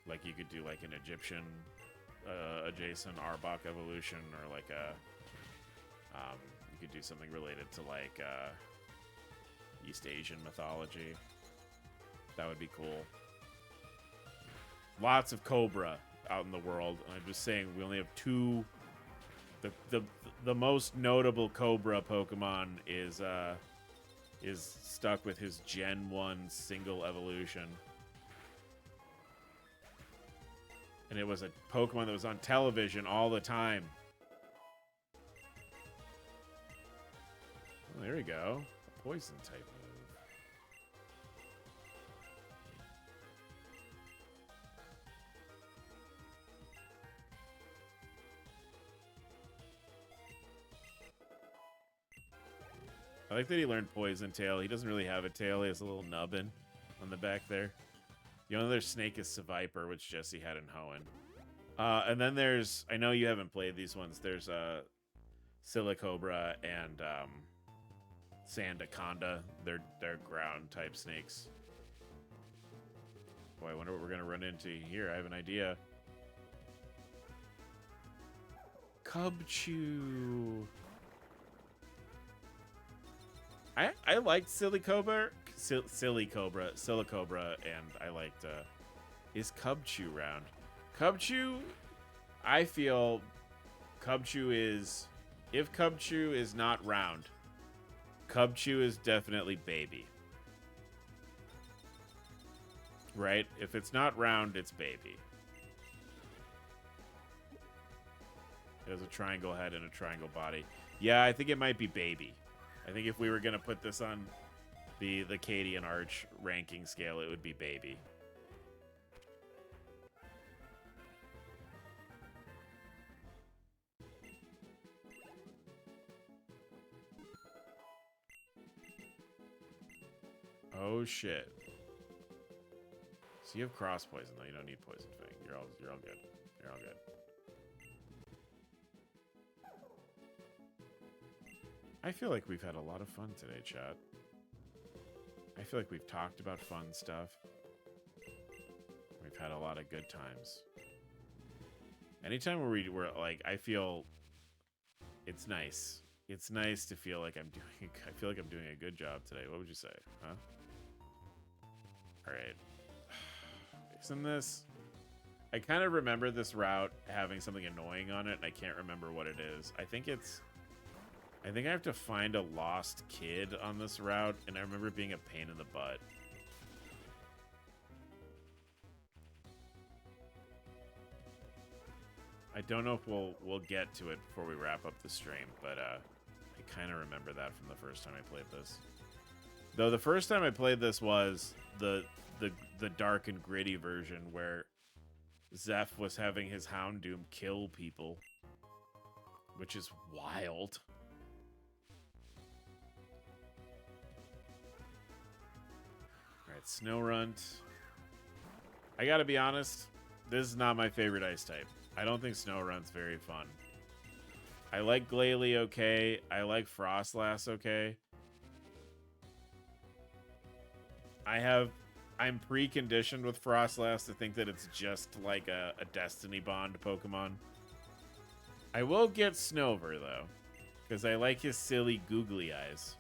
Like you could do like an Egyptian adjacent Arbok evolution, or like a you could do something related to like East Asian mythology. That would be cool. Lots of Cobra out in the world. I'm just saying we only have two. The most notable Cobra Pokemon is stuck with his Gen 1 single evolution. And it was a Pokemon that was on television all the time. Oh, there we go. A poison type move. I like that he learned Poison Tail. He doesn't really have a tail. He has a little nubbin on the back there. The only other snake is Seviper, which Jesse had in Hoenn. And then there's, I know you haven't played these ones. There's Silicobra and Sandaconda. They're ground type snakes. Boy, I wonder what we're gonna run into here. I have an idea. Cubchoo. I liked Silicobra, and I liked is Cubchoo round? Cubchoo, I feel Cubchoo is, if Cubchoo is not round, Cubchoo is definitely baby. Right? If it's not round, it's baby. It has a triangle head and a triangle body. Yeah, I think it might be baby. I think if we were going to put this on the Cadian Arch ranking scale, it would be baby. Oh shit. So you have cross poison though. You don't need poison fang. You're all good. You're all good. I feel like we've had a lot of fun today, chat. I feel like we've talked about fun stuff. We've had a lot of good times. Anytime where we're like, I feel it's nice. It's nice to feel like I'm doing, I feel like I'm doing a good job today. What would you say? Huh? All right. Isn't this, I kind of remember this route having something annoying on it, and I can't remember what it is. I think I have to find a lost kid on this route, and I remember it being a pain in the butt. I don't know if we'll get to it before we wrap up the stream, but I kind of remember that from the first time I played this. Though the first time I played this was the dark and gritty version where Zeph was having his Houndoom kill people, which is wild. Alright, Snowrunt. I gotta be honest, this is not my favorite ice type. I don't think Snowrunt's very fun. I like Glalie okay. I like Frostlass okay. I'm preconditioned with Frostlass to think that it's just like a Destiny Bond Pokemon. I will get Snover, though, because I like his silly googly eyes.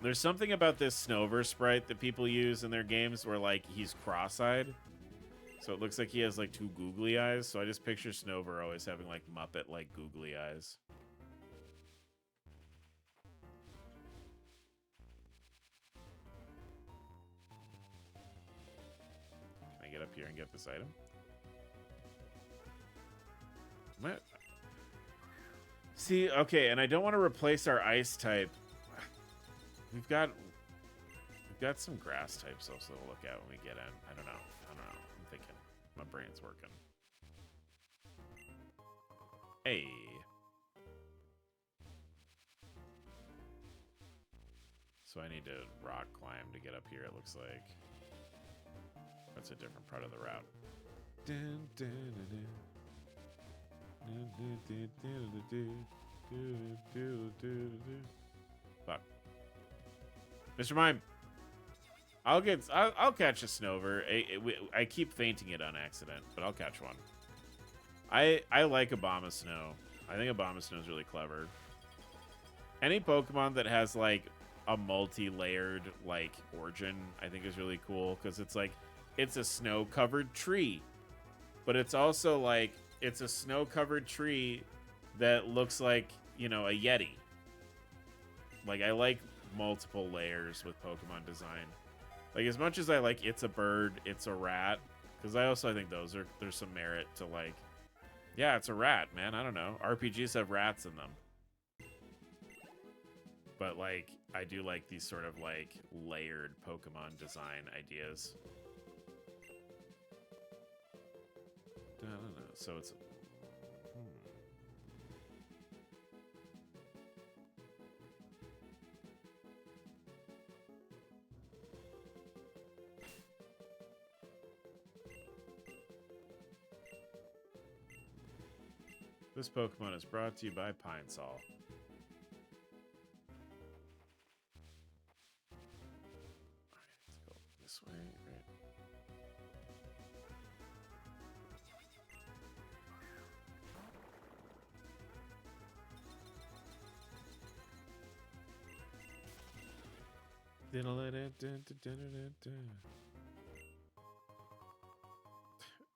There's something about this Snover sprite that people use in their games where, like, he's cross-eyed. So it looks like he has, like, two googly eyes. So I just picture Snover always having, like, Muppet-like googly eyes. Can I get up here and get this item? What? See, okay, and I don't want to replace our ice type. We've got some grass types also to look at when we get in. I don't know. I'm thinking. My brain's working. Hey. So I need to rock climb to get up here, it looks like. That's a different part of the route. Fuck. Mr. Mime. I'll catch a Snover. I keep fainting it on accident, but I'll catch one. I like Abomasnow. I think Abomasnow is really clever. Any Pokemon that has like a multi-layered like origin, I think is really cool because it's like it's a snow-covered tree, but it's also like it's a snow-covered tree that looks like, you know, a Yeti. Like I like multiple layers with Pokemon design. Like as much as I like it's a bird, it's a rat, because I think there's some merit to like, yeah, it's a rat, man. I don't know. RPGs have rats in them. But like I do like these sort of like layered Pokemon design ideas. I don't know. So it's This Pokemon is brought to you by Pine Sol. Alright, let's go this way, right?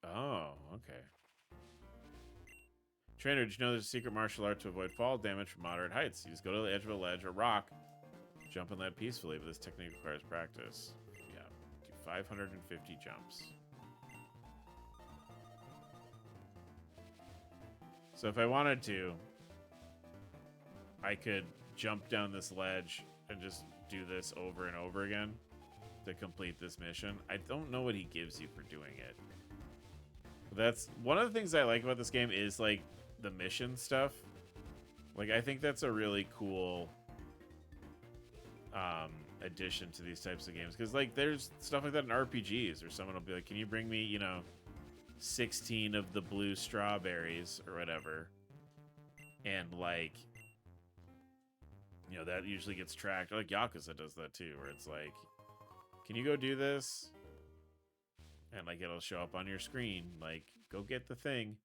Oh, okay. Trainer, did you know there's a secret martial art to avoid fall damage from moderate heights? You just go to the edge of a ledge or rock, jump and land peacefully, but this technique requires practice. Yeah, do 550 jumps. So if I wanted to, I could jump down this ledge and just do this over and over again to complete this mission. I don't know what he gives you for doing it. That's one of the things I like about this game is like the mission stuff. Like I think that's a really cool addition to these types of games, because like there's stuff like that in RPGs where someone will be like, can you bring me, you know, 16 of the blue strawberries or whatever, and like, you know, that usually gets tracked. Like Yakuza does that too, where it's like, can you go do this? And like it'll show up on your screen, like, go get the thing.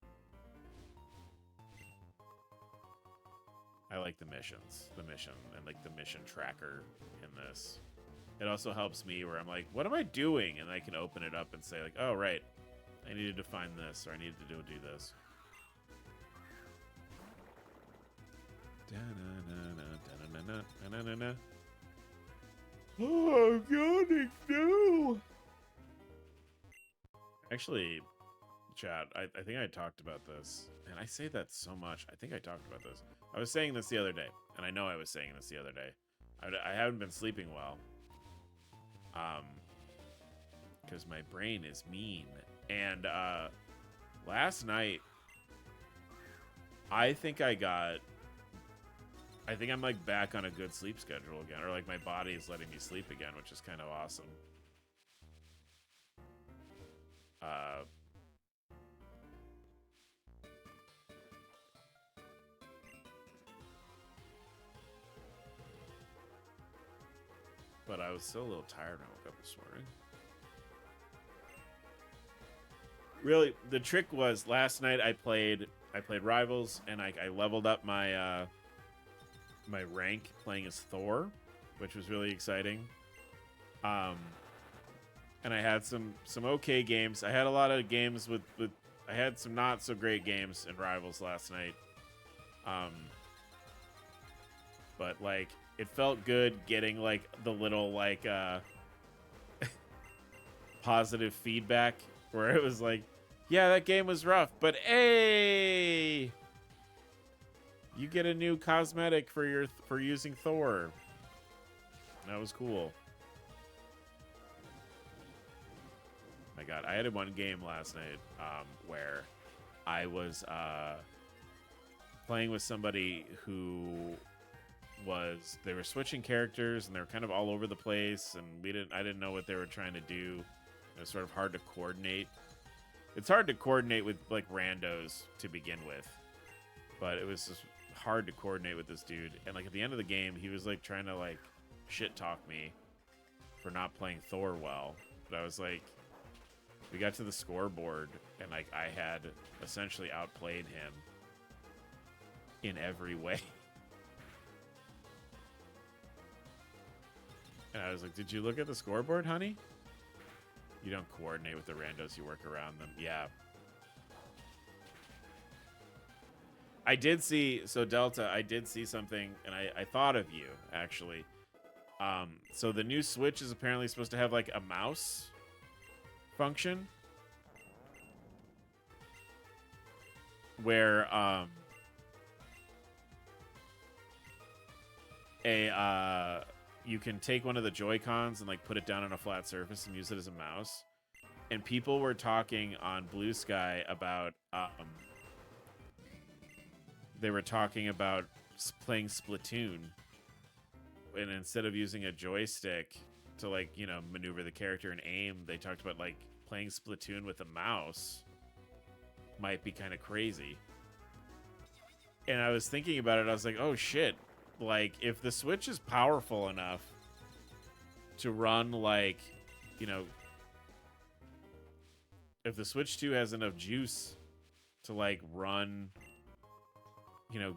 I like the missions, and like the mission tracker in this. It also helps me where I'm like, what am I doing? And I can open it up and say like, oh, right, I needed to find this, or I needed to do this. Oh, God, no. Actually, chat, I think I talked about this, and I say that so much. I think I talked about this. I was saying this the other day, and I know I was saying this the other day. I haven't been sleeping well, because my brain is mean. And last night, I think I'm like back on a good sleep schedule again, or like my body is letting me sleep again, which is kind of awesome. But I was still a little tired when I woke up this morning. Really, the trick was last night I played Rivals, and I leveled up my my rank playing as Thor, which was really exciting. And I had some okay games. I had a lot of games with I had some not so great games in Rivals last night. But like it felt good getting like the little like positive feedback where it was like, yeah, that game was rough, but hey, you get a new cosmetic for using Thor. That was cool. My God, I had one game last night where I was playing with somebody who they were switching characters and they were kind of all over the place, and I didn't know what they were trying to do. It was sort of hard to coordinate. It's hard to coordinate with like randos to begin with, but it was just hard to coordinate with this dude. And like at the end of the game, he was like trying to like shit talk me for not playing Thor well. But I was like, we got to the scoreboard and like I had essentially outplayed him in every way. And I was like, did you look at the scoreboard, honey? You don't coordinate with the randos, you work around them. Yeah. I did see, so Delta, I did see something, and I thought of you, actually. So the new Switch is apparently supposed to have, like, a mouse function. Where, you can take one of the Joy-Cons and like put it down on a flat surface and use it as a mouse. And people were talking on Blue Sky about they were talking about playing Splatoon, and instead of using a joystick to like, you know, maneuver the character and aim, they talked about like playing Splatoon with a mouse might be kind of crazy. And I was thinking about it. I was like, oh shit. Like, if the Switch is powerful enough to run, like, you know, if the Switch 2 has enough juice to, like, run, you know,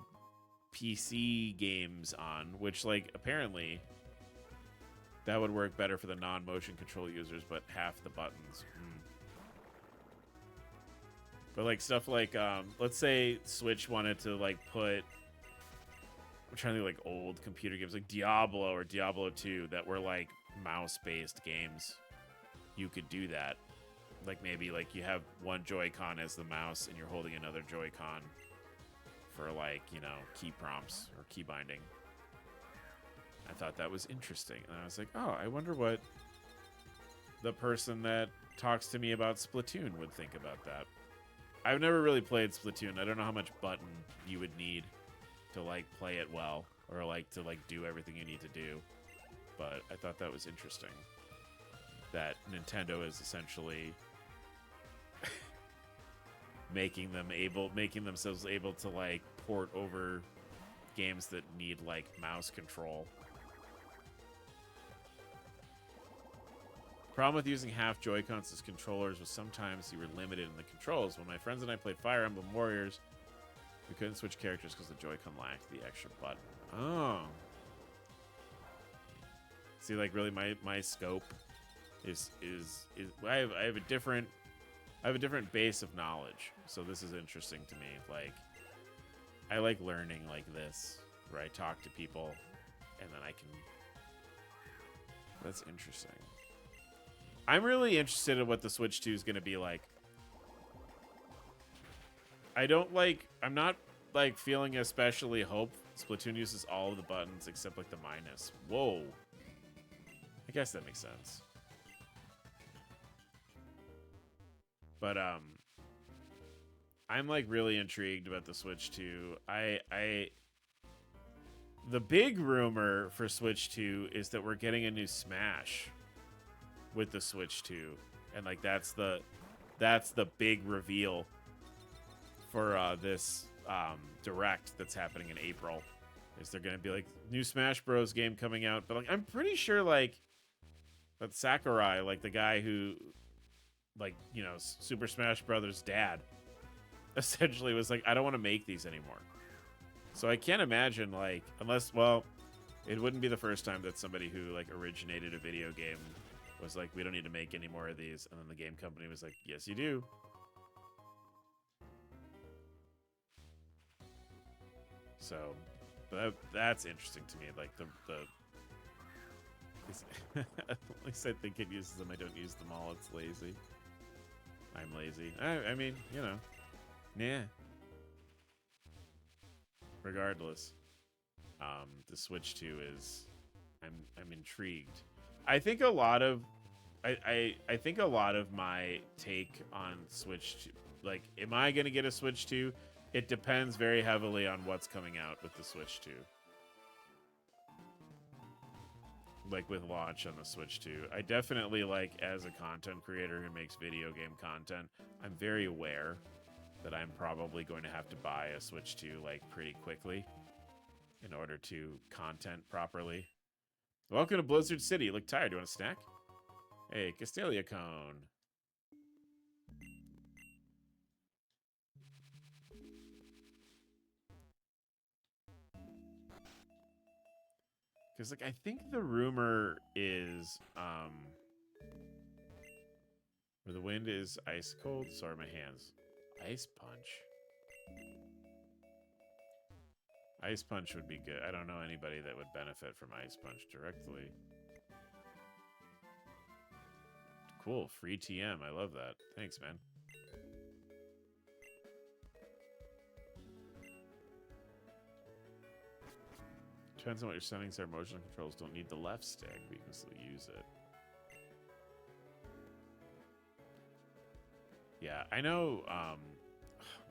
PC games on, which, like, apparently that would work better for the non-motion control users, but half the buttons. But, like, stuff like, let's say Switch wanted to, like, put, I'm trying to think, like, old computer games, like Diablo or Diablo 2 that were, like, mouse-based games. You could do that. Like, maybe, like, you have one Joy-Con as the mouse and you're holding another Joy-Con for, like, you know, key prompts or key binding. I thought that was interesting. And I was like, oh, I wonder what the person that talks to me about Splatoon would think about that. I've never really played Splatoon. I don't know how much button you would need to, like, play it well or, like, to, like, do everything you need to do. But I thought that was interesting that Nintendo is essentially making themselves able to, like, port over games that need, like, mouse control. Problem with using half Joy-Cons as controllers was sometimes you were limited in the controls. When my friends and I played Fire Emblem Warriors, we couldn't switch characters because the Joy-Con lacked the extra button. Oh. See, like, really my scope is I have a different base of knowledge. So this is interesting to me. Like, I like learning like this, where I talk to people and then I can. That's interesting. I'm really interested in what the Switch 2 is going to be like. I'm not, like, feeling especially hope. Splatoon uses all of the buttons except, like, the minus. Whoa. I guess that makes sense. But, I'm, like, really intrigued about the Switch 2. The big rumor for Switch 2 is that we're getting a new Smash with the Switch 2, and, like, that's the big reveal for this direct that's happening in April. Is there gonna be, like, new Smash Bros game coming out? But, like, I'm pretty sure, like, that Sakurai, like, the guy who, like, you know, Super Smash Brothers dad, essentially was like, I don't want to make these anymore. So I can't imagine, like, unless, well, it wouldn't be the first time that somebody who, like, originated a video game was like, we don't need to make any more of these. And then the game company was like, yes, you do. So, but that's interesting to me. Like, at least I think it uses them. I don't use them all. It's lazy. I'm lazy. I mean, you know, nah. Regardless, the Switch 2 is, I'm intrigued. I think a lot of I think a lot of my take on Switch 2, like, am I going to get a Switch 2? It depends very heavily on what's coming out with the Switch 2. Like, with launch on the Switch 2. I definitely, like, as a content creator who makes video game content, I'm very aware that I'm probably going to have to buy a Switch 2, like, pretty quickly in order to content properly. Welcome to Blizzard City. You look tired. Do you want a snack? Hey, Castelia Cone. Because, like, I think the rumor is, where the wind is ice cold. Sorry, my hands. Ice Punch. Ice Punch would be good. I don't know anybody that would benefit from Ice Punch directly. Cool, free TM. I love that. Thanks, man. Depends on what your settings are. Motion controls don't need the left stick, but you can still use it. Yeah, I know, oh,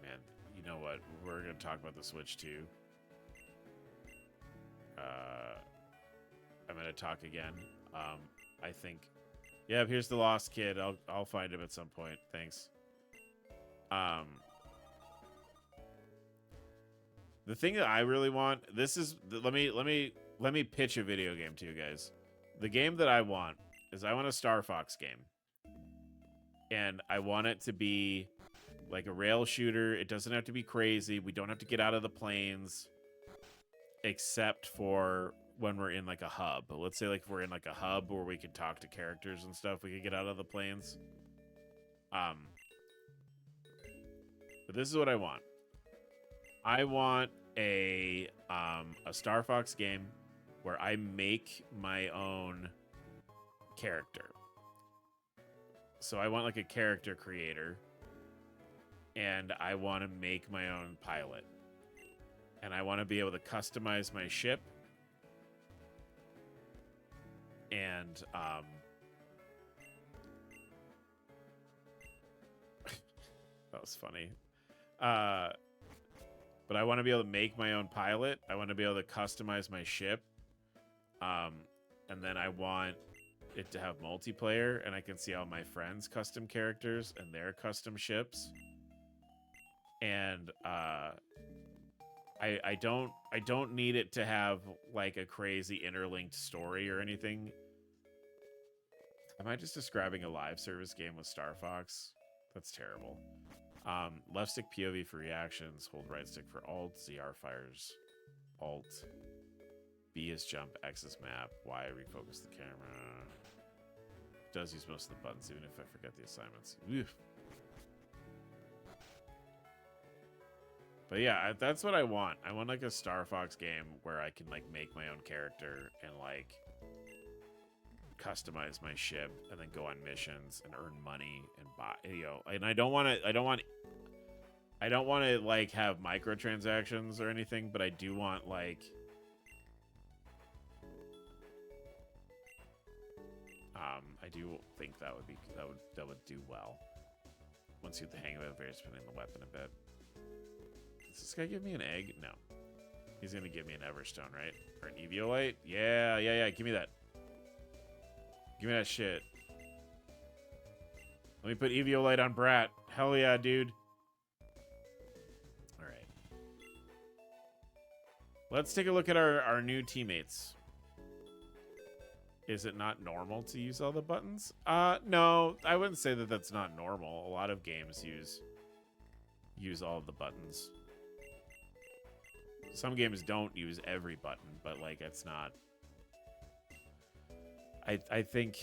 man, you know what? We're going to talk about the Switch 2. I'm going to talk again. I think, yeah, here's the lost kid. I'll find him at some point. Thanks. The thing that I really want, this is let me pitch a video game to you guys. The game that I want is I want a Star Fox game. And I want it to be like a rail shooter. It doesn't have to be crazy. We don't have to get out of the planes except for when we're in like a hub. But let's say like if we're in like a hub where we can talk to characters and stuff, we could get out of the planes. But this is what I want. I want a Star Fox game where I make my own character. So I want like a character creator, and I want to make my own pilot, and I want to be able to customize my ship, and that was funny. But I want to be able to make my own pilot. I want to be able to customize my ship. And then I want it to have multiplayer, and I can see all my friends' custom characters and their custom ships. And I don't need it to have like a crazy interlinked story or anything. Am I just describing a live service game with Star Fox? That's terrible. Left stick POV for reactions. Hold right stick for alt. ZR fires. Alt. B is jump. X is map. Y refocus the camera. Does use most of the buttons even if I forget the assignments. Oof. But yeah, that's what I want. I want like a Star Fox game where I can like make my own character and like customize my ship and then go on missions and earn money and buy, you know. And I don't want to like have microtransactions or anything, but I do want like I do think that would do well once you get the hang of it. Very spinning the weapon a bit. Does this guy give me an egg? No. He's gonna give me an Everstone, right? Or an Eviolite? Yeah. Give me that. Give me that shit. Let me put Eviolite on Brat. Hell yeah, dude. Alright. Let's take a look at our new teammates. Is it not normal to use all the buttons? No, I wouldn't say that that's not normal. A lot of games use all of the buttons. Some games don't use every button, but like it's not. I think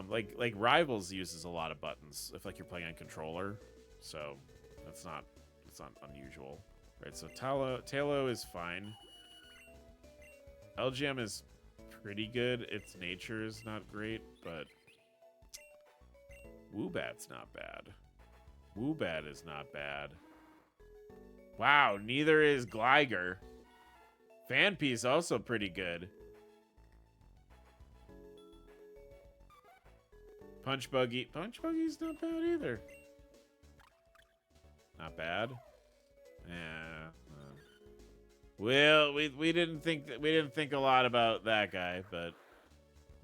like Rivals uses a lot of buttons if like you're playing on controller, so it's not unusual, right? So Talo is fine. LGM is pretty good. Its nature is not great, but Woobat's not bad. Woobat is not bad. Wow, neither is Gliger. Fanpiece also pretty good. Punch Buggy's not bad either. Not bad. Yeah. Well, we didn't think a lot about that guy, but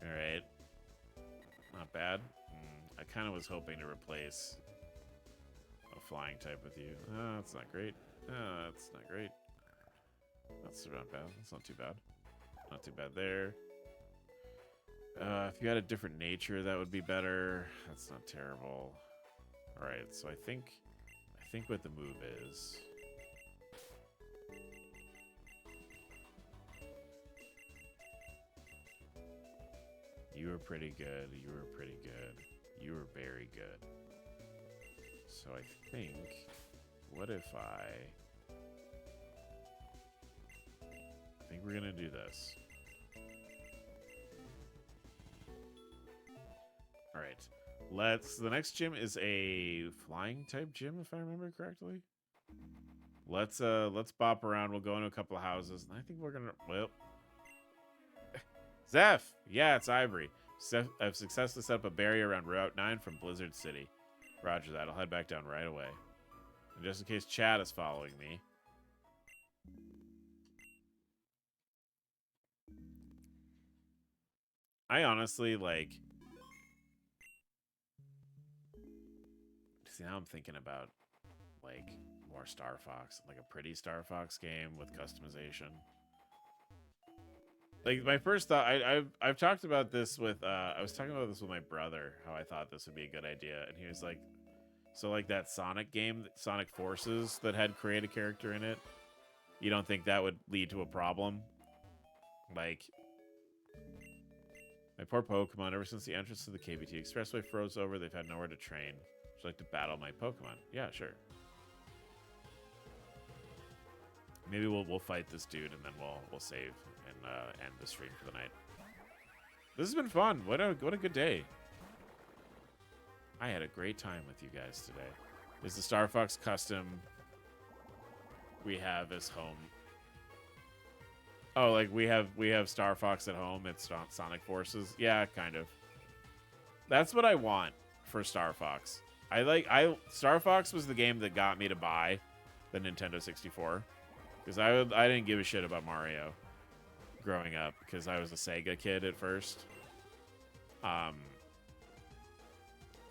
all right. Not bad. I kind of was hoping to replace a flying type with you. Oh, that's not great. Oh, that's not great. That's not bad. That's not too bad. Not too bad there. If you had a different nature, that would be better. That's not terrible. All right, so I think what the move is. You were pretty good. You were pretty good. You were very good. So I think, what if I think we're gonna do this. All right, the next gym is a flying type gym, if I remember correctly. Let's bop around. We'll go into a couple of houses, and I think we're gonna, well, Zeph, yeah, it's Ivory. I've successfully set up a barrier around Route 9 from Blizzard City. Roger that. I'll head back down right away. And just in case Chad is following me. I honestly, like... See, now I'm thinking about, like, more Star Fox, like a pretty Star Fox game with customization. Like my first thought, I've talked about this with I was talking about this with my brother, how I thought this would be a good idea, and he was like, so like that Sonic game, Sonic Forces, that had create a character in it, you don't think that would lead to a problem? Like, my poor Pokemon, ever since the entrance to the KBT Expressway froze over, they've had nowhere to train. Would you like to battle my Pokemon? Yeah, sure. Maybe we'll fight this dude and then we'll save and end the stream for the night. This has been fun. What a good day. I had a great time with you guys today. This is the Star Fox custom we have as home. Oh, like we have Star Fox at home. It's Sonic Forces. Yeah, kind of. That's what I want for Star Fox. Star Fox was the game that got me to buy the Nintendo 64 because I didn't give a shit about Mario growing up because I was a Sega kid at first.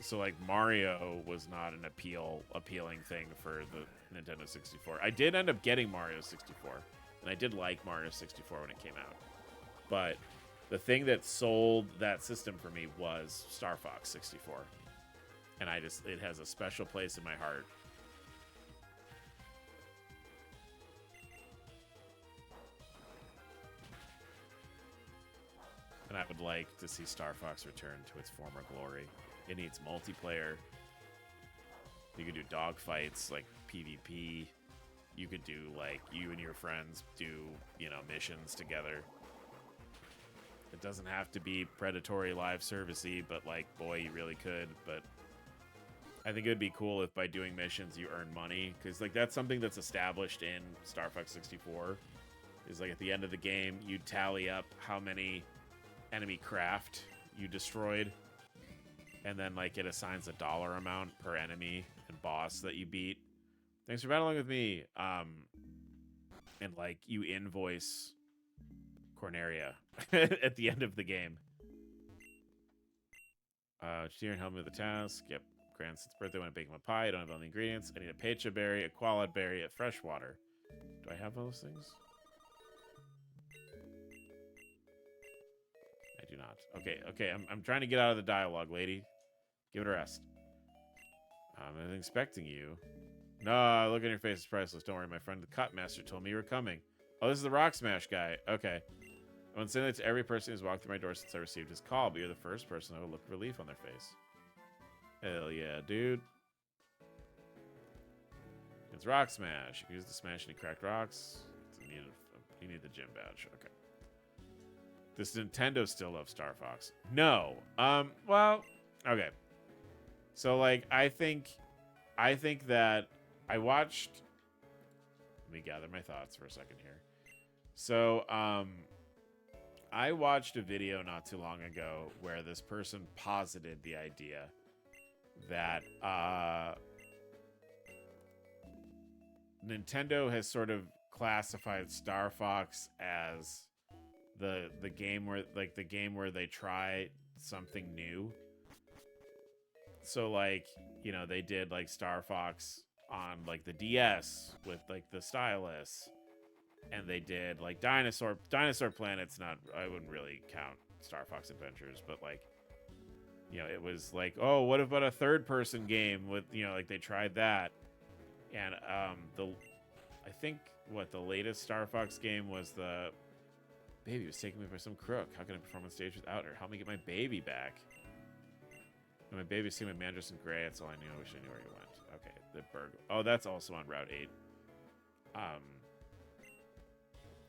So like Mario was not an appealing thing for the Nintendo 64. I did end up getting Mario 64, and I did like Mario 64 when it came out. But the thing that sold that system for me was Star Fox 64. And it has a special place in my heart. And I would like to see Star Fox return to its former glory. It needs multiplayer. You could do dog fights, like PvP. You could do, like, you and your friends do, missions together. It doesn't have to be predatory live servicey, but, like, boy, you really could. But I think it would be cool if by doing missions you earn money. Because, like, that's something that's established in Star Fox 64. Is, like, at the end of the game, you tally up how many enemy craft you destroyed. And then, like, it assigns a dollar amount per enemy and boss that you beat. Thanks for battling with me. And, like, you invoice Corneria at the end of the game. Steer help me with the task. Yep. Grand's birthday. Want to bake him a pie. I don't have all the ingredients. I need a pecha berry, a qualid berry, a fresh water. Do I have those things? I do not. Okay. I'm trying to get out of the dialogue, lady. Give it a rest. I'm expecting you. No, look at your face. It's priceless. Don't worry, my friend. The cut master told me you were coming. Oh, this is the Rock Smash guy. Okay. I want to say that to every person who's walked through my door since I received his call, but you're the first person I will look relief on their face. Hell yeah, dude. It's Rock Smash. You can use the smash any cracked rocks. You need the gym badge. Okay. Does Nintendo still love Star Fox? No. Well, okay. So, like, I think that I watched... Let me gather my thoughts for a second here. So, I watched a video not too long ago where this person posited the idea that Nintendo has sort of classified Star Fox as the game where they try something new. So, like, they did, like, Star Fox on, like, the DS with, like, the stylus. And they did, like, Dinosaur Planet's not... I wouldn't really count Star Fox Adventures, but, like, it was like, oh, what about a third-person game with, like, they tried that. And, I think, the latest Star Fox game was the... Baby was taking me by some crook. How can I perform on stage without her? Help me get my baby back. And my baby's seen with Mandris and Gray. That's all I knew. I wish I knew where he went. Okay, the burglar. Oh, that's also on Route 8.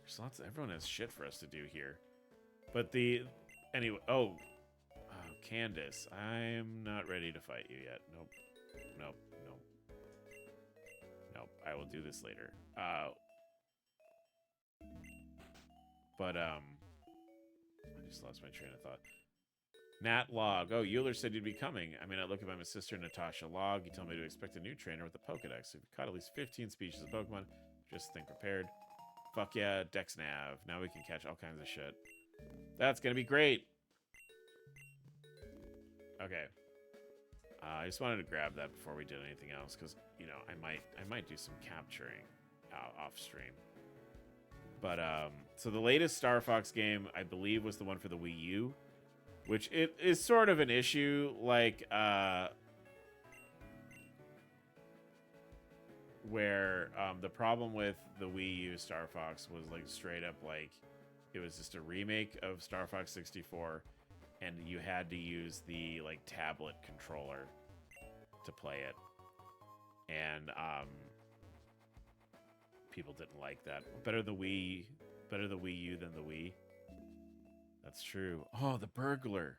There's lots. Everyone has shit for us to do here. But anyway. Oh, Candace. I'm not ready to fight you yet. Nope. I will do this later. But I just lost my train of thought. Nat Log. Oh, Euler said you'd be coming. I mean, I look at my sister, Natasha Log. You told me to expect a new trainer with the Pokedex. If you caught at least 15 species of Pokemon, just think prepared. Fuck yeah, Dex Nav. Now we can catch all kinds of shit. That's gonna be great. Okay. I just wanted to grab that before we did anything else, because you know I might do some capturing off stream. But so the latest Star Fox game, I believe, was the one for the Wii U, which it is sort of an issue. Like where the problem with the Wii U Star Fox was like straight up like it was just a remake of Star Fox 64, and you had to use the like tablet controller to play it, and people didn't like that. Better the Wii U than the Wii. That's true. Oh, the burglar.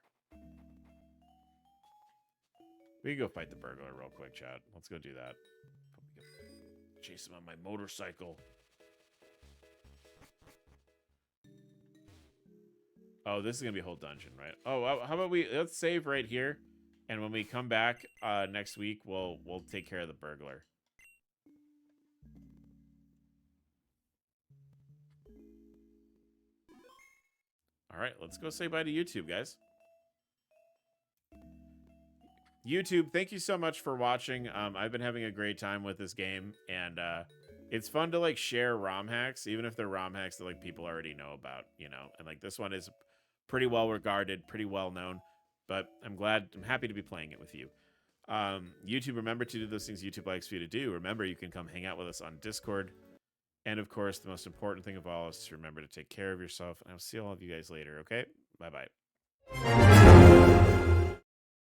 We can go fight the burglar real quick, chat. Let's go do that. Chase him on my motorcycle. Oh, this is gonna be a whole dungeon, right? Oh, how about let's save right here, and when we come back next week, we'll take care of the burglar. All right, let's go say bye to YouTube, guys. YouTube, thank you so much for watching. I've been having a great time with this game, and it's fun to like share ROM hacks, even if they're ROM hacks that like people already know about, you know. And like this one is pretty well regarded, pretty well known, but I'm happy to be playing it with you. YouTube, remember to do those things YouTube likes for you to do. Remember, you can come hang out with us on Discord. And of course, the most important thing of all is to remember to take care of yourself. And I'll see all of you guys later, okay? Bye-bye.